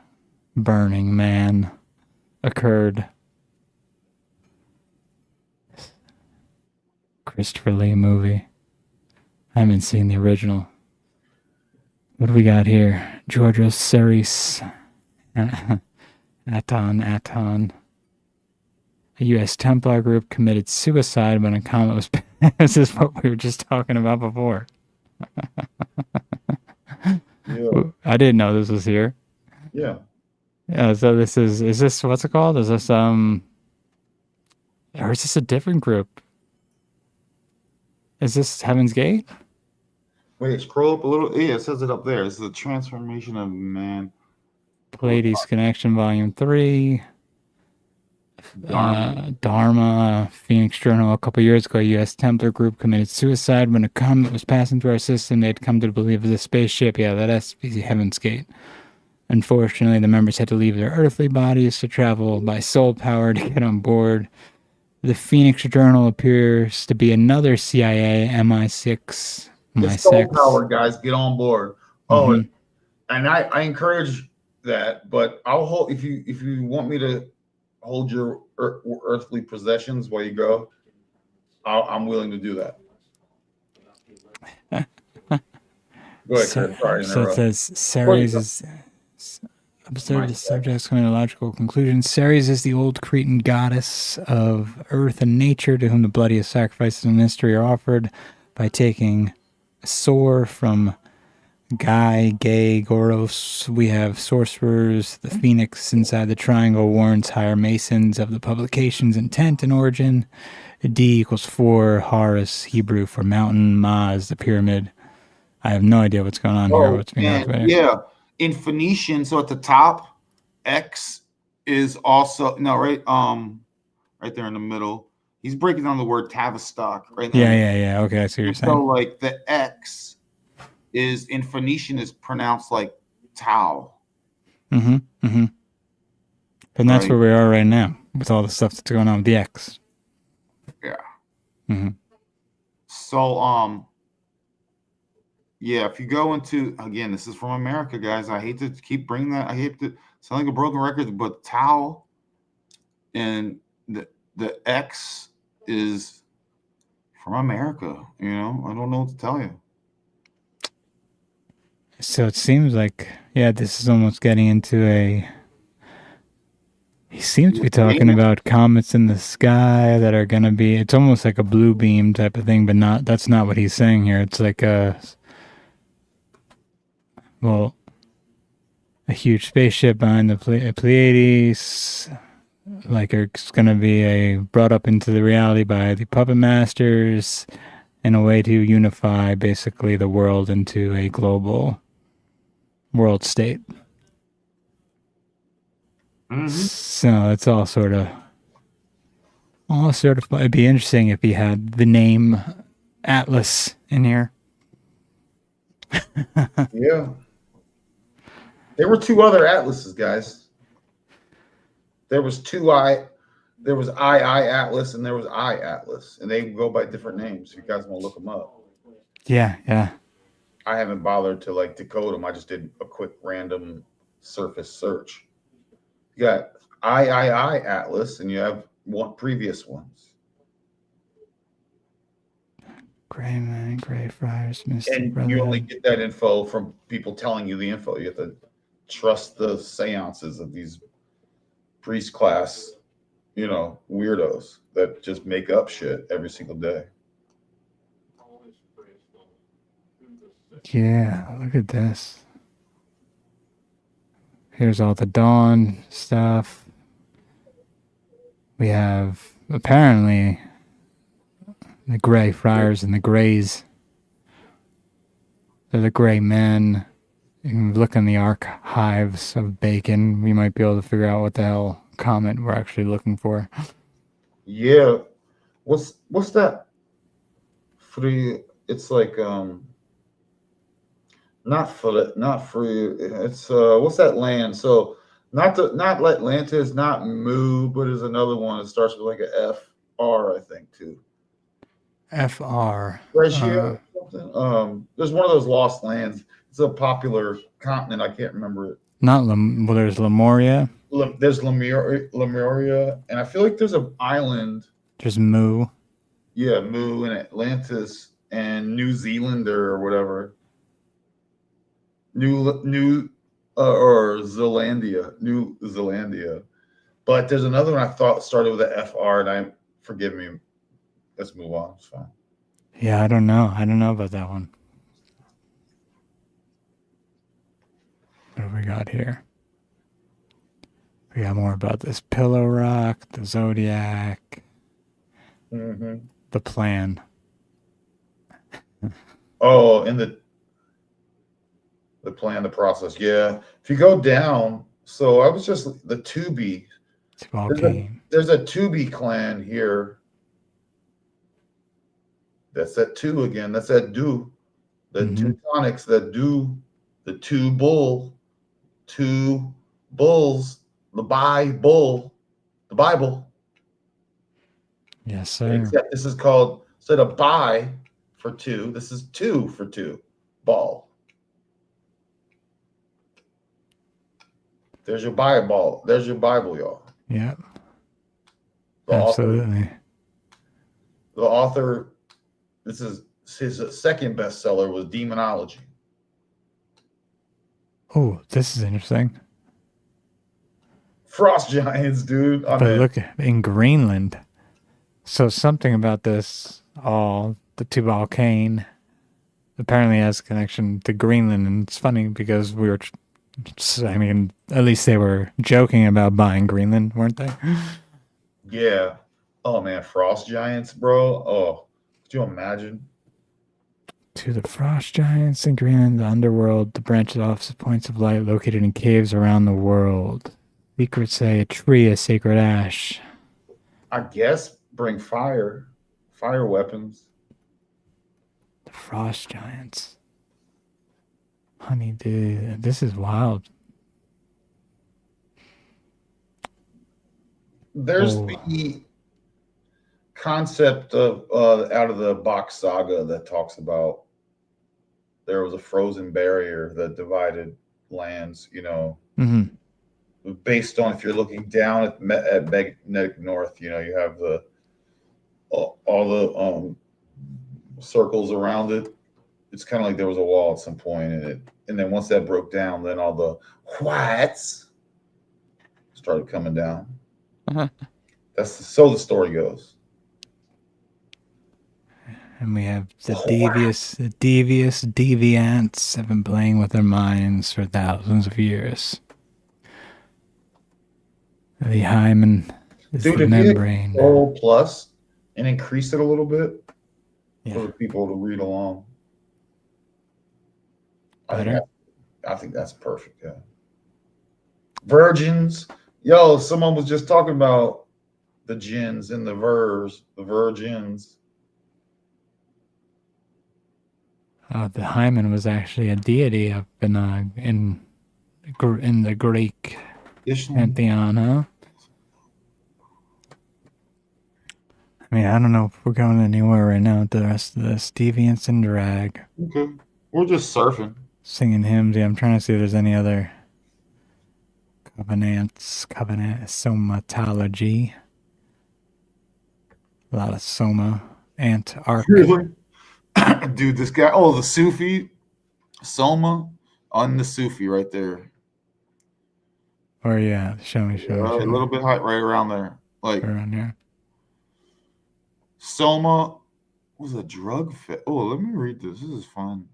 Burning Man occurred. Christopher Lee movie. I haven't seen the original. What do we got here? Georgia Ceres. Aton. A U.S. Templar group committed suicide when a comet was. This is what we were just talking about before. Yeah. I didn't know this was here. Yeah. Yeah, so this is this what's it called? Is this or is this a different group? Is this Heaven's Gate? Wait, scroll up a little. Yeah, it says it up there. It's the transformation of man. Pleiades Connection, Volume 3. Dharma, Phoenix Journal. A couple years ago, a U.S. Templar group committed suicide when a comet was passing through our system. They'd come to believe it was a spaceship. Yeah, that has to be Heaven's Gate. Unfortunately, the members had to leave their earthly bodies to travel by soul power to get on board. The Phoenix Journal appears to be another CIA MI6. It's soul power, guys. Get on board. Oh, Mhm. and I encourage that, but I'll hold if you want me to hold your earthly possessions while you go. I'm willing to do that. Go ahead, Chris. Sorry to So it interrupt. says Ceres is observe the subject's chronological conclusion. Ceres is the old Cretan goddess of earth and nature, to whom the bloodiest sacrifices in history are offered by taking a sword from Gay, Goros. We have sorcerers. The phoenix inside the triangle warns higher masons of the publication's intent and origin. D equals 4. Horus, Hebrew for mountain. Ma is the pyramid. I have no idea what's going on here. What's being activated? Yeah. In Phoenician, so at the top, X is also right there in the middle. He's breaking down the word Tavistock right now. Yeah. Okay, I see what you're saying. So like the X is in Phoenician is pronounced like Tau. And that's where we are right now with all the stuff that's going on with the X. Yeah. So yeah, if you go into, again, this is from America, guys. I hate to keep bringing that. I hate to sound like a broken record, but Tau and the X is from America. You know, I don't know what to tell you. So it seems like, this is almost getting into a. He seems to be talking about comets in the sky that are going to be. It's almost like a blue beam type of thing, but not. That's not what he's saying here. It's like a huge spaceship behind the Pleiades. Like it's going to be brought up into the reality by the puppet masters in a way to unify basically the world into a global world state. So it's all sort of. It'd be interesting if he had the name Atlas in here. Yeah. There were 2 other atlases, guys. There was II Atlas and there was I Atlas, and they go by different names. If you guys want to look them up. Yeah. I haven't bothered to like decode them. I just did a quick random surface search. You got I Atlas, and you have previous ones. Gray Man, Gray Friars, Mystic And Brotherhood. you only get that info from people telling you the info. You have to trust the seances of these priest class, weirdos that just make up shit every single day. Yeah, look at this. Here's all the Dawn stuff. We have apparently the Gray Friars and the Grays. They're the Gray Men. You can look in the archives of Bacon. We might be able to figure out what the hell comet we're actually looking for. Yeah. What's that? It's like not free. It's what's that land? So not Atlantis, not Mu, but there's another one that starts with like a FR, I think too. FR. Ratio or something. There's one of those lost lands. It's a popular continent. I can't remember it. There's Lemuria. There's Lemuria, and I feel like there's an island. There's Mu. Yeah, Mu and Atlantis and New Zealand or whatever. New or Zealandia, New Zealandia. But there's another one I thought started with a FR, and forgive me. Let's move on. It's fine. Yeah, I don't know. I don't know about that one. What do we got here? We got more about this Pillow Rock, the Zodiac, the plan. Oh, and the plan, the process. Yeah. If you go down, so I was just the Tubi. There's a Tubi clan here. That's that two again. That's that do. The Teutonics that do the two bulls, the Bible. Yes, sir. Except this is called, instead of bi for two, this is two for two. Ball. There's your Bible. There's your Bible, y'all. Yep. The Absolutely. Author, this is his second bestseller, was Demonology. Oh, this is interesting. Frost giants, dude. But look, in Greenland. So something about this, the two-ball cane, apparently has a connection to Greenland. And it's funny because we were, I mean, at least they were joking about buying Greenland, weren't they? Yeah. Oh, man, frost giants, bro. Oh, could you imagine? To the frost giants in Greenland, the underworld, the branches off of points of light located in caves around the world. Secrets say a tree, a sacred ash. I guess bring fire weapons. The frost giants. Honey, dude, this is wild. There's the concept of out of the box saga that talks about there was a frozen barrier that divided lands, based on, if you're looking down at magnetic north, you have all the circles around it. It's kind of like there was a wall at some point, and then once that broke down, then all the whites started coming down. So the story goes. And we have the devious deviants have been playing with their minds for thousands of years. The hymen is the membrane. Control plus and increase it a little bit for the people to read along. I think that's perfect. Yeah. Virgins. Yo, someone was just talking about the gins and the virgins. The hymen was actually a deity up in the Greek pantheon, huh? I mean, I don't know if we're going anywhere right now with the rest of this. Deviants and drag. Okay. We're just surfing. Singing hymns. Yeah, I'm trying to see if there's any other covenant somatology. A lot of soma. Antarch. Dude, this guy, the Sufi, Soma, on the Sufi right there. Or yeah, show me. A little bit high, right around there. Like around here. Soma was a drug fit. Oh, let me read this. This is fun.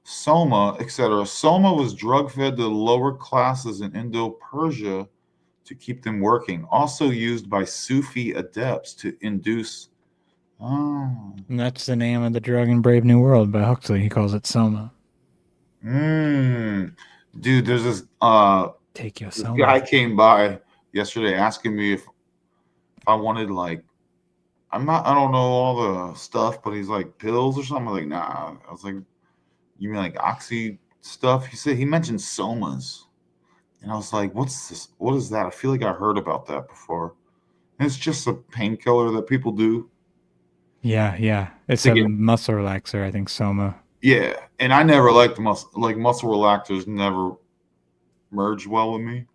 Soma, etc. Soma was drug fed to the lower classes in Indo-Persia to keep them working. Also used by Sufi adepts to induce. And that's the name of the drug in Brave New World by Huxley. He calls it Soma. Dude, there's this Take your this Soma. guy came by yesterday asking me if I wanted, like, I don't know all the stuff, but he's like, pills or something. I'm like, nah. I was like, you mean like oxy stuff? He mentioned somas. And I was like, what's this? What is that? I feel like I heard about that before. And it's just a painkiller that people do. Yeah. It's a muscle relaxer, I think, Soma. Yeah. And I never liked muscle relaxers never merged well with me.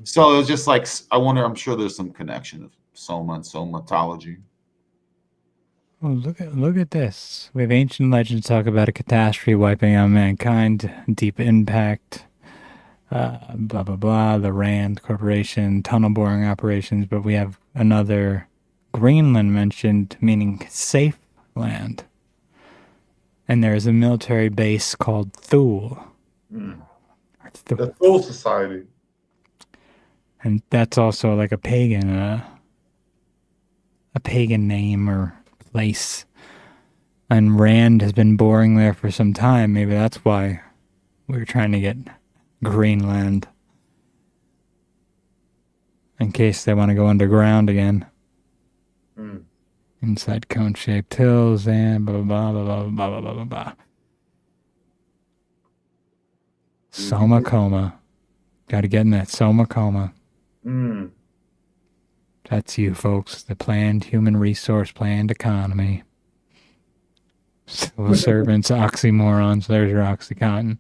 So it was just like, I'm sure there's some connection of Soma and somatology. Oh, look at this. We have ancient legends talk about a catastrophe wiping out mankind, deep impact. blah, blah, blah, the Rand Corporation, tunnel boring operations, but we have another Greenland mentioned, meaning safe land. And there's a military base called Thule. The Thule Society. And that's also like a pagan name or place. And Rand has been boring there for some time. Maybe that's why we were trying to get Greenland. In case they want to go underground again. Inside cone-shaped hills and blah, blah, blah, blah, blah, blah, blah, blah, blah. Soma coma. Got to get in that Soma coma. That's you, folks. The planned human resource planned economy. Civil servants, oxymorons. There's your Oxycontin.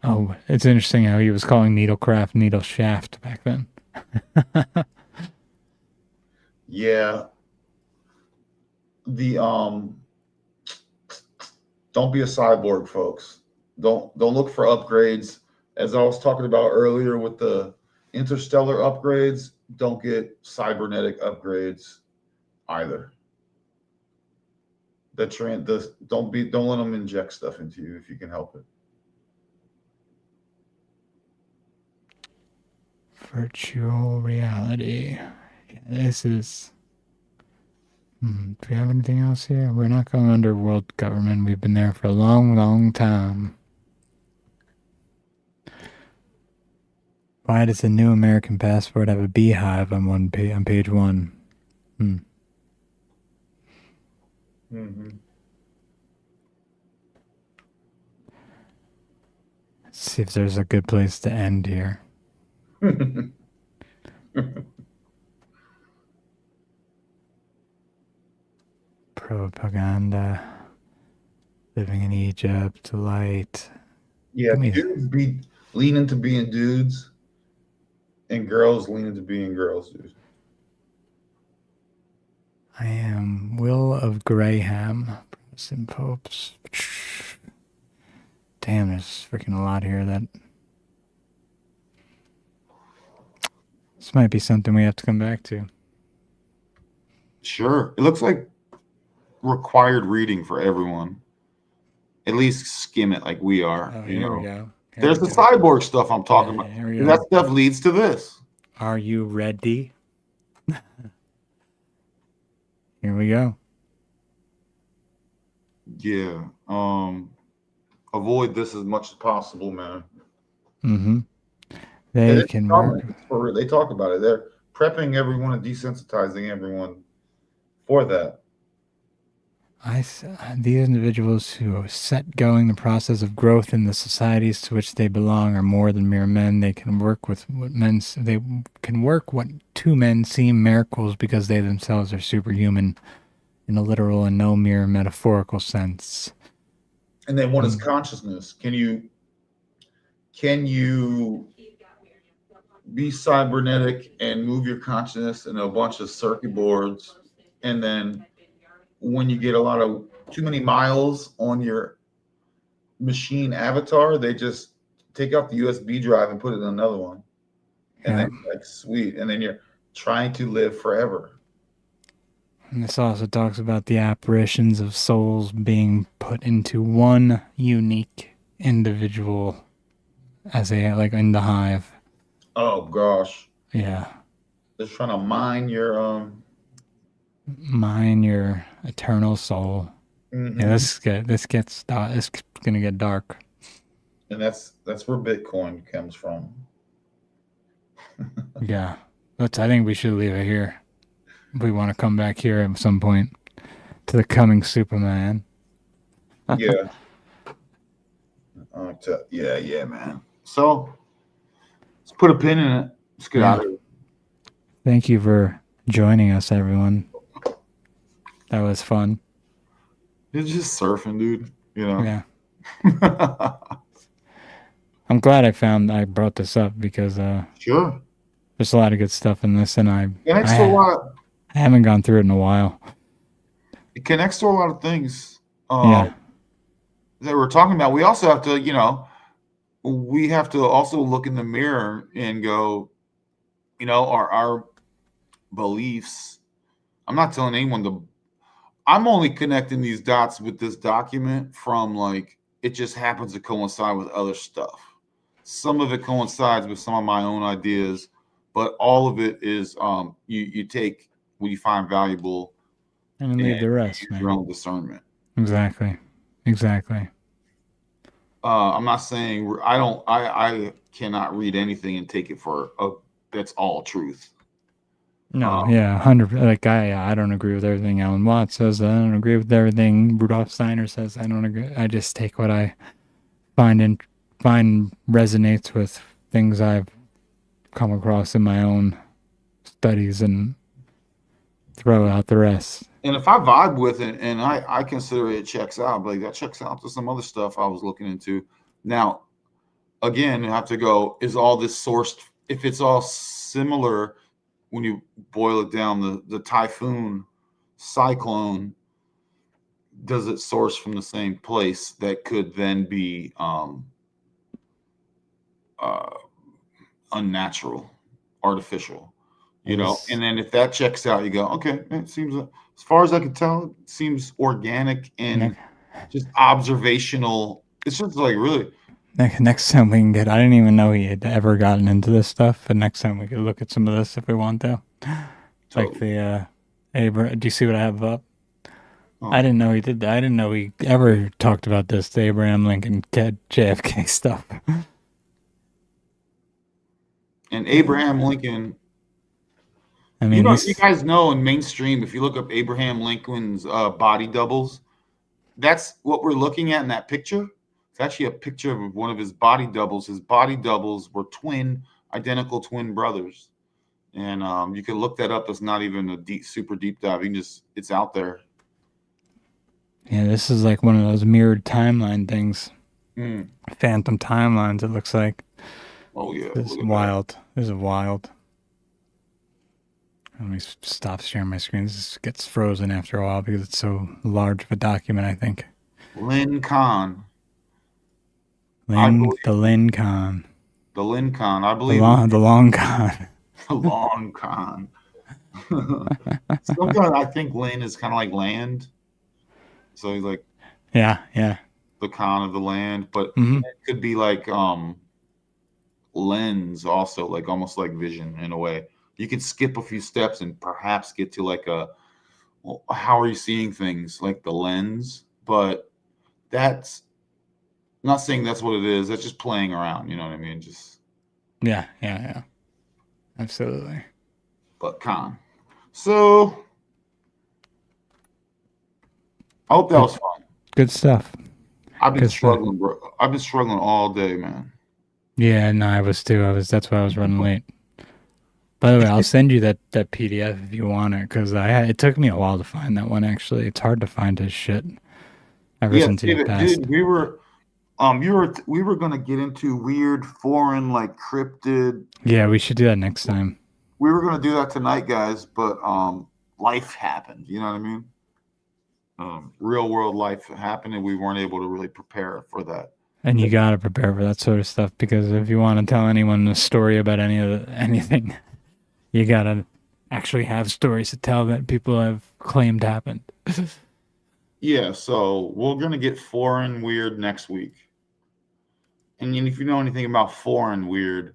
Oh, it's interesting how he was calling needlecraft needle shaft back then. Yeah. The don't be a cyborg, folks. Don't look for upgrades. As I was talking about earlier with the interstellar upgrades, don't get cybernetic upgrades either. Don't let them inject stuff into you if you can help it. Virtual reality. This is... do we have anything else here? We're not going under world government. We've been there for a long, long time. Why does the new American passport have a beehive on page 1? Let's see if there's a good place to end here. Propaganda. Living in Egypt. Light. Yeah, dudes lean into being dudes, and girls lean into being girls, dude. I am Will of Graham. Protestant popes. Damn, there's freaking a lot here that... This might be something we have to come back to. Sure. It looks like required reading for everyone. At least skim it like we are. Oh, here we go. There's the cyborg stuff I'm talking about. And that stuff leads to this. Are you ready? Here we go. Yeah. Avoid this as much as possible, man. They can work. They talk about it. They're prepping everyone and desensitizing everyone for that. These individuals who set going the process of growth in the societies to which they belong are more than mere men. They can work what to men seem miracles because they themselves are superhuman in a literal and no mere metaphorical sense. And then what is consciousness? Can you be cybernetic and move your consciousness in a bunch of circuit boards, and then when you get too many miles on your machine avatar, they just take out the USB drive and put it in another one. And then like, sweet. And then you're trying to live forever. And this also talks about the apparitions of souls being put into one unique individual as in the hive. Oh gosh. Yeah. Just trying to mine your eternal soul. Yeah, this gonna get dark. And that's where Bitcoin comes from. Yeah. I think we should leave it here. We want to come back here at some point to the coming Superman. Yeah. Yeah, man. So let's put a pin in it. Let's get out of here. Thank you for joining us, everyone. That was fun. It's just surfing, dude. You know. Yeah. I'm glad I brought this up because sure. There's a lot of good stuff in this, and I haven't gone through it in a while. It connects to a lot of things. that we're talking about, we also have to, we have to also look in the mirror and go, are our beliefs. I'm not telling anyone to. I'm only connecting these dots with this document from like it just happens to coincide with other stuff. Some of it coincides with some of my own ideas, but all of it is you take what you find valuable and leave the rest, use man. your own discernment. Exactly. I'm not saying I cannot read anything and take it for that's all truth. No, yeah, 100. Like I don't agree with everything Alan Watts says. I don't agree with everything Rudolf Steiner says. I don't agree. I just take what I find resonates with things I've come across in my own studies and throw out the rest. And if I vibe with it and I consider it checks out, like that checks out to some other stuff I was looking into. Now, again, you have to go, is all this sourced? If it's all similar, when you boil it down, the typhoon, cyclone, does it source from the same place that could then be unnatural, artificial, Yes. and then if that checks out, you go, okay, it seems, as far as I can tell, it seems organic and just observational. It's just like really. Next time we can get, I didn't even know he had ever gotten into this stuff, but next time we could look at some of this if we want to. Like the, do you see what I have up? Oh. I didn't know he did that. I didn't know he ever talked about this, the Abraham Lincoln JFK stuff. And Abraham Lincoln, I mean, you guys know in mainstream, if you look up Abraham Lincoln's body doubles, that's what we're looking at in that picture. It's actually a picture of one of his body doubles. His body doubles were identical twin brothers. And you can look that up. It's not even a super deep dive. You can it's out there. Yeah, this is like one of those mirrored timeline things. Phantom timelines, it looks like. Oh, yeah. This is wild. This is wild. Let me stop sharing my screen. This gets frozen after a while because it's so large of a document, I think. Lynn Kahn. The Lynn Kahn. The Lynn Kahn. I believe. The long Kahn. The long Kahn. Sometimes I think Lynn is kind of like land. So he's like. Yeah. The Kahn of the land. But it could be like lens also, like almost like vision in a way. You could skip a few steps and perhaps get to like how are you seeing things, like the lens, but that's I'm not saying that's what it is. That's just playing around. You know what I mean? Just yeah. Absolutely. But Kahn. So I hope that was fun. Good stuff. I've been struggling, bro. I've been struggling all day, man. Yeah, no, I was too. That's why I was running late. By the way, I'll send you that PDF if you want it, because it took me a while to find that one. Actually, it's hard to find his shit. Ever since he passed. Dude, we were gonna get into weird foreign like cryptid. Yeah, we should do that next time. We were gonna do that tonight, guys, but life happened. You know what I mean? Real world life happened, and we weren't able to really prepare for that. And you gotta prepare for that sort of stuff, because if you want to tell anyone a story about anything, you gotta actually have stories to tell that people have claimed happened. Yeah, so we're gonna get foreign weird next week. And if you know anything about foreign weird,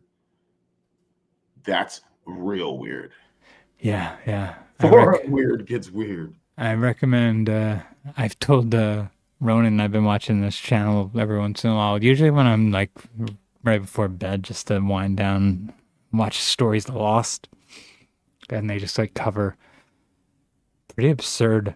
that's real weird. Yeah. Foreign weird gets weird. I recommend. I've told Ronin I've been watching this channel every once in a while. Usually when I'm like right before bed, just to wind down, watch Stories Lost, and they just like cover pretty absurd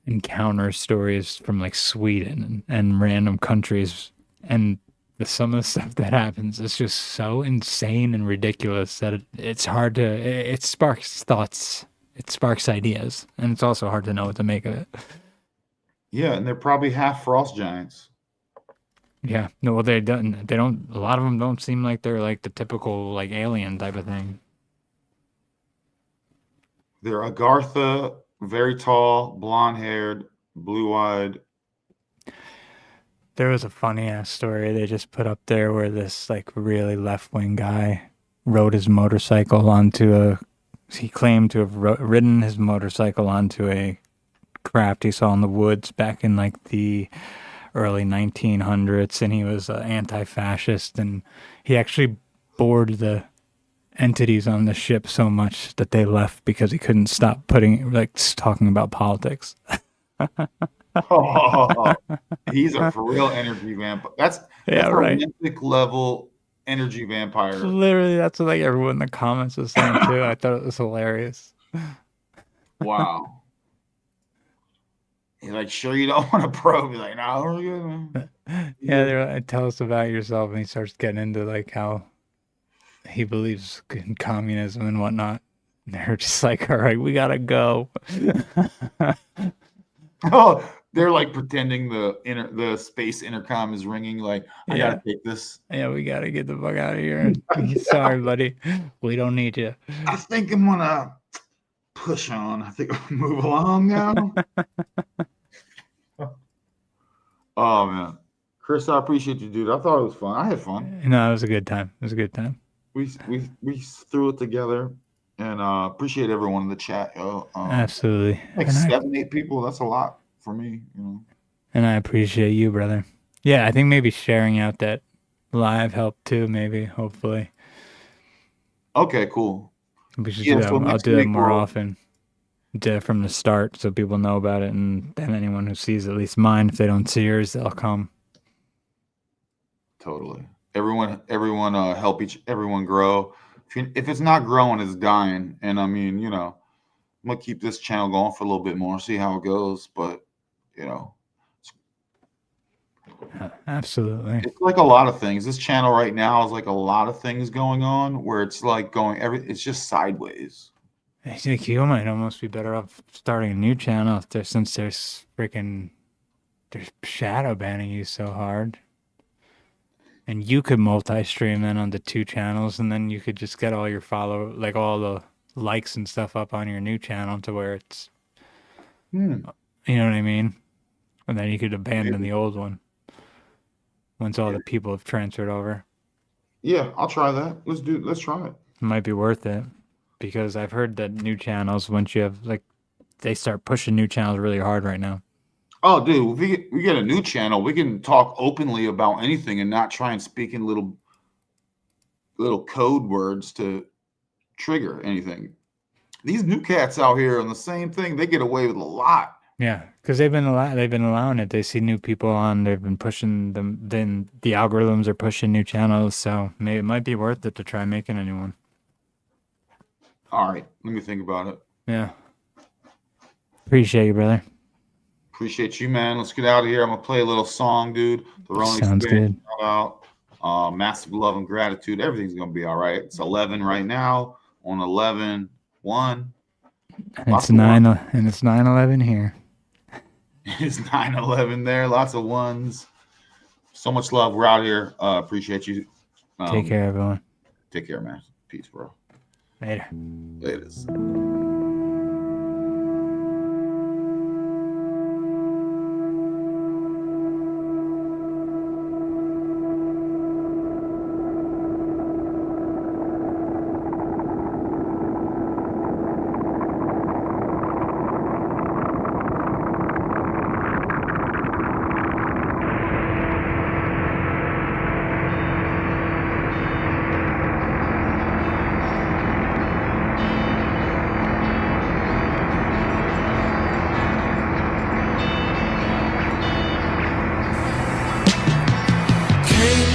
encounter stories from like Sweden and random countries, and some of the stuff that happens is just so insane and ridiculous that it's hard to. It sparks thoughts. It sparks ideas, and it's also hard to know what to make of it. Yeah, and they're probably half frost giants. Yeah, no, well, they don't. A lot of them don't seem like they're like the typical like alien type of thing. They're Agartha, very tall, blonde-haired, blue-eyed. There was a funny ass story they just put up there where this like really left wing guy rode his motorcycle onto he claimed to have ridden his motorcycle onto a craft he saw in the woods back in like the early 1900s, and he was anti-fascist, and he actually bored the entities on the ship so much that they left because he couldn't stop talking about politics. Oh, he's a for real energy vampire. That's a Olympic level energy vampire. Literally, that's what like everyone in the comments was saying too. I thought it was hilarious. Wow. He's like, sure you don't want to probe? He's like, no, we're good. Yeah, they're like, tell us about yourself, and he starts getting into like how he believes in communism and whatnot. And they're just like, all right, we gotta go. Oh, they're like pretending the space intercom is ringing. Like, I gotta take this. Yeah, we gotta get the fuck out of here. Sorry, buddy, we don't need you. I think I'm gonna push on. I think I'll move along now. Oh man, Chris, I appreciate you, dude. I thought it was fun. I had fun. No, it was a good time. It was a good time. We threw it together, and appreciate everyone in the chat. Absolutely. Like 7-8 people. That's a lot for me, you know. And I appreciate you, brother. Yeah, I think maybe sharing out that live helped too. Maybe, hopefully. Okay, cool. We should do that. I'll do that more often. Do it from the start so people know about it, and then anyone who sees at least mine, if they don't see yours, they'll come. Totally. Everyone help everyone grow. If it's not growing, it's dying. And I mean, you know, I'm gonna keep this channel going for a little bit more, see how it goes. But you know, absolutely, it's like a lot of things. This channel right now is like a lot of things going on where it's like it's just sideways. I think you might almost be better off starting a new channel since they're shadow banning you so hard. And you could multi-stream then onto 2 channels, and then you could just get all your all the likes and stuff up on your new channel to where it's, you know what I mean? And then you could abandon the old one once all the people have transferred over. Yeah, I'll try that. Let's try it. It might be worth it. Because I've heard that new channels, once you have they start pushing new channels really hard right now. Oh, dude, if we get a new channel, we can talk openly about anything and not try and speak in little code words to trigger anything. These new cats out here on the same thing, they get away with a lot. Yeah, because they've been allowing it. They see new people on. They've been pushing them. Then the algorithms are pushing new channels. So maybe it might be worth it to try making a new one. All right, let me think about it. Yeah. Appreciate you, brother. Appreciate you, man. Let's get out of here. I'm gonna play a little song, dude. The Ronin sounds good. Shout out. Massive love and gratitude. Everything's gonna be all right. It's 11 right now. On 11-1. And it's 9/11 here. It's 9/11 there. Lots of ones. So much love. We're out here. Appreciate you. Take care, everyone. Take care, man. Peace, bro. Later. Laters.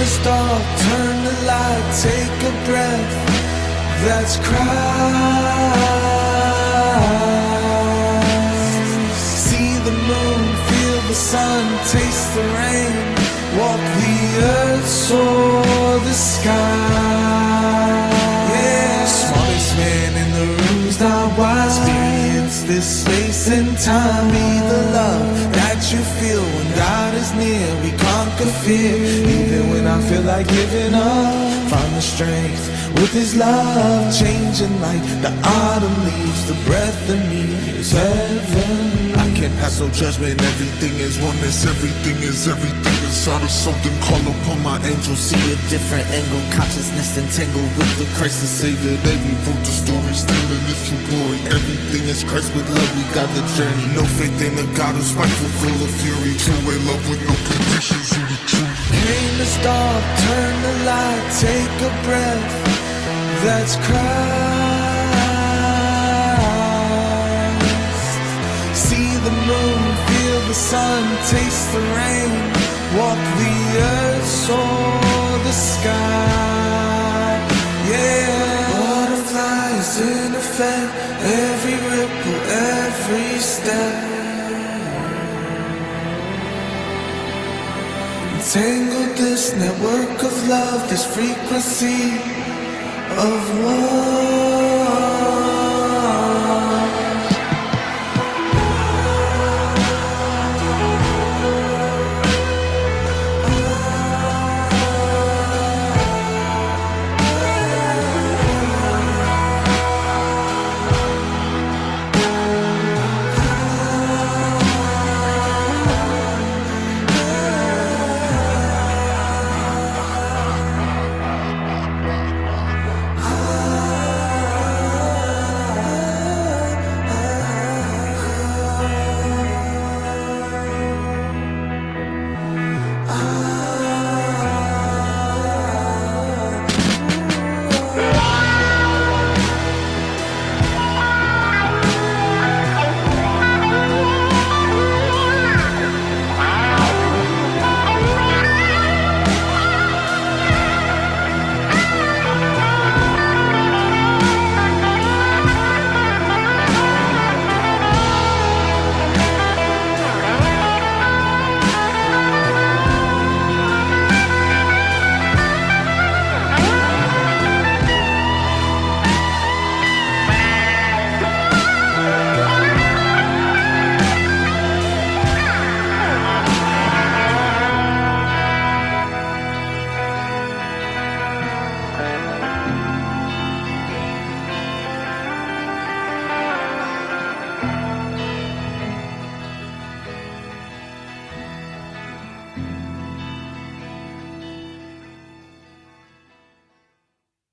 Stop, turn the light, take a breath. That's Christ. See the moon, feel the sun, taste the rain. Walk the earth, soar the sky. Yeah, smartest man in the room's not wise. Experience this space and time. Be the love that you feel when God is near. We conquer fear, even when I feel like giving up. Find the strength with His love, changing like the autumn leaves. The breath in me is heaven. I can't can't pass no judgment. Everything is oneness, everything is everything inside of something. Call upon my angel, see a different angle. Consciousness entangled with the Christ the Savior. They rewrote the story, still in this true glory. Everything is Christ with love, we got the journey. No faith in a God who's spiteful, full of fury. True way love with no conditions, who the truth. Pain is dark, turn the light, take a breath. That's Christ. See the moon, feel the sun, taste the rain. Walk the earth, soar the sky. Yeah. Butterflies in effect, every ripple, every step. Entangle this network of love, this frequency of one.